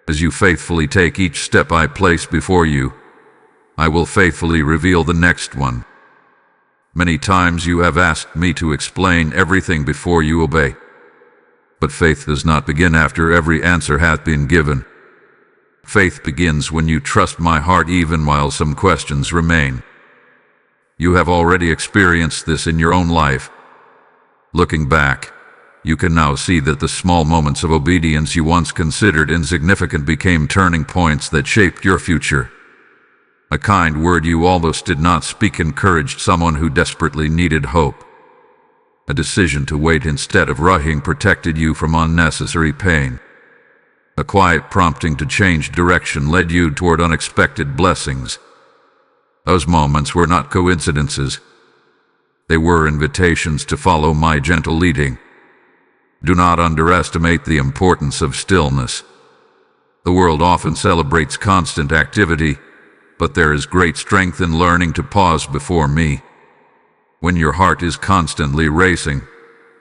As you faithfully take each step I place before you, I will faithfully reveal the next one. Many times you have asked me to explain everything before you obey. But faith does not begin after every answer hath been given. Faith begins when you trust my heart even while some questions remain. You have already experienced this in your own life. Looking back, you can now see that the small moments of obedience you once considered insignificant became turning points that shaped your future. A kind word you almost did not speak encouraged someone who desperately needed hope. A decision to wait instead of rushing protected you from unnecessary pain. A quiet prompting to change direction led you toward unexpected blessings. Those moments were not coincidences. They were invitations to follow my gentle leading. Do not underestimate the importance of stillness. The world often celebrates constant activity, but there is great strength in learning to pause before me. When your heart is constantly racing,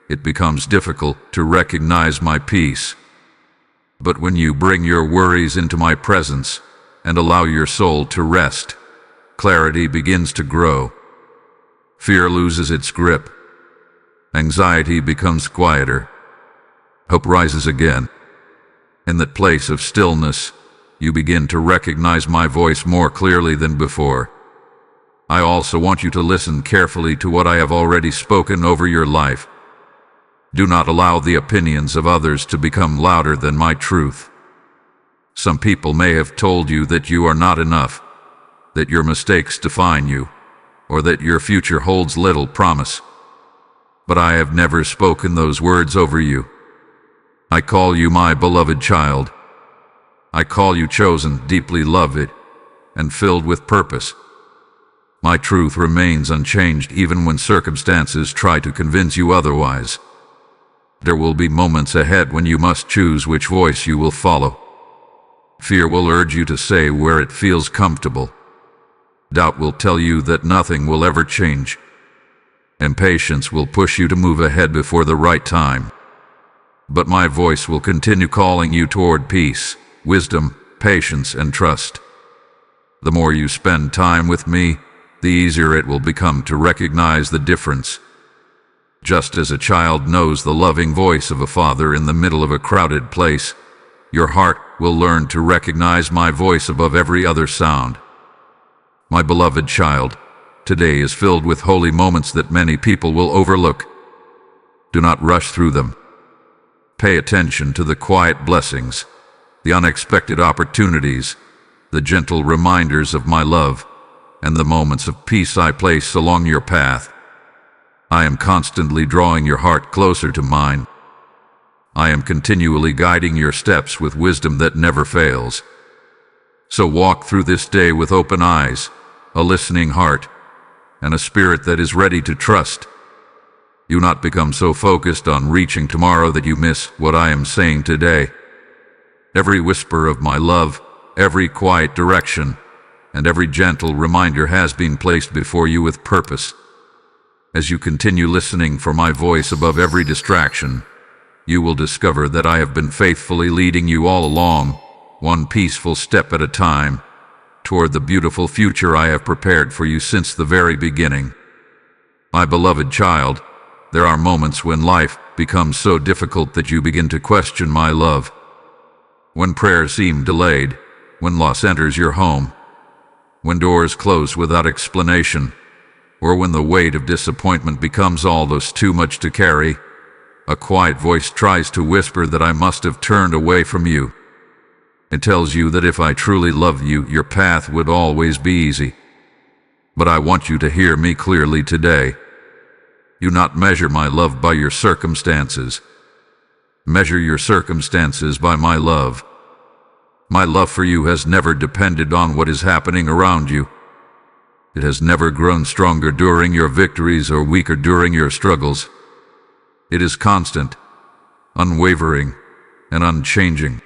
it becomes difficult to recognize my peace. But when you bring your worries into my presence and allow your soul to rest, clarity begins to grow. Fear loses its grip. Anxiety becomes quieter. Hope rises again. In that place of stillness, you begin to recognize my voice more clearly than before. I also want you to listen carefully to what I have already spoken over your life. Do not allow the opinions of others to become louder than my truth. Some people may have told you that you are not enough, that your mistakes define you, or that your future holds little promise. But I have never spoken those words over you. I call you my beloved child. I call you chosen, deeply loved, and filled with purpose. My truth remains unchanged even when circumstances try to convince you otherwise. There will be moments ahead when you must choose which voice you will follow. Fear will urge you to say where it feels comfortable. Doubt will tell you that nothing will ever change. Impatience will push you to move ahead before the right time. But my voice will continue calling you toward peace, wisdom, patience, and trust. The more you spend time with me, the easier it will become to recognize the difference. Just as a child knows the loving voice of a father in the middle of a crowded place, your heart will learn to recognize my voice above every other sound. My beloved child, today is filled with holy moments that many people will overlook. Do not rush through them. Pay attention to the quiet blessings, the unexpected opportunities, the gentle reminders of my love, and the moments of peace I place along your path. I am constantly drawing your heart closer to mine, I am continually guiding your steps with wisdom that never fails. So walk through this day with open eyes, a listening heart, and a spirit that is ready to trust. Do not become so focused on reaching tomorrow that you miss what I am saying today. Every whisper of my love, every quiet direction, and every gentle reminder has been placed before you with purpose. As you continue listening for my voice above every distraction, you will discover that I have been faithfully leading you all along, one peaceful step at a time, toward the beautiful future I have prepared for you since the very beginning. My beloved child, there are moments when life becomes so difficult that you begin to question my love. When prayers seem delayed, when loss enters your home, when doors close without explanation, or when the weight of disappointment becomes almost too much to carry, a quiet voice tries to whisper that I must have turned away from you. It tells you that if I truly loved you, your path would always be easy. But I want you to hear me clearly today. Do not measure my love by your circumstances. Measure your circumstances by my love. My love for you has never depended on what is happening around you. It has never grown stronger during your victories or weaker during your struggles. It is constant, unwavering, and unchanging.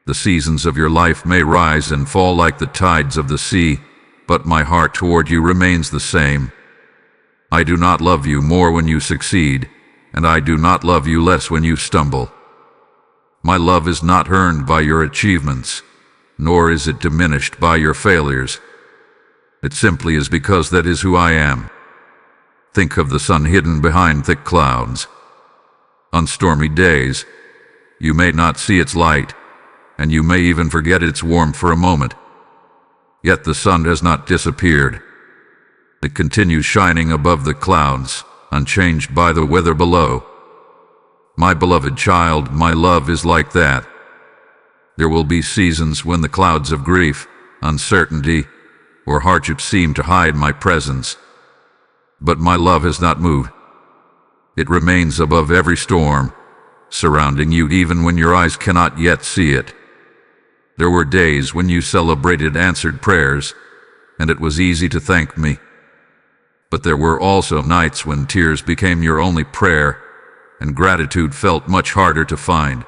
The seasons of your life may rise and fall like the tides of the sea, but my heart toward you remains the same. I do not love you more when you succeed, and I do not love you less when you stumble. My love is not earned by your achievements, nor is it diminished by your failures. It simply is because that is who I am. Think of the sun hidden behind thick clouds. On stormy days, you may not see its light, and you may even forget its warmth for a moment. Yet the sun has not disappeared. It continues shining above the clouds, unchanged by the weather below. My beloved child, my love is like that. There will be seasons when the clouds of grief, uncertainty, or hardship seem to hide my presence. But my love has not moved. It remains above every storm, surrounding you even when your eyes cannot yet see it. There were days when you celebrated answered prayers, and it was easy to thank me. But there were also nights when tears became your only prayer, and gratitude felt much harder to find.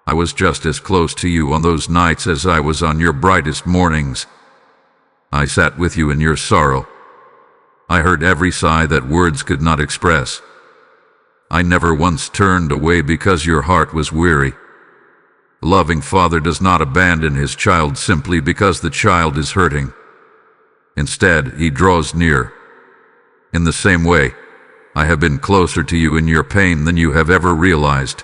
I was just as close to you on those nights as I was on your brightest mornings. I sat with you in your sorrow. I heard every sigh that words could not express. I never once turned away because your heart was weary. A loving father does not abandon his child simply because the child is hurting. Instead, he draws near. In the same way, I have been closer to you in your pain than you have ever realized.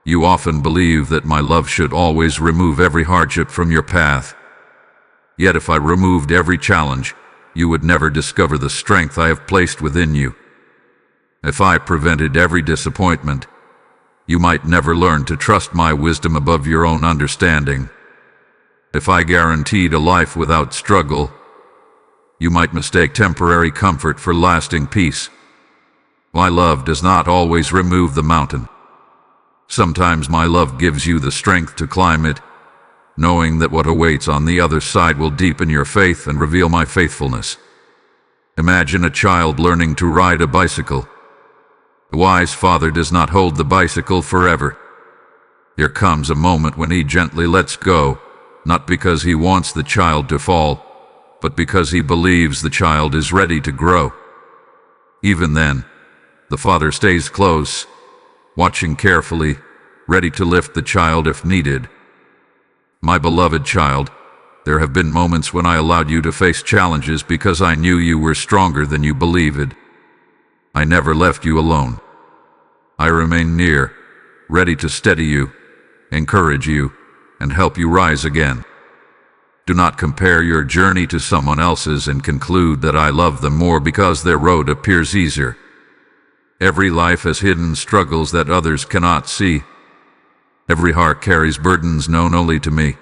You often believe that my love should always remove every hardship from your path. Yet if I removed every challenge, you would never discover the strength I have placed within you. If I prevented every disappointment, you might never learn to trust my wisdom above your own understanding. If I guaranteed a life without struggle, you might mistake temporary comfort for lasting peace. My love does not always remove the mountain. Sometimes my love gives you the strength to climb it, knowing that what awaits on the other side will deepen your faith and reveal my faithfulness. Imagine a child learning to ride a bicycle. A wise father does not hold the bicycle forever. There comes a moment when he gently lets go, not because he wants the child to fall, but because he believes the child is ready to grow. Even then, the father stays close, watching carefully, ready to lift the child if needed. My beloved child, there have been moments when I allowed you to face challenges because I knew you were stronger than you believed. I never left you alone. I remained near, ready to steady you, encourage you, and help you rise again. Do not compare your journey to someone else's and conclude that I love them more because their road appears easier. Every life has hidden struggles that others cannot see. Every heart carries burdens known only to me.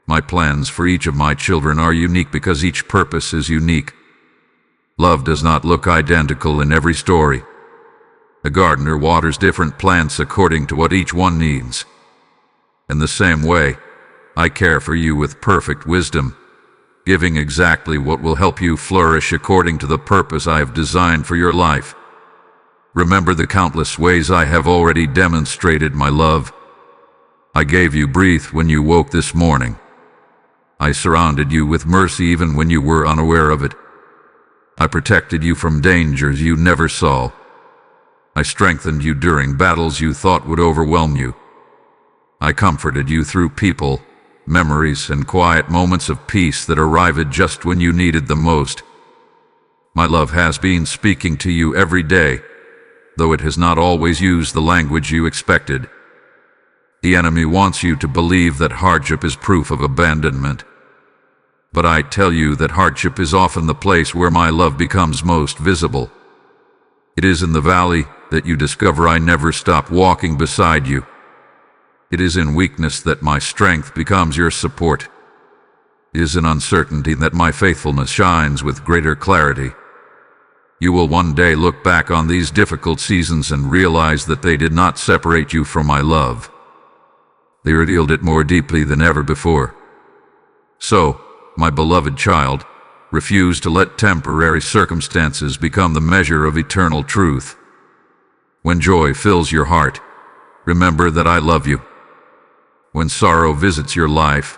My plans for each of my children are unique because each purpose is unique. Love does not look identical in every story. A gardener waters different plants according to what each one needs. In the same way, I care for you with perfect wisdom, giving exactly what will help you flourish according to the purpose I have designed for your life. Remember the countless ways I have already demonstrated my love. I gave you breath when you woke this morning. I surrounded you with mercy even when you were unaware of it. I protected you from dangers you never saw. I strengthened you during battles you thought would overwhelm you. I comforted you through people, memories, and quiet moments of peace that arrived just when you needed them most. My love has been speaking to you every day, though it has not always used the language you expected. The enemy wants you to believe that hardship is proof of abandonment. But I tell you that hardship is often the place where my love becomes most visible. It is in the valley that you discover I never stop walking beside you. It is in weakness that my strength becomes your support. It is in uncertainty that my faithfulness shines with greater clarity. You will one day look back on these difficult seasons and realize that they did not separate you from my love. They revealed it more deeply than ever before. So, my beloved child, refuse to let temporary circumstances become the measure of eternal truth. When joy fills your heart, remember that I love you. When sorrow visits your life,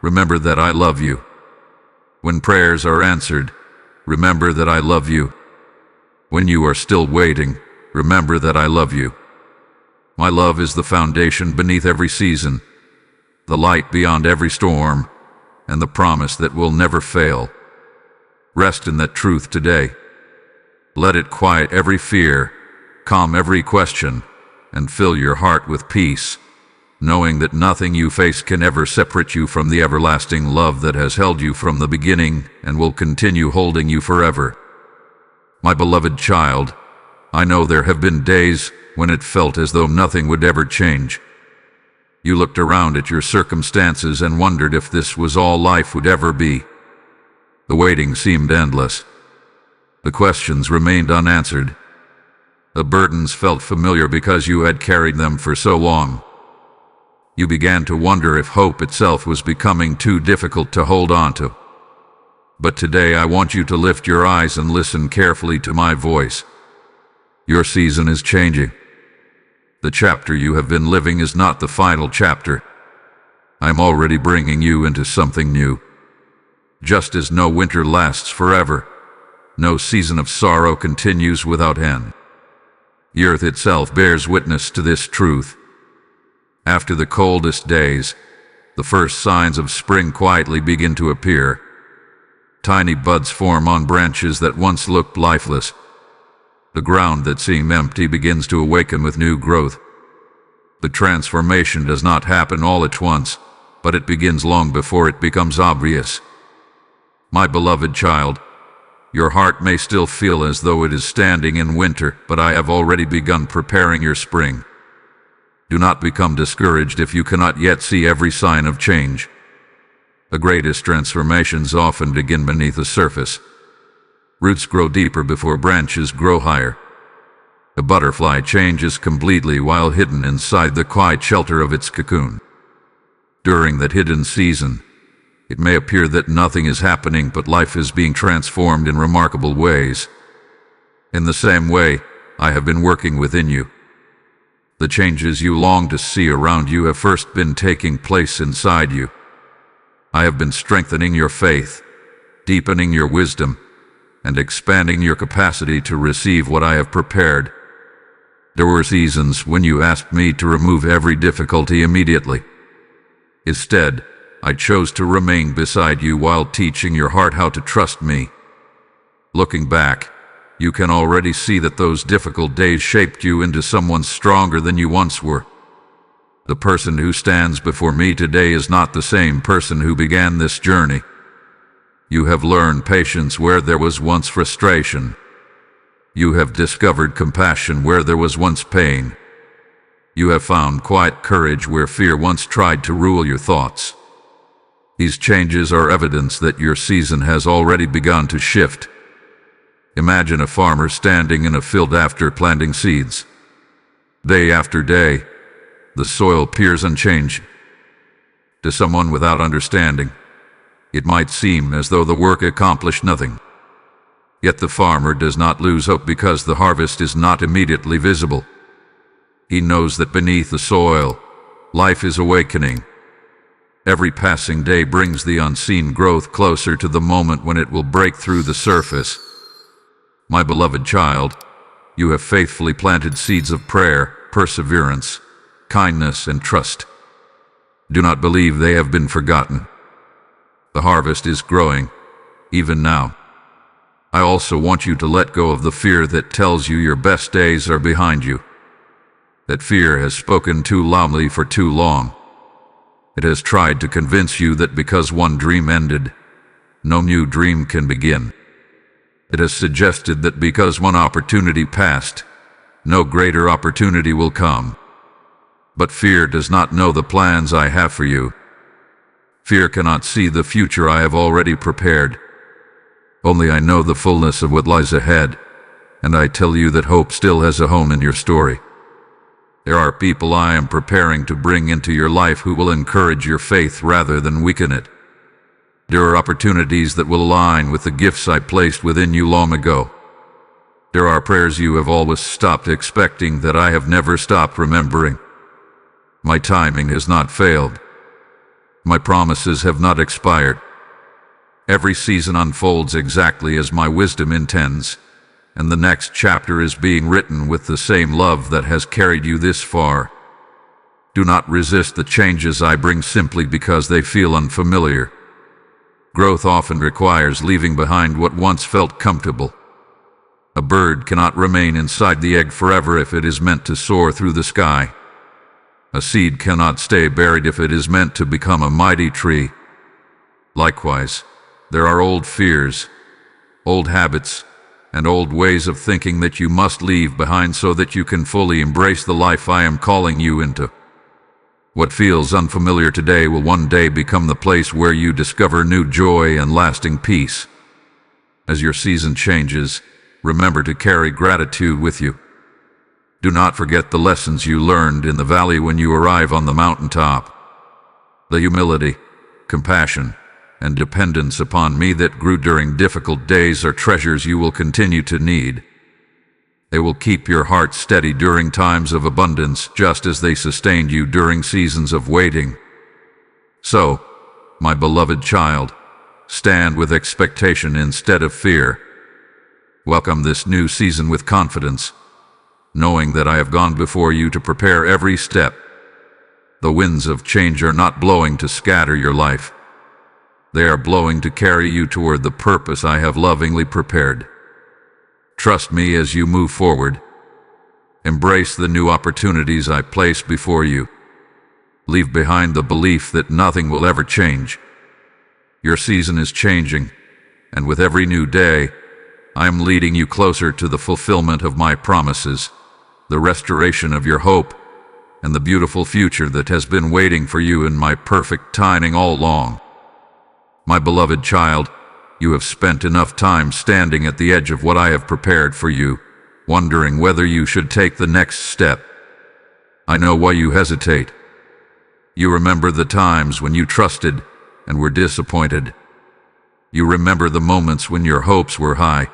remember that I love you. When prayers are answered, remember that I love you. When you are still waiting, remember that I love you. My love is the foundation beneath every season, the light beyond every storm, and the promise that will never fail. Rest in that truth today. Let it quiet every fear, calm every question, and fill your heart with peace, knowing that nothing you face can ever separate you from the everlasting love that has held you from the beginning and will continue holding you forever. My beloved child, I know there have been days when it felt as though nothing would ever change. You looked around at your circumstances and wondered if this was all life would ever be. The waiting seemed endless. The questions remained unanswered. The burdens felt familiar because you had carried them for so long. You began to wonder if hope itself was becoming too difficult to hold on to. But today I want you to lift your eyes and listen carefully to my voice. Your season is changing. The chapter you have been living is not the final chapter. I'm already bringing you into something new. Just as no winter lasts forever, no season of sorrow continues without end. The earth itself bears witness to this truth. After the coldest days, the first signs of spring quietly begin to appear. Tiny buds form on branches that once looked lifeless. The ground that seemed empty begins to awaken with new growth. The transformation does not happen all at once, but it begins long before it becomes obvious. My beloved child, your heart may still feel as though it is standing in winter, but I have already begun preparing your spring. Do not become discouraged if you cannot yet see every sign of change. The greatest transformations often begin beneath the surface. Roots grow deeper before branches grow higher. The butterfly changes completely while hidden inside the quiet shelter of its cocoon. During that hidden season, it may appear that nothing is happening, but life is being transformed in remarkable ways. In the same way, I have been working within you. The changes you long to see around you have first been taking place inside you. I have been strengthening your faith, deepening your wisdom, and expanding your capacity to receive what I have prepared. There were seasons when you asked me to remove every difficulty immediately. Instead, I chose to remain beside you while teaching your heart how to trust me. Looking back, you can already see that those difficult days shaped you into someone stronger than you once were. The person who stands before me today is not the same person who began this journey. You have learned patience where there was once frustration. You have discovered compassion where there was once pain. You have found quiet courage where fear once tried to rule your thoughts. These changes are evidence that your season has already begun to shift. Imagine a farmer standing in a field after planting seeds. Day after day, the soil appears unchanged. To someone without understanding, it might seem as though the work accomplished nothing. Yet the farmer does not lose hope because the harvest is not immediately visible. He knows that beneath the soil, life is awakening. Every passing day brings the unseen growth closer to the moment when it will break through the surface. My beloved child, you have faithfully planted seeds of prayer, perseverance, kindness, and trust. Do not believe they have been forgotten. The harvest is growing, even now. I also want you to let go of the fear that tells you your best days are behind you. That fear has spoken too loudly for too long. It has tried to convince you that because one dream ended, no new dream can begin. It has suggested that because one opportunity passed, no greater opportunity will come. But fear does not know the plans I have for you. Fear cannot see the future I have already prepared. Only I know the fullness of what lies ahead, and I tell you that hope still has a home in your story. There are people I am preparing to bring into your life who will encourage your faith rather than weaken it. There are opportunities that will align with the gifts I placed within you long ago. There are prayers you have always stopped expecting that I have never stopped remembering. My timing has not failed. My promises have not expired. Every season unfolds exactly as my wisdom intends, and the next chapter is being written with the same love that has carried you this far. Do not resist the changes I bring simply because they feel unfamiliar. Growth often requires leaving behind what once felt comfortable. A bird cannot remain inside the egg forever if it is meant to soar through the sky. A seed cannot stay buried if it is meant to become a mighty tree. Likewise, there are old fears, old habits, and old ways of thinking that you must leave behind so that you can fully embrace the life I am calling you into. What feels unfamiliar today will one day become the place where you discover new joy and lasting peace. As your season changes, remember to carry gratitude with you. Do not forget the lessons you learned in the valley when you arrive on the mountaintop. The humility, compassion, and dependence upon me that grew during difficult days are treasures you will continue to need. They will keep your heart steady during times of abundance, just as they sustained you during seasons of waiting. So, my beloved child, stand with expectation instead of fear. Welcome this new season with confidence, knowing that I have gone before you to prepare every step. The winds of change are not blowing to scatter your life. They are blowing to carry you toward the purpose I have lovingly prepared. Trust me as you move forward. Embrace the new opportunities I place before you. Leave behind the belief that nothing will ever change. Your season is changing, and with every new day, I am leading you closer to the fulfillment of my promises, the restoration of your hope, and the beautiful future that has been waiting for you in my perfect timing all along. My beloved child, you have spent enough time standing at the edge of what I have prepared for you, wondering whether you should take the next step. I know why you hesitate. You remember the times when you trusted and were disappointed. You remember the moments when your hopes were high,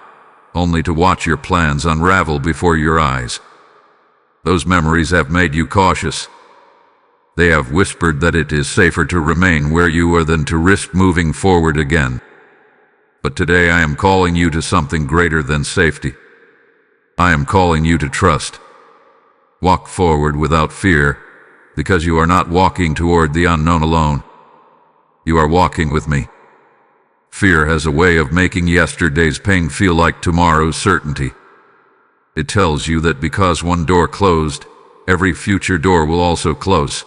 only to watch your plans unravel before your eyes. Those memories have made you cautious. They have whispered that it is safer to remain where you are than to risk moving forward again. But today I am calling you to something greater than safety. I am calling you to trust. Walk forward without fear, because you are not walking toward the unknown alone. You are walking with me. Fear has a way of making yesterday's pain feel like tomorrow's certainty. It tells you that because one door closed, every future door will also close.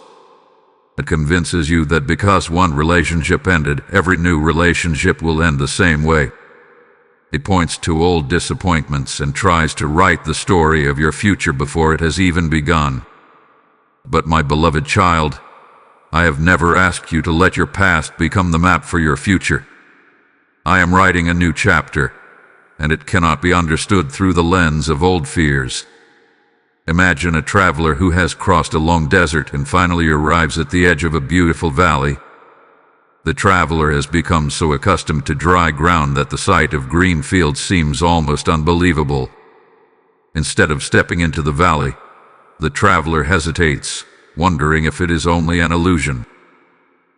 It convinces you that because one relationship ended, every new relationship will end the same way. It points to old disappointments and tries to write the story of your future before it has even begun. But my beloved child, I have never asked you to let your past become the map for your future. I am writing a new chapter, and it cannot be understood through the lens of old fears. Imagine a traveler who has crossed a long desert and finally arrives at the edge of a beautiful valley. The traveler has become so accustomed to dry ground that the sight of green fields seems almost unbelievable. Instead of stepping into the valley, the traveler hesitates, wondering if it is only an illusion.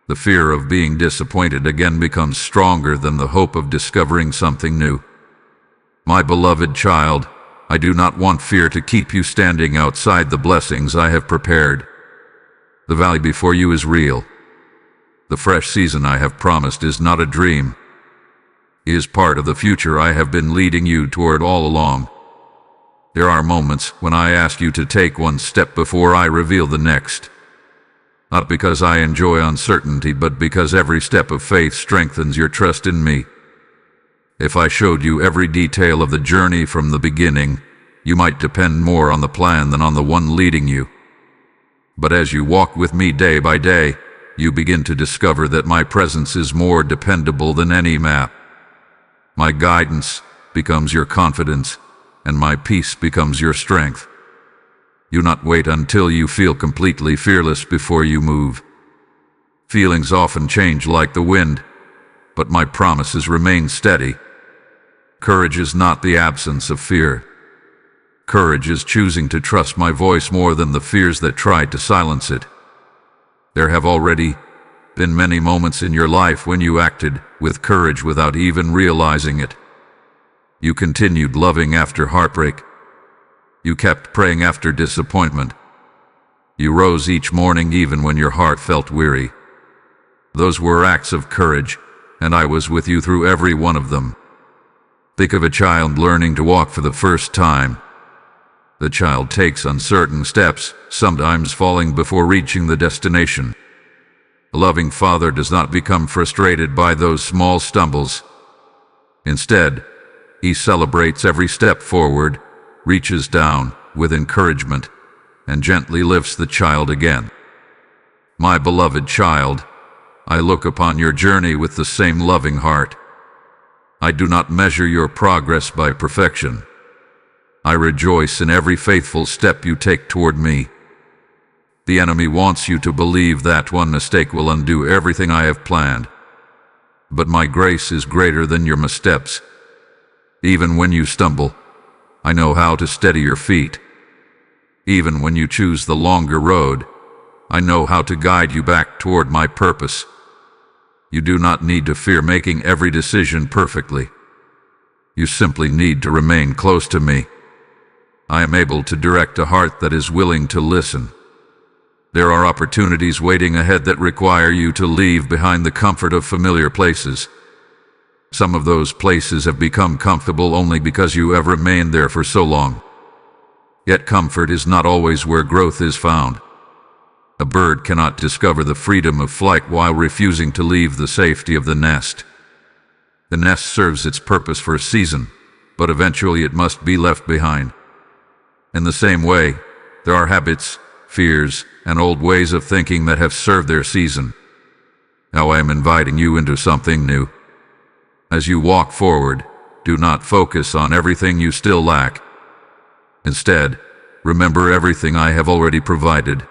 The fear of being disappointed again becomes stronger than the hope of discovering something new. My beloved child, I do not want fear to keep you standing outside the blessings I have prepared. The valley before you is real. The fresh season I have promised is not a dream. It is part of the future I have been leading you toward all along. There are moments when I ask you to take one step before I reveal the next. Not because I enjoy uncertainty, but because every step of faith strengthens your trust in me. If I showed you every detail of the journey from the beginning, you might depend more on the plan than on the one leading you. But as you walk with me day by day, you begin to discover that my presence is more dependable than any map. My guidance becomes your confidence, and my peace becomes your strength. You not wait until you feel completely fearless before you move. Feelings often change like the wind, but my promises remain steady. Courage is not the absence of fear. Courage is choosing to trust my voice more than the fears that try to silence it. There have already been many moments in your life when you acted with courage without even realizing it. You continued loving after heartbreak. You kept praying after disappointment. You rose each morning even when your heart felt weary. Those were acts of courage, and I was with you through every one of them. Think of a child learning to walk for the first time. The child takes uncertain steps, sometimes falling before reaching the destination. A loving father does not become frustrated by those small stumbles. Instead, he celebrates every step forward, reaches down with encouragement, and gently lifts the child again. My beloved child, I look upon your journey with the same loving heart. I do not measure your progress by perfection. I rejoice in every faithful step you take toward me. The enemy wants you to believe that one mistake will undo everything I have planned. But my grace is greater than your missteps. Even when you stumble, I know how to steady your feet. Even when you choose the longer road, I know how to guide you back toward my purpose. You do not need to fear making every decision perfectly. You simply need to remain close to me. I am able to direct a heart that is willing to listen. There are opportunities waiting ahead that require you to leave behind the comfort of familiar places. Some of those places have become comfortable only because you have remained there for so long. Yet comfort is not always where growth is found. A bird cannot discover the freedom of flight while refusing to leave the safety of the nest. The nest serves its purpose for a season, but eventually it must be left behind. In the same way, there are habits, fears, and old ways of thinking that have served their season. Now I am inviting you into something new. As you walk forward, do not focus on everything you still lack. Instead, remember everything I have already provided.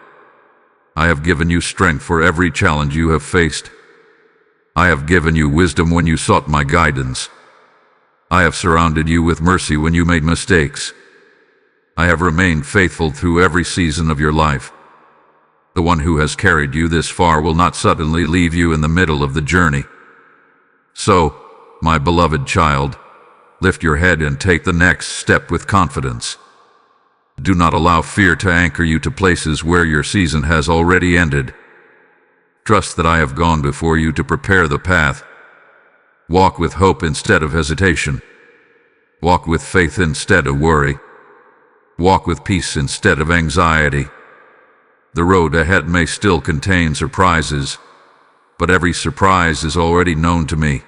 I have given you strength for every challenge you have faced. I have given you wisdom when you sought my guidance. I have surrounded you with mercy when you made mistakes. I have remained faithful through every season of your life. The one who has carried you this far will not suddenly leave you in the middle of the journey. So, my beloved child, lift your head and take the next step with confidence. Do not allow fear to anchor you to places where your season has already ended. Trust that I have gone before you to prepare the path. Walk with hope instead of hesitation. Walk with faith instead of worry. Walk with peace instead of anxiety. The road ahead may still contain surprises, but every surprise is already known to me.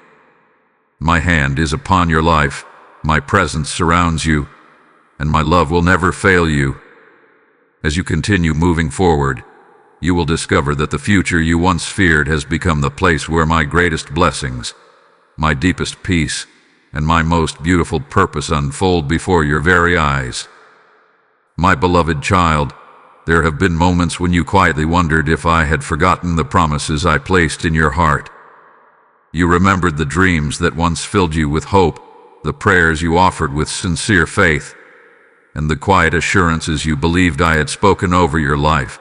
My hand is upon your life, my presence surrounds you, and my love will never fail you. As you continue moving forward, you will discover that the future you once feared has become the place where my greatest blessings, my deepest peace, and my most beautiful purpose unfold before your very eyes. My beloved child, there have been moments when you quietly wondered if I had forgotten the promises I placed in your heart. You remembered the dreams that once filled you with hope, the prayers you offered with sincere faith, and the quiet assurances you believed I had spoken over your life.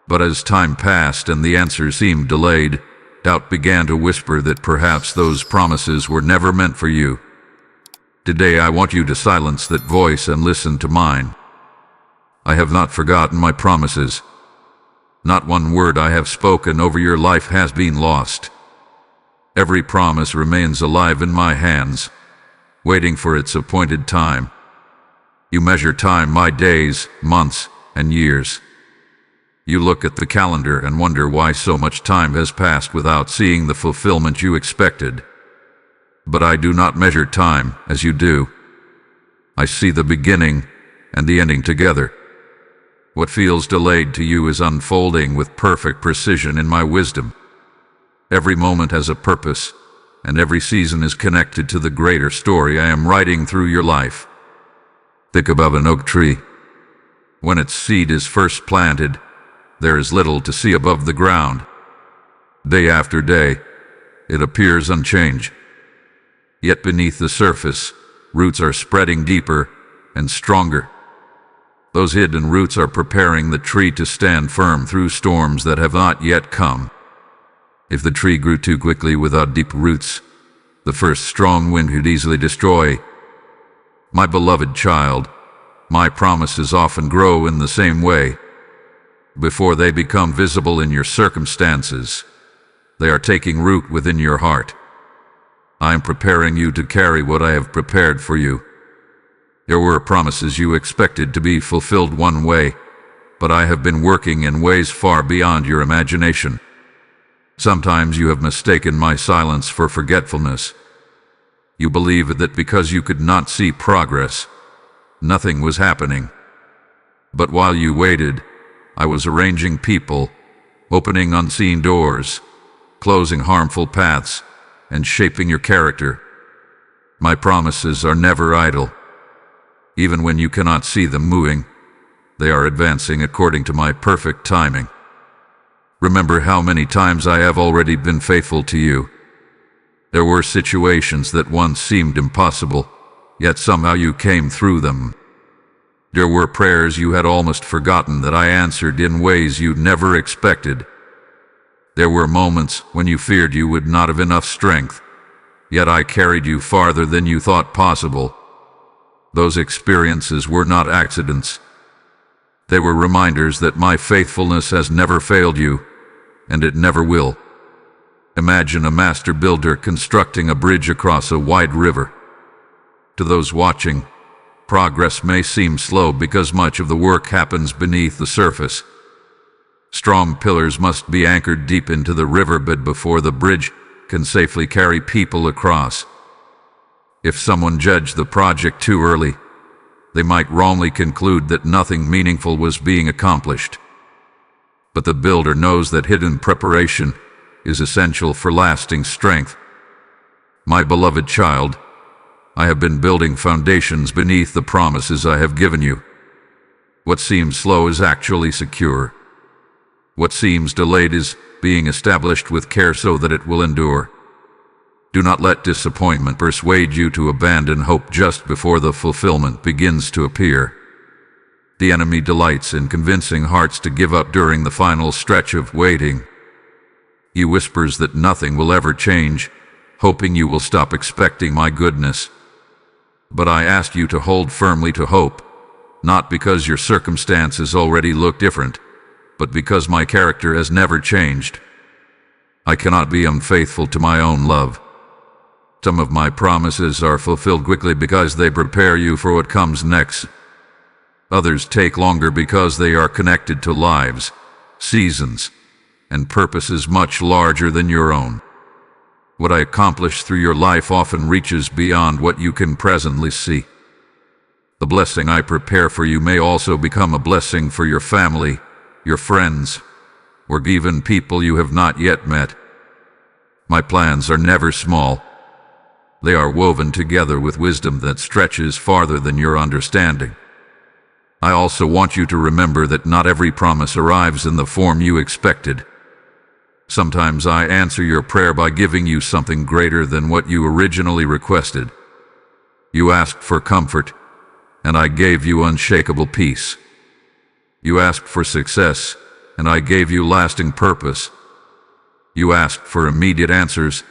But as time passed and the answers seemed delayed, doubt began to whisper that perhaps those promises were never meant for you. Today I want you to silence that voice and listen to mine. I have not forgotten my promises. Not one word I have spoken over your life has been lost. Every promise remains alive in my hands, waiting for its appointed time. You measure time by days, months, and years. You look at the calendar and wonder why so much time has passed without seeing the fulfillment you expected. But I do not measure time as you do. I see the beginning and the ending together. What feels delayed to you is unfolding with perfect precision in my wisdom. Every moment has a purpose, and every season is connected to the greater story I am writing through your life. Think above an oak tree. When its seed is first planted, there is little to see above the ground. Day after day, it appears unchanged. Yet beneath the surface, roots are spreading deeper and stronger. Those hidden roots are preparing the tree to stand firm through storms that have not yet come. If the tree grew too quickly without deep roots, the first strong wind could easily destroy. My beloved child, my promises often grow in the same way. Before they become visible in your circumstances, they are taking root within your heart. I am preparing you to carry what I have prepared for you. There were promises you expected to be fulfilled one way, but I have been working in ways far beyond your imagination. Sometimes you have mistaken my silence for forgetfulness. You believed that because you could not see progress, nothing was happening. But while you waited, I was arranging people, opening unseen doors, closing harmful paths, and shaping your character. My promises are never idle. Even when you cannot see them moving, they are advancing according to my perfect timing. Remember how many times I have already been faithful to you. There were situations that once seemed impossible, yet somehow you came through them. There were prayers you had almost forgotten that I answered in ways you never expected. There were moments when you feared you would not have enough strength, yet I carried you farther than you thought possible. Those experiences were not accidents. They were reminders that my faithfulness has never failed you, and it never will. Imagine a master builder constructing a bridge across a wide river. To those watching, progress may seem slow because much of the work happens beneath the surface. Strong pillars must be anchored deep into the riverbed before the bridge can safely carry people across. If someone judged the project too early, they might wrongly conclude that nothing meaningful was being accomplished. But the builder knows that hidden preparation is essential for lasting strength. My beloved child, I have been building foundations beneath the promises I have given you. What seems slow is actually secure. What seems delayed is being established with care so that it will endure. Do not let disappointment persuade you to abandon hope just before the fulfillment begins to appear. The enemy delights in convincing hearts to give up during the final stretch of waiting. He whispers that nothing will ever change, hoping you will stop expecting my goodness. But I ask you to hold firmly to hope, not because your circumstances already look different, but because my character has never changed. I cannot be unfaithful to my own love. Some of my promises are fulfilled quickly because they prepare you for what comes next. Others take longer because they are connected to lives, seasons, and purposes much larger than your own. What I accomplish through your life often reaches beyond what you can presently see. The blessing I prepare for you may also become a blessing for your family, your friends, or even people you have not yet met. My plans are never small. They are woven together with wisdom that stretches farther than your understanding. I also want you to remember that not every promise arrives in the form you expected. Sometimes I answer your prayer by giving you something greater than what you originally requested. You asked for comfort, and I gave you unshakable peace. You asked for success, and I gave you lasting purpose. You asked for immediate answers,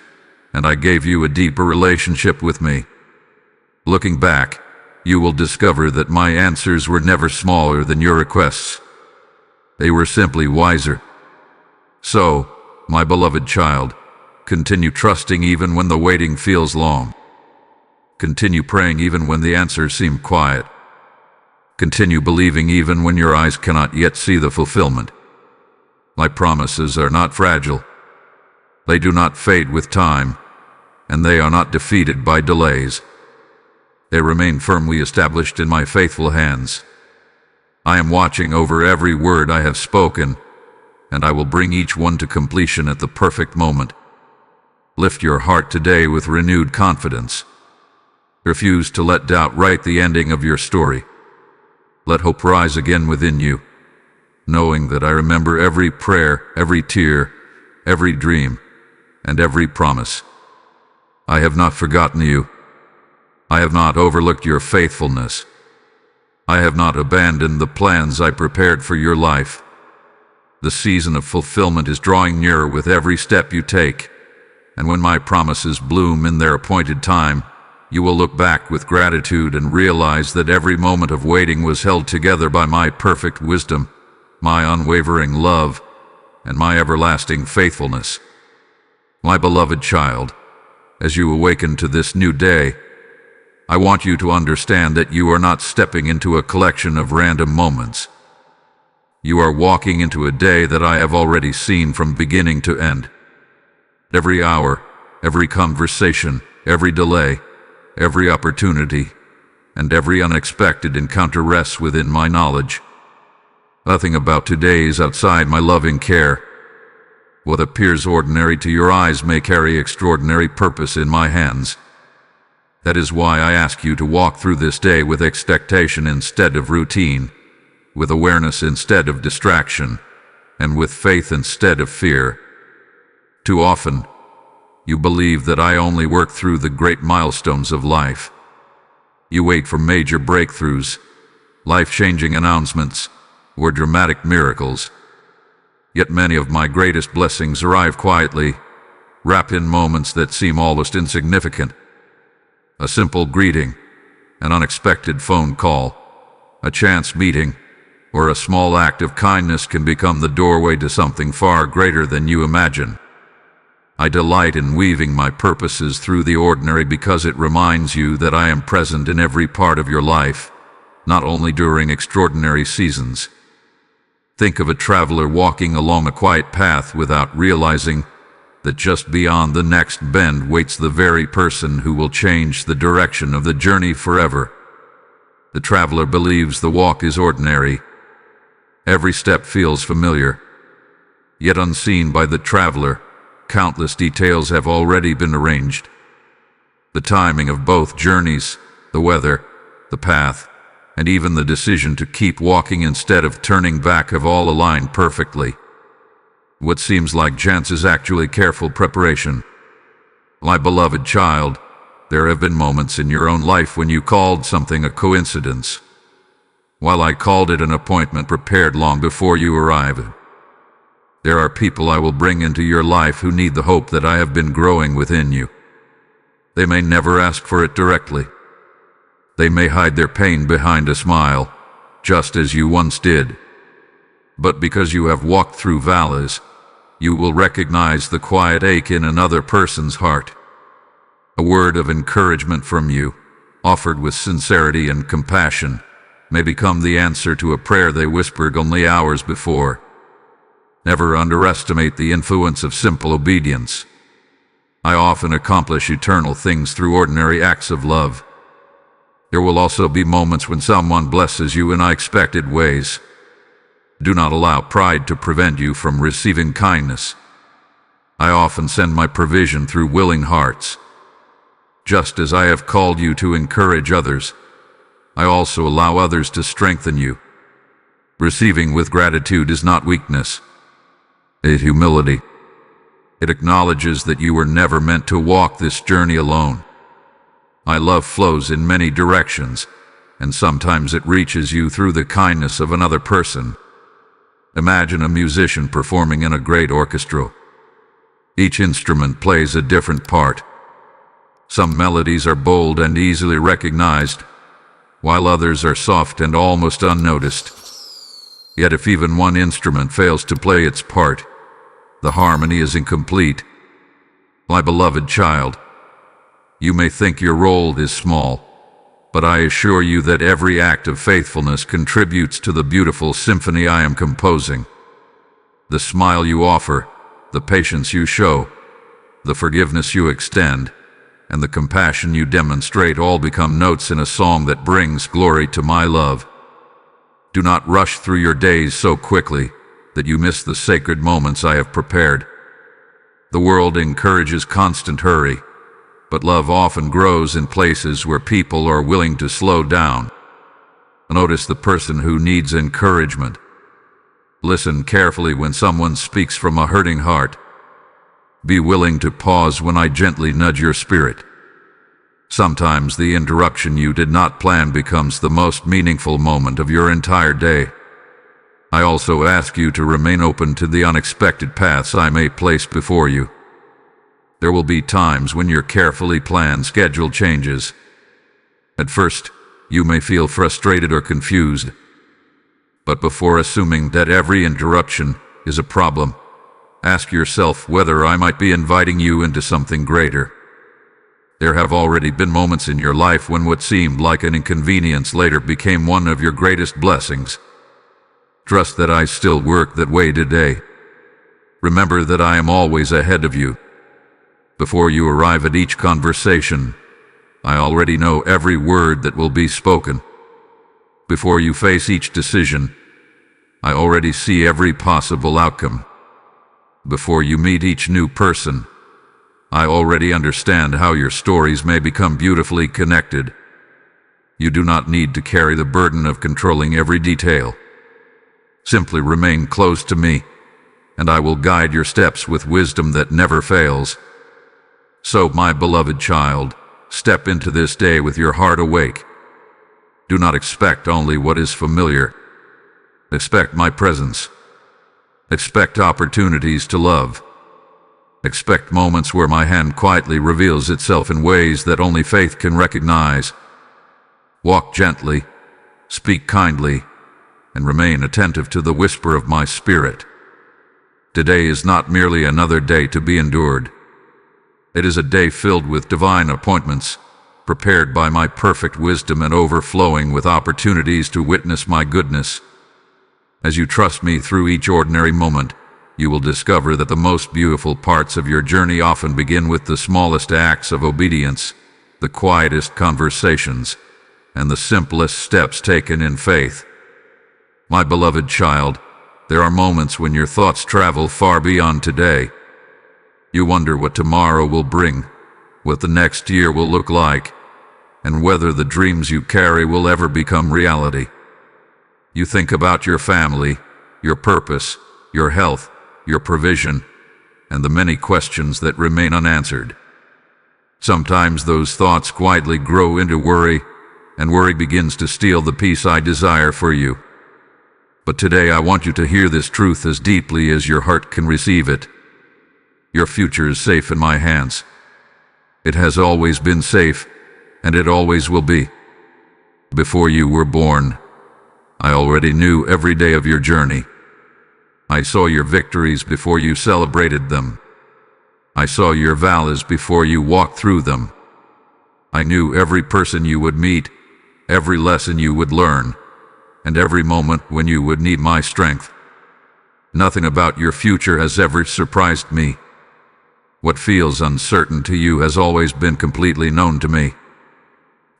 and I gave you a deeper relationship with me. Looking back, you will discover that my answers were never smaller than your requests. They were simply wiser. So, my beloved child, continue trusting even when the waiting feels long. Continue praying even when the answers seem quiet. Continue believing even when your eyes cannot yet see the fulfillment. My promises are not fragile. They do not fade with time, and they are not defeated by delays. They remain firmly established in my faithful hands. I am watching over every word I have spoken, and I will bring each one to completion at the perfect moment. Lift your heart today with renewed confidence. Refuse to let doubt write the ending of your story. Let hope rise again within you, knowing that I remember every prayer, every tear, every dream, and every promise. I have not forgotten you. I have not overlooked your faithfulness. I have not abandoned the plans I prepared for your life. The season of fulfillment is drawing nearer with every step you take, and when my promises bloom in their appointed time, you will look back with gratitude and realize that every moment of waiting was held together by my perfect wisdom, my unwavering love, and my everlasting faithfulness. My beloved child, as you awaken to this new day, I want you to understand that you are not stepping into a collection of random moments. You are walking into a day that I have already seen from beginning to end. Every hour, every conversation, every delay, every opportunity, and every unexpected encounter rests within my knowledge. Nothing about today is outside my loving care. What appears ordinary to your eyes may carry extraordinary purpose in my hands. That is why I ask you to walk through this day with expectation instead of routine, with awareness instead of distraction, and with faith instead of fear. Too often, you believe that I only work through the great milestones of life. You wait for major breakthroughs, life-changing announcements, or dramatic miracles. Yet many of my greatest blessings arrive quietly, wrapped in moments that seem almost insignificant. A simple greeting, an unexpected phone call, a chance meeting, or a small act of kindness can become the doorway to something far greater than you imagine. I delight in weaving my purposes through the ordinary because it reminds you that I am present in every part of your life, not only during extraordinary seasons. Think of a traveler walking along a quiet path without realizing that just beyond the next bend waits the very person who will change the direction of the journey forever. The traveler believes the walk is ordinary. Every step feels familiar. Yet unseen by the traveler, countless details have already been arranged. The timing of both journeys, the weather, the path, and even the decision to keep walking instead of turning back have all aligned perfectly. What seems like chance is actually careful preparation. My beloved child, there have been moments in your own life when you called something a coincidence, while I called it an appointment prepared long before you arrived. There are people I will bring into your life who need the hope that I have been growing within you. They may never ask for it directly. They may hide their pain behind a smile, just as you once did. But because you have walked through valleys, you will recognize the quiet ache in another person's heart. A word of encouragement from you, offered with sincerity and compassion, may become the answer to a prayer they whispered only hours before. Never underestimate the influence of simple obedience. I often accomplish eternal things through ordinary acts of love. There will also be moments when someone blesses you in unexpected ways. Do not allow pride to prevent you from receiving kindness. I often send my provision through willing hearts. Just as I have called you to encourage others, I also allow others to strengthen you. Receiving with gratitude is not weakness, it is humility. It acknowledges that you were never meant to walk this journey alone. My love flows in many directions, and sometimes it reaches you through the kindness of another person. Imagine a musician performing in a great orchestra. Each instrument plays a different part. Some melodies are bold and easily recognized, while others are soft and almost unnoticed. Yet if even one instrument fails to play its part, the harmony is incomplete. My beloved child, you may think your role is small, but I assure you that every act of faithfulness contributes to the beautiful symphony I am composing. The smile you offer, the patience you show, the forgiveness you extend, and the compassion you demonstrate all become notes in a song that brings glory to my love. Do not rush through your days so quickly that you miss the sacred moments I have prepared. The world encourages constant hurry, but love often grows in places where people are willing to slow down. Notice the person who needs encouragement. Listen carefully when someone speaks from a hurting heart. Be willing to pause when I gently nudge your spirit. Sometimes the interruption you did not plan becomes the most meaningful moment of your entire day. I also ask you to remain open to the unexpected paths I may place before you. There will be times when your carefully planned schedule changes. At first, you may feel frustrated or confused. But before assuming that every interruption is a problem, ask yourself whether I might be inviting you into something greater. There have already been moments in your life when what seemed like an inconvenience later became one of your greatest blessings. Trust that I still work that way today. Remember that I am always ahead of you. Before you arrive at each conversation, I already know every word that will be spoken. Before you face each decision, I already see every possible outcome. Before you meet each new person, I already understand how your stories may become beautifully connected. You do not need to carry the burden of controlling every detail. Simply remain close to me, and I will guide your steps with wisdom that never fails. So, my beloved child, step into this day with your heart awake. Do not expect only what is familiar. Expect my presence. Expect opportunities to love. Expect moments where my hand quietly reveals itself in ways that only faith can recognize. Walk gently, speak kindly, and remain attentive to the whisper of my spirit. Today is not merely another day to be endured. It is a day filled with divine appointments, prepared by my perfect wisdom and overflowing with opportunities to witness my goodness. As you trust me through each ordinary moment, you will discover that the most beautiful parts of your journey often begin with the smallest acts of obedience, the quietest conversations, and the simplest steps taken in faith. My beloved child, there are moments when your thoughts travel far beyond today. You wonder what tomorrow will bring, what the next year will look like, and whether the dreams you carry will ever become reality. You think about your family, your purpose, your health, your provision, and the many questions that remain unanswered. Sometimes those thoughts quietly grow into worry, and worry begins to steal the peace I desire for you. But today I want you to hear this truth as deeply as your heart can receive it. Your future is safe in my hands. It has always been safe, and it always will be. Before you were born, I already knew every day of your journey. I saw your victories before you celebrated them. I saw your valleys before you walked through them. I knew every person you would meet, every lesson you would learn, and every moment when you would need my strength. Nothing about your future has ever surprised me. What feels uncertain to you has always been completely known to me.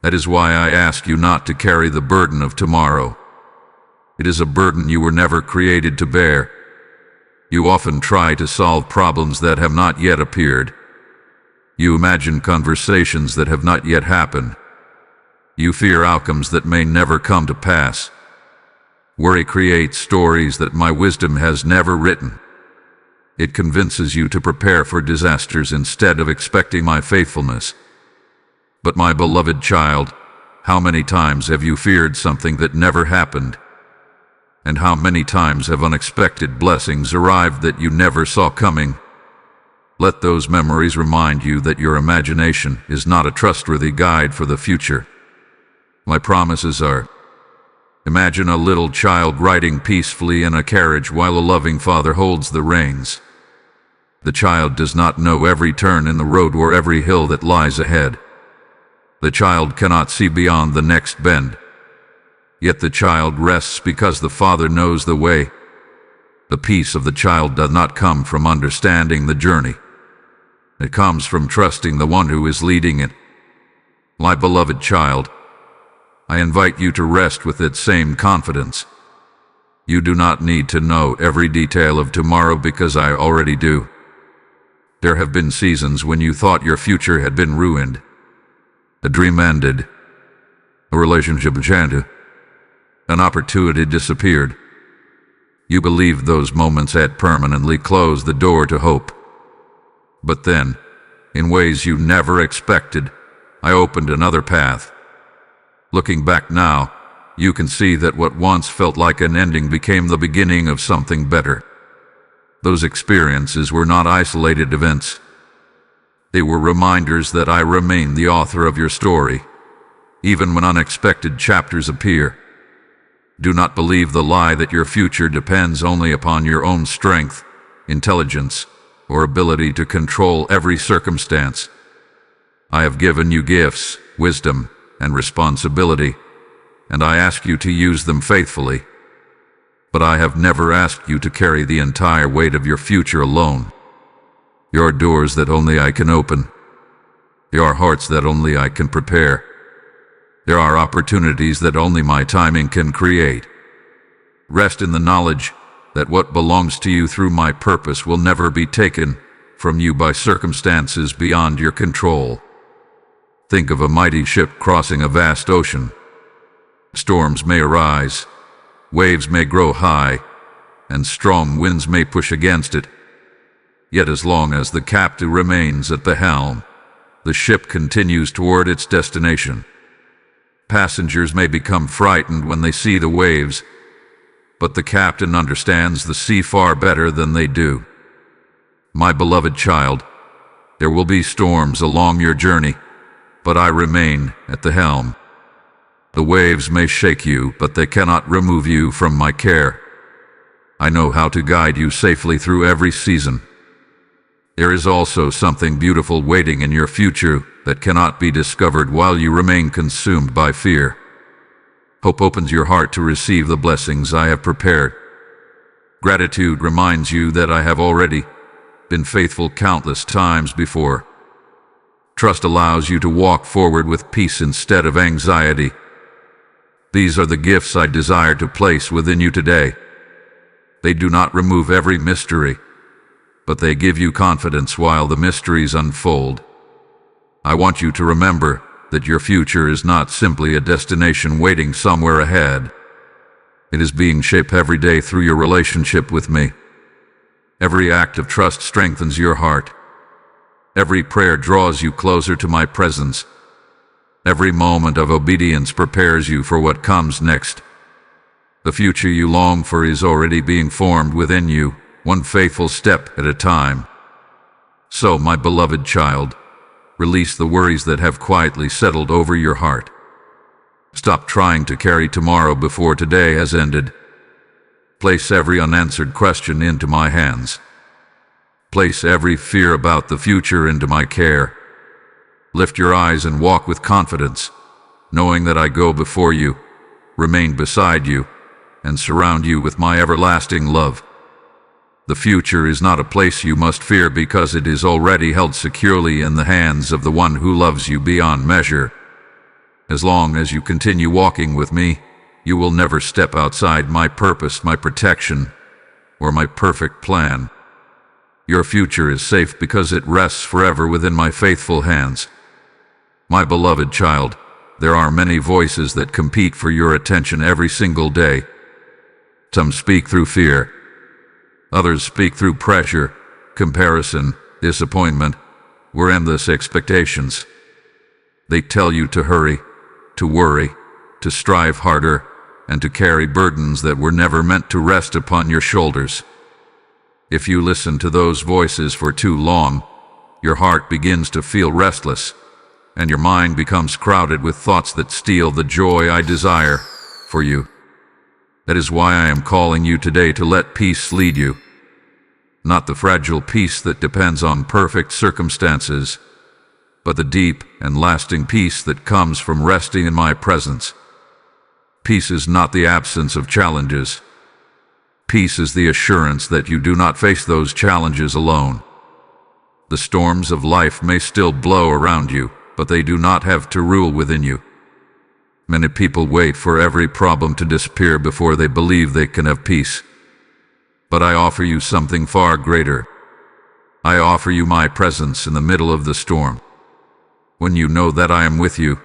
That is why I ask you not to carry the burden of tomorrow. It is a burden you were never created to bear. You often try to solve problems that have not yet appeared. You imagine conversations that have not yet happened. You fear outcomes that may never come to pass. Worry creates stories that my wisdom has never written. It convinces you to prepare for disasters instead of expecting my faithfulness. But my beloved child, how many times have you feared something that never happened? And how many times have unexpected blessings arrived that you never saw coming? Let those memories remind you that your imagination is not a trustworthy guide for the future. My promises are: imagine a little child riding peacefully in a carriage while a loving father holds the reins. The child does not know every turn in the road or every hill that lies ahead. The child cannot see beyond the next bend. Yet the child rests because the father knows the way. The peace of the child does not come from understanding the journey. It comes from trusting the one who is leading it. My beloved child, I invite you to rest with that same confidence. You do not need to know every detail of tomorrow because I already do. There have been seasons when you thought your future had been ruined. A dream ended. A relationship enchanted. An opportunity disappeared. You believed those moments had permanently closed the door to hope. But then, in ways you never expected, I opened another path. Looking back now, you can see that what once felt like an ending became the beginning of something better. Those experiences were not isolated events. They were reminders that I remain the author of your story, even when unexpected chapters appear. Do not believe the lie that your future depends only upon your own strength, intelligence, or ability to control every circumstance. I have given you gifts, wisdom, and responsibility, and I ask you to use them faithfully. But I have never asked you to carry the entire weight of your future alone. There are doors that only I can open. There are hearts that only I can prepare. There are opportunities that only my timing can create. Rest in the knowledge that what belongs to you through my purpose will never be taken from you by circumstances beyond your control. Think of a mighty ship crossing a vast ocean. Storms may arise, waves may grow high, and strong winds may push against it. Yet as long as the captain remains at the helm, the ship continues toward its destination. Passengers may become frightened when they see the waves, but the captain understands the sea far better than they do. My beloved child, there will be storms along your journey, but I remain at the helm. The waves may shake you, but they cannot remove you from my care. I know how to guide you safely through every season. There is also something beautiful waiting in your future that cannot be discovered while you remain consumed by fear. Hope opens your heart to receive the blessings I have prepared. Gratitude reminds you that I have already been faithful countless times before. Trust allows you to walk forward with peace instead of anxiety. These are the gifts I desire to place within you today. They do not remove every mystery, but they give you confidence while the mysteries unfold. I want you to remember that your future is not simply a destination waiting somewhere ahead. It is being shaped every day through your relationship with me. Every act of trust strengthens your heart. Every prayer draws you closer to my presence. Every moment of obedience prepares you for what comes next. The future you long for is already being formed within you, one faithful step at a time. So, my beloved child, release the worries that have quietly settled over your heart. Stop trying to carry tomorrow before today has ended. Place every unanswered question into my hands. Place every fear about the future into my care. Lift your eyes and walk with confidence, knowing that I go before you, remain beside you, and surround you with my everlasting love. The future is not a place you must fear because it is already held securely in the hands of the one who loves you beyond measure. As long as you continue walking with me, you will never step outside my purpose, my protection, or my perfect plan. Your future is safe because it rests forever within my faithful hands. My beloved child, there are many voices that compete for your attention every single day. Some speak through fear. Others speak through pressure, comparison, disappointment, or endless expectations. They tell you to hurry, to worry, to strive harder, and to carry burdens that were never meant to rest upon your shoulders. If you listen to those voices for too long, your heart begins to feel restless, and your mind becomes crowded with thoughts that steal the joy I desire for you. That is why I am calling you today to let peace lead you. Not the fragile peace that depends on perfect circumstances, but the deep and lasting peace that comes from resting in my presence. Peace is not the absence of challenges. Peace is the assurance that you do not face those challenges alone. The storms of life may still blow around you, but they do not have to rule within you. Many people wait for every problem to disappear before they believe they can have peace. But I offer you something far greater. I offer you my presence in the middle of the storm. When you know that I am with you,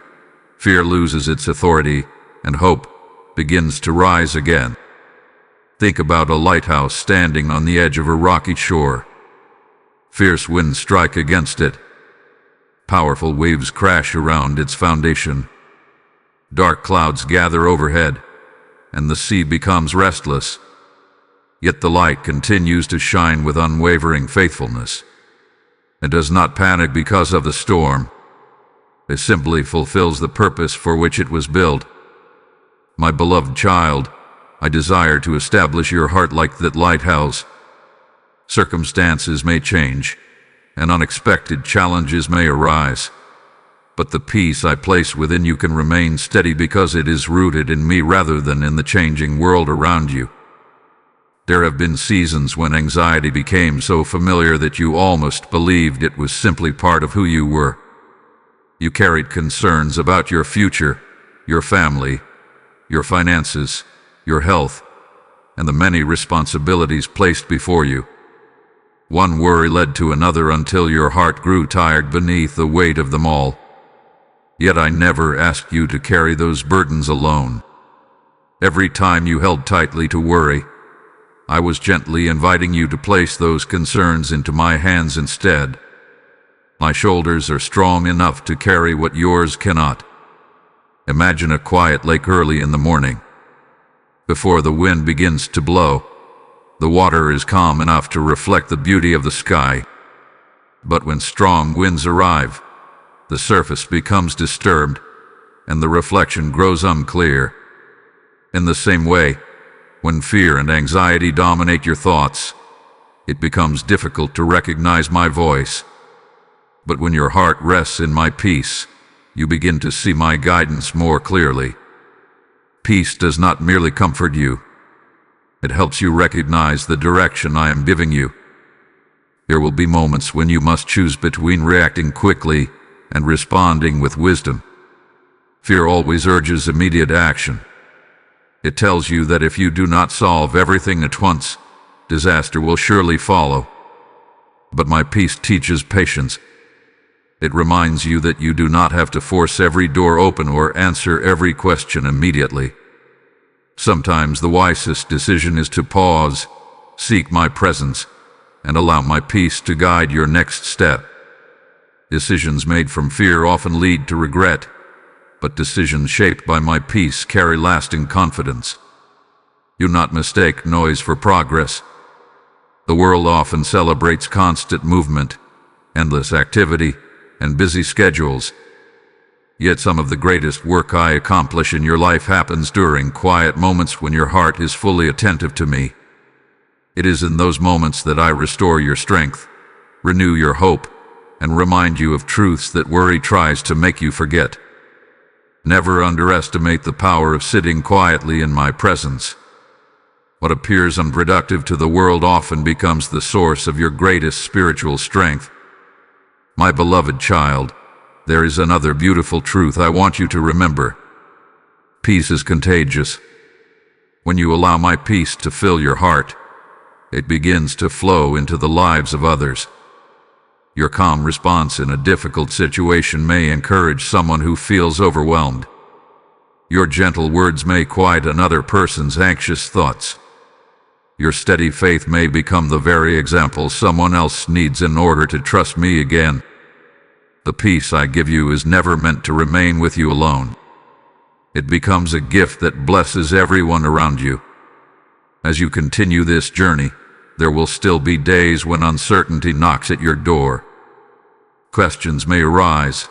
fear loses its authority and hope begins to rise again. Think about a lighthouse standing on the edge of a rocky shore. Fierce winds strike against it. Powerful waves crash around its foundation. Dark clouds gather overhead, and the sea becomes restless. Yet the light continues to shine with unwavering faithfulness. It does not panic because of the storm. It simply fulfills the purpose for which it was built. My beloved child, I desire to establish your heart like that lighthouse. Circumstances may change, and unexpected challenges may arise, but the peace I place within you can remain steady because it is rooted in me rather than in the changing world around you. There have been seasons when anxiety became so familiar that you almost believed it was simply part of who you were. You carried concerns about your future, your family, your finances, your health, and the many responsibilities placed before you. One worry led to another until your heart grew tired beneath the weight of them all. Yet I never asked you to carry those burdens alone. Every time you held tightly to worry, I was gently inviting you to place those concerns into my hands instead. My shoulders are strong enough to carry what yours cannot. Imagine a quiet lake early in the morning. Before the wind begins to blow, the water is calm enough to reflect the beauty of the sky. But when strong winds arrive, the surface becomes disturbed, and the reflection grows unclear. In the same way, when fear and anxiety dominate your thoughts, it becomes difficult to recognize my voice. But when your heart rests in my peace, you begin to see my guidance more clearly. Peace does not merely comfort you. It helps you recognize the direction I am giving you. There will be moments when you must choose between reacting quickly and responding with wisdom. Fear always urges immediate action. It tells you that if you do not solve everything at once, disaster will surely follow. But my peace teaches patience. It reminds you that you do not have to force every door open or answer every question immediately. Sometimes the wisest decision is to pause, seek my presence, and allow my peace to guide your next step. Decisions made from fear often lead to regret, but decisions shaped by my peace carry lasting confidence. Do not mistake noise for progress. The world often celebrates constant movement, endless activity, and busy schedules. Yet some of the greatest work I accomplish in your life happens during quiet moments when your heart is fully attentive to me. It is in those moments that I restore your strength, renew your hope, and remind you of truths that worry tries to make you forget. Never underestimate the power of sitting quietly in my presence. What appears unproductive to the world often becomes the source of your greatest spiritual strength. My beloved child, there is another beautiful truth I want you to remember. Peace is contagious. When you allow my peace to fill your heart, it begins to flow into the lives of others. Your calm response in a difficult situation may encourage someone who feels overwhelmed. Your gentle words may quiet another person's anxious thoughts. Your steady faith may become the very example someone else needs in order to trust me again. The peace I give you is never meant to remain with you alone. It becomes a gift that blesses everyone around you. As you continue this journey, there will still be days when uncertainty knocks at your door. Questions may arise,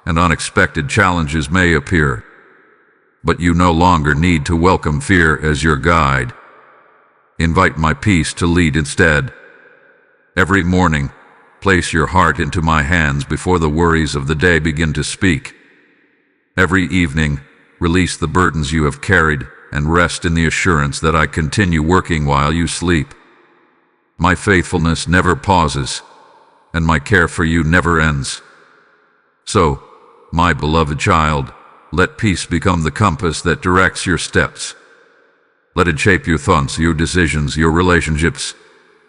and unexpected challenges may appear. But you no longer need to welcome fear as your guide. Invite my peace to lead instead. Every morning, place your heart into my hands before the worries of the day begin to speak. Every evening, release the burdens you have carried and rest in the assurance that I continue working while you sleep. My faithfulness never pauses, and my care for you never ends. So, my beloved child, let peace become the compass that directs your steps. Let it shape your thoughts, your decisions, your relationships,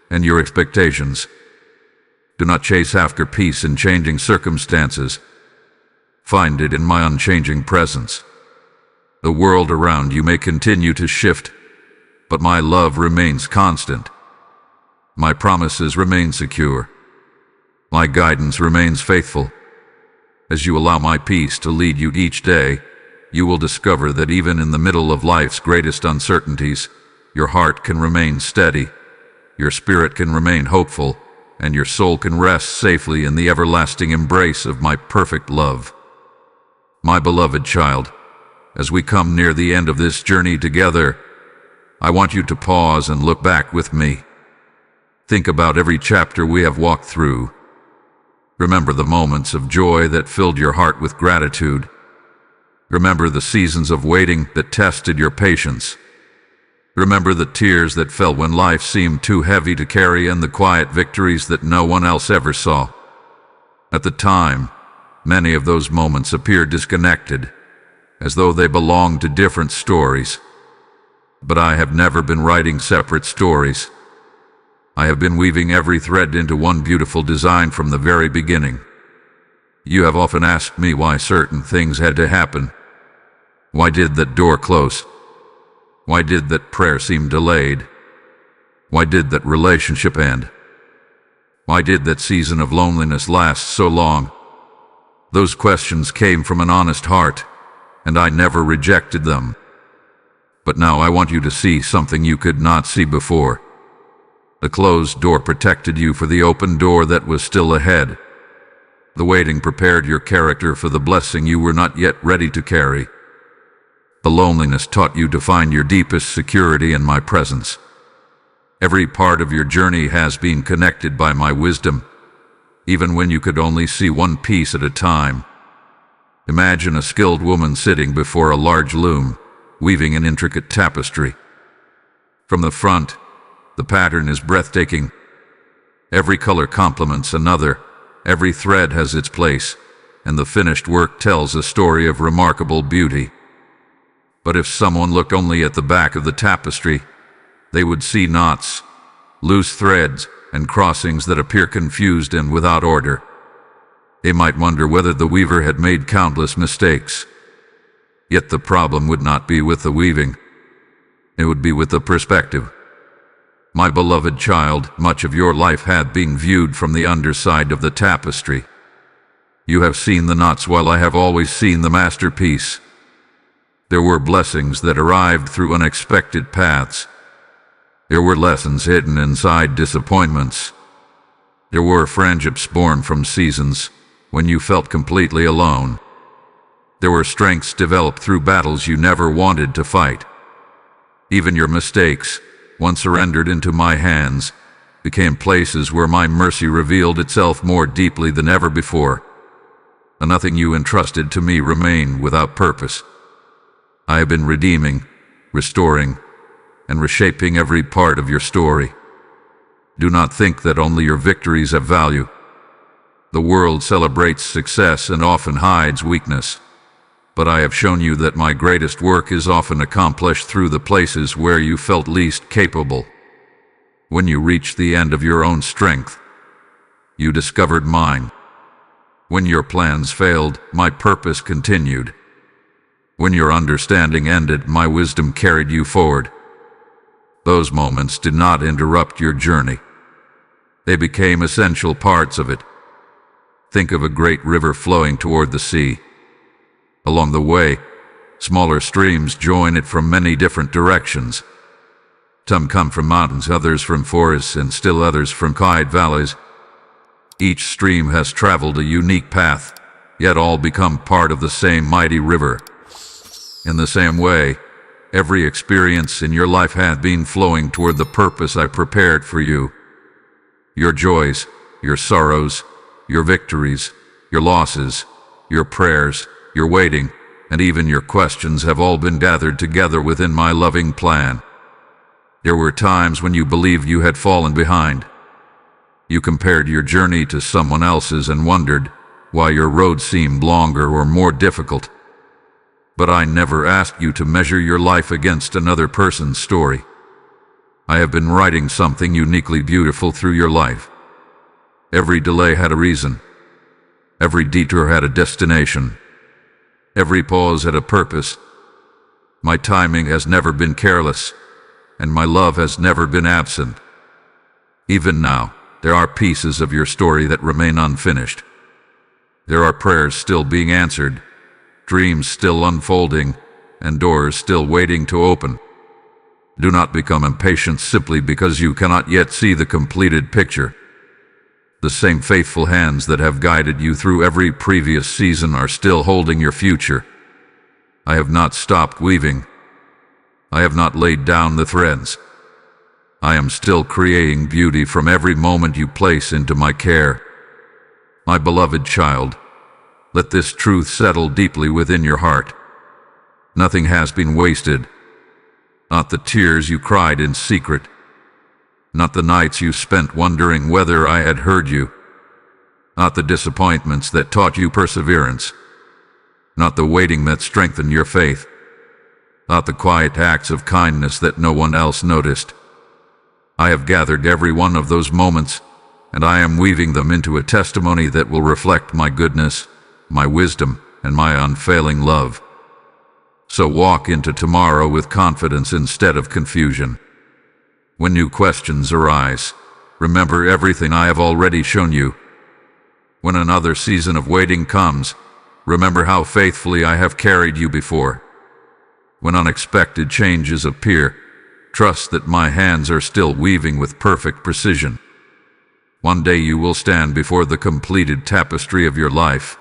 and your expectations. Do not chase after peace in changing circumstances. Find it in my unchanging presence. The world around you may continue to shift, but my love remains constant. My promises remain secure. My guidance remains faithful. As you allow my peace to lead you each day, you will discover that even in the middle of life's greatest uncertainties, your heart can remain steady, your spirit can remain hopeful, and your soul can rest safely in the everlasting embrace of my perfect love. My beloved child, as we come near the end of this journey together, I want you to pause and look back with me. Think about every chapter we have walked through. Remember the moments of joy that filled your heart with gratitude. Remember the seasons of waiting that tested your patience. Remember the tears that fell when life seemed too heavy to carry and the quiet victories that no one else ever saw. At the time, many of those moments appeared disconnected, as though they belonged to different stories. But I have never been writing separate stories. I have been weaving every thread into one beautiful design from the very beginning. You have often asked me why certain things had to happen. Why did that door close? Why did that prayer seem delayed? Why did that relationship end? Why did that season of loneliness last so long? Those questions came from an honest heart, and I never rejected them. But now I want you to see something you could not see before. The closed door protected you for the open door that was still ahead. The waiting prepared your character for the blessing you were not yet ready to carry. The loneliness taught you to find your deepest security in my presence. Every part of your journey has been connected by my wisdom, even when you could only see one piece at a time. Imagine a skilled woman sitting before a large loom, weaving an intricate tapestry. From the front, the pattern is breathtaking. Every color complements another, every thread has its place, and the finished work tells a story of remarkable beauty. But if someone looked only at the back of the tapestry, they would see knots, loose threads, and crossings that appear confused and without order. They might wonder whether the weaver had made countless mistakes. Yet the problem would not be with the weaving. It would be with the perspective. My beloved child, much of your life had been viewed from the underside of the tapestry. You have seen the knots while I have always seen the masterpiece. There were blessings that arrived through unexpected paths. There were lessons hidden inside disappointments. There were friendships born from seasons when you felt completely alone. There were strengths developed through battles you never wanted to fight. Even your mistakes, once surrendered into my hands, became places where my mercy revealed itself more deeply than ever before. And nothing you entrusted to me remained without purpose. I have been redeeming, restoring, and reshaping every part of your story. Do not think that only your victories have value. The world celebrates success and often hides weakness. But I have shown you that my greatest work is often accomplished through the places where you felt least capable. When you reached the end of your own strength, you discovered mine. When your plans failed, my purpose continued. When your understanding ended, my wisdom carried you forward. Those moments did not interrupt your journey. They became essential parts of it. Think of a great river flowing toward the sea. Along the way, smaller streams join it from many different directions. Some come from mountains, others from forests, and still others from quiet valleys. Each stream has traveled a unique path, yet all become part of the same mighty river. In the same way, every experience in your life had been flowing toward the purpose I prepared for you. Your joys, your sorrows, your victories, your losses, your prayers, your waiting, and even your questions have all been gathered together within my loving plan. There were times when you believed you had fallen behind. You compared your journey to someone else's and wondered why your road seemed longer or more difficult. But I never asked you to measure your life against another person's story. I have been writing something uniquely beautiful through your life. Every delay had a reason. Every detour had a destination. Every pause had a purpose. My timing has never been careless, and my love has never been absent. Even now, there are pieces of your story that remain unfinished. There are prayers still being answered, dreams still unfolding, and doors still waiting to open. Do not become impatient simply because you cannot yet see the completed picture. The same faithful hands that have guided you through every previous season are still holding your future. I have not stopped weaving. I have not laid down the threads. I am still creating beauty from every moment you place into my care. My beloved child, let this truth settle deeply within your heart. Nothing has been wasted. Not the tears you cried in secret. Not the nights you spent wondering whether I had heard you. Not the disappointments that taught you perseverance. Not the waiting that strengthened your faith. Not the quiet acts of kindness that no one else noticed. I have gathered every one of those moments, and I am weaving them into a testimony that will reflect my goodness, my wisdom, and my unfailing love. So walk into tomorrow with confidence instead of confusion. When new questions arise, remember everything I have already shown you. When another season of waiting comes, remember how faithfully I have carried you before. When unexpected changes appear, trust that my hands are still weaving with perfect precision. One day you will stand before the completed tapestry of your life,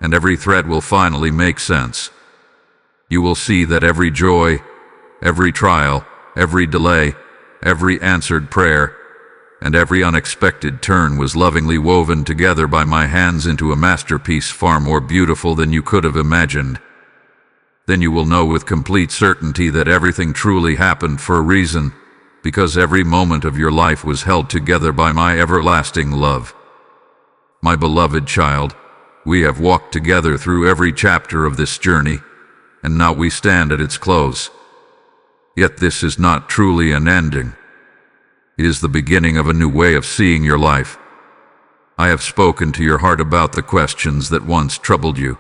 and every thread will finally make sense. You will see that every joy, every trial, every delay, every answered prayer, and every unexpected turn was lovingly woven together by my hands into a masterpiece far more beautiful than you could have imagined. Then you will know with complete certainty that everything truly happened for a reason, because every moment of your life was held together by my everlasting love. My beloved child, we have walked together through every chapter of this journey, and now we stand at its close. Yet this is not truly an ending. It is the beginning of a new way of seeing your life. I have spoken to your heart about the questions that once troubled you,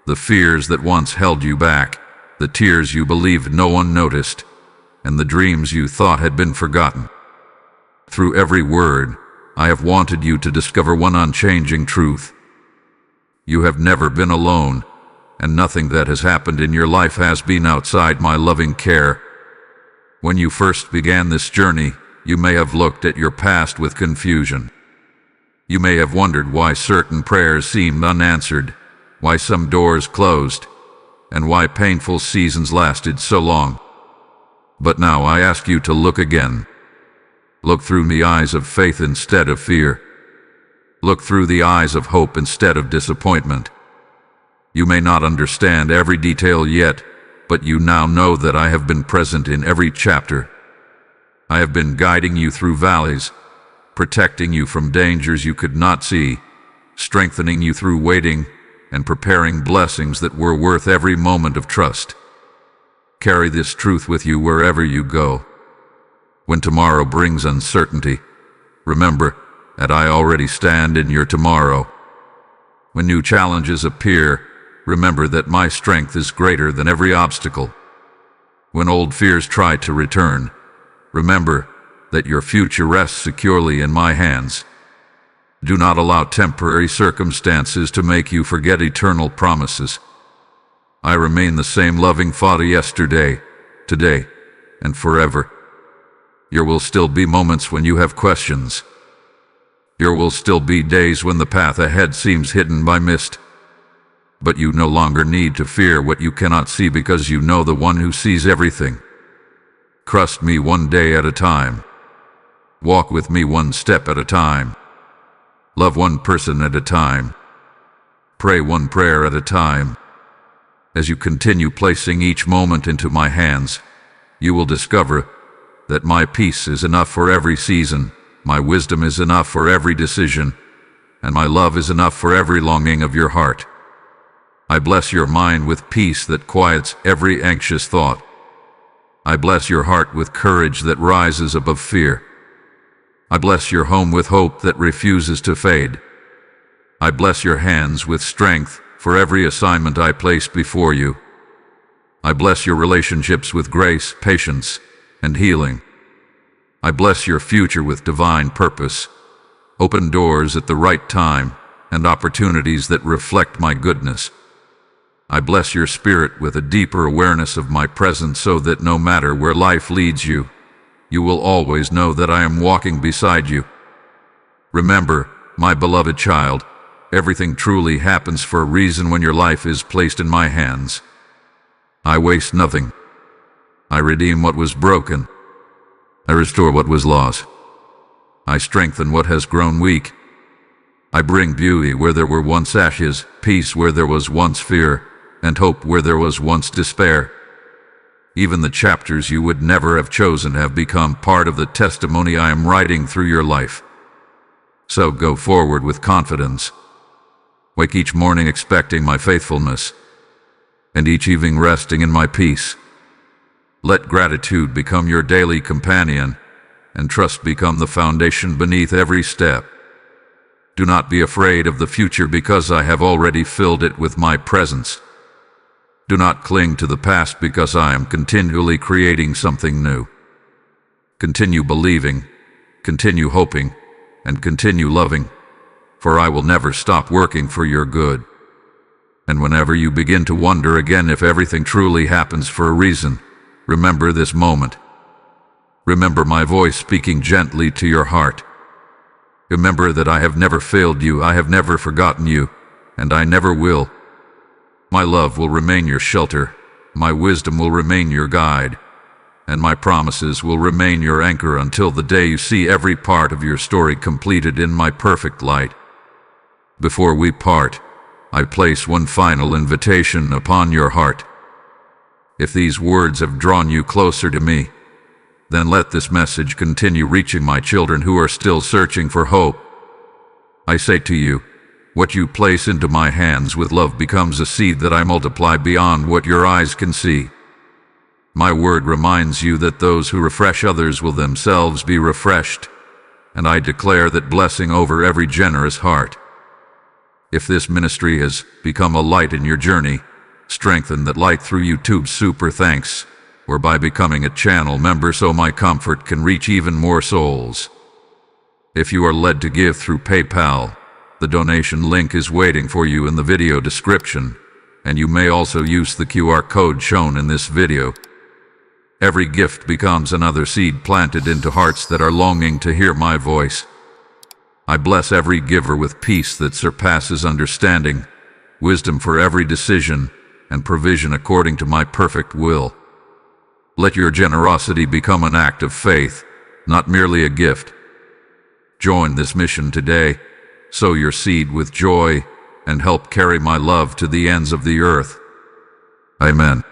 the fears that once held you back, the tears you believed no one noticed, and the dreams you thought had been forgotten. Through every word, I have wanted you to discover one unchanging truth. You have never been alone, and nothing that has happened in your life has been outside my loving care. When you first began this journey, you may have looked at your past with confusion. You may have wondered why certain prayers seemed unanswered, why some doors closed, and why painful seasons lasted so long. But now I ask you to look again. Look through the eyes of faith instead of fear. Look through the eyes of hope instead of disappointment. You may not understand every detail yet, but you now know that I have been present in every chapter. I have been guiding you through valleys, protecting you from dangers you could not see, strengthening you through waiting, and preparing blessings that were worth every moment of trust. Carry this truth with you wherever you go. When tomorrow brings uncertainty, remember that I already stand in your tomorrow. When new challenges appear, remember that my strength is greater than every obstacle. When old fears try to return, remember that your future rests securely in my hands. Do not allow temporary circumstances to make you forget eternal promises. I remain the same loving Father yesterday, today, and forever. There will still be moments when you have questions. There will still be days when the path ahead seems hidden by mist. But you no longer need to fear what you cannot see because you know the one who sees everything. Trust me one day at a time. Walk with me one step at a time. Love one person at a time. Pray one prayer at a time. As you continue placing each moment into my hands, you will discover that my peace is enough for every season, my wisdom is enough for every decision, and my love is enough for every longing of your heart. I bless your mind with peace that quiets every anxious thought. I bless your heart with courage that rises above fear. I bless your home with hope that refuses to fade. I bless your hands with strength for every assignment I place before you. I bless your relationships with grace, patience, and healing. I bless your future with divine purpose, open doors at the right time, and opportunities that reflect my goodness. I bless your spirit with a deeper awareness of my presence so that no matter where life leads you, you will always know that I am walking beside you. Remember, my beloved child, everything truly happens for a reason when your life is placed in my hands. I waste nothing. I redeem what was broken. I restore what was lost. I strengthen what has grown weak. I bring beauty where there were once ashes, peace where there was once fear, and hope where there was once despair. Even the chapters you would never have chosen have become part of the testimony I am writing through your life. So go forward with confidence. Wake each morning expecting my faithfulness, and each evening resting in my peace. Let gratitude become your daily companion, and trust become the foundation beneath every step. Do not be afraid of the future because I have already filled it with my presence. Do not cling to the past because I am continually creating something new. Continue believing, continue hoping, and continue loving, for I will never stop working for your good. And whenever you begin to wonder again if everything truly happens for a reason, remember this moment. Remember my voice speaking gently to your heart. Remember that I have never failed you, I have never forgotten you, and I never will. My love will remain your shelter, my wisdom will remain your guide, and my promises will remain your anchor until the day you see every part of your story completed in my perfect light. Before we part, I place one final invitation upon your heart. If these words have drawn you closer to me, then let this message continue reaching my children who are still searching for hope. I say to you, what you place into my hands with love becomes a seed that I multiply beyond what your eyes can see. My word reminds you that those who refresh others will themselves be refreshed, and I declare that blessing over every generous heart. If this ministry has become a light in your journey, strengthen that light through YouTube Super Thanks, or by becoming a channel member so my comfort can reach even more souls. If you are led to give through PayPal, the donation link is waiting for you in the video description, and you may also use the QR code shown in this video. Every gift becomes another seed planted into hearts that are longing to hear my voice. I bless every giver with peace that surpasses understanding, wisdom for every decision, and provision according to my perfect will. Let your generosity become an act of faith, not merely a gift. Join this mission today. Sow your seed with joy, and help carry my love to the ends of the earth. Amen.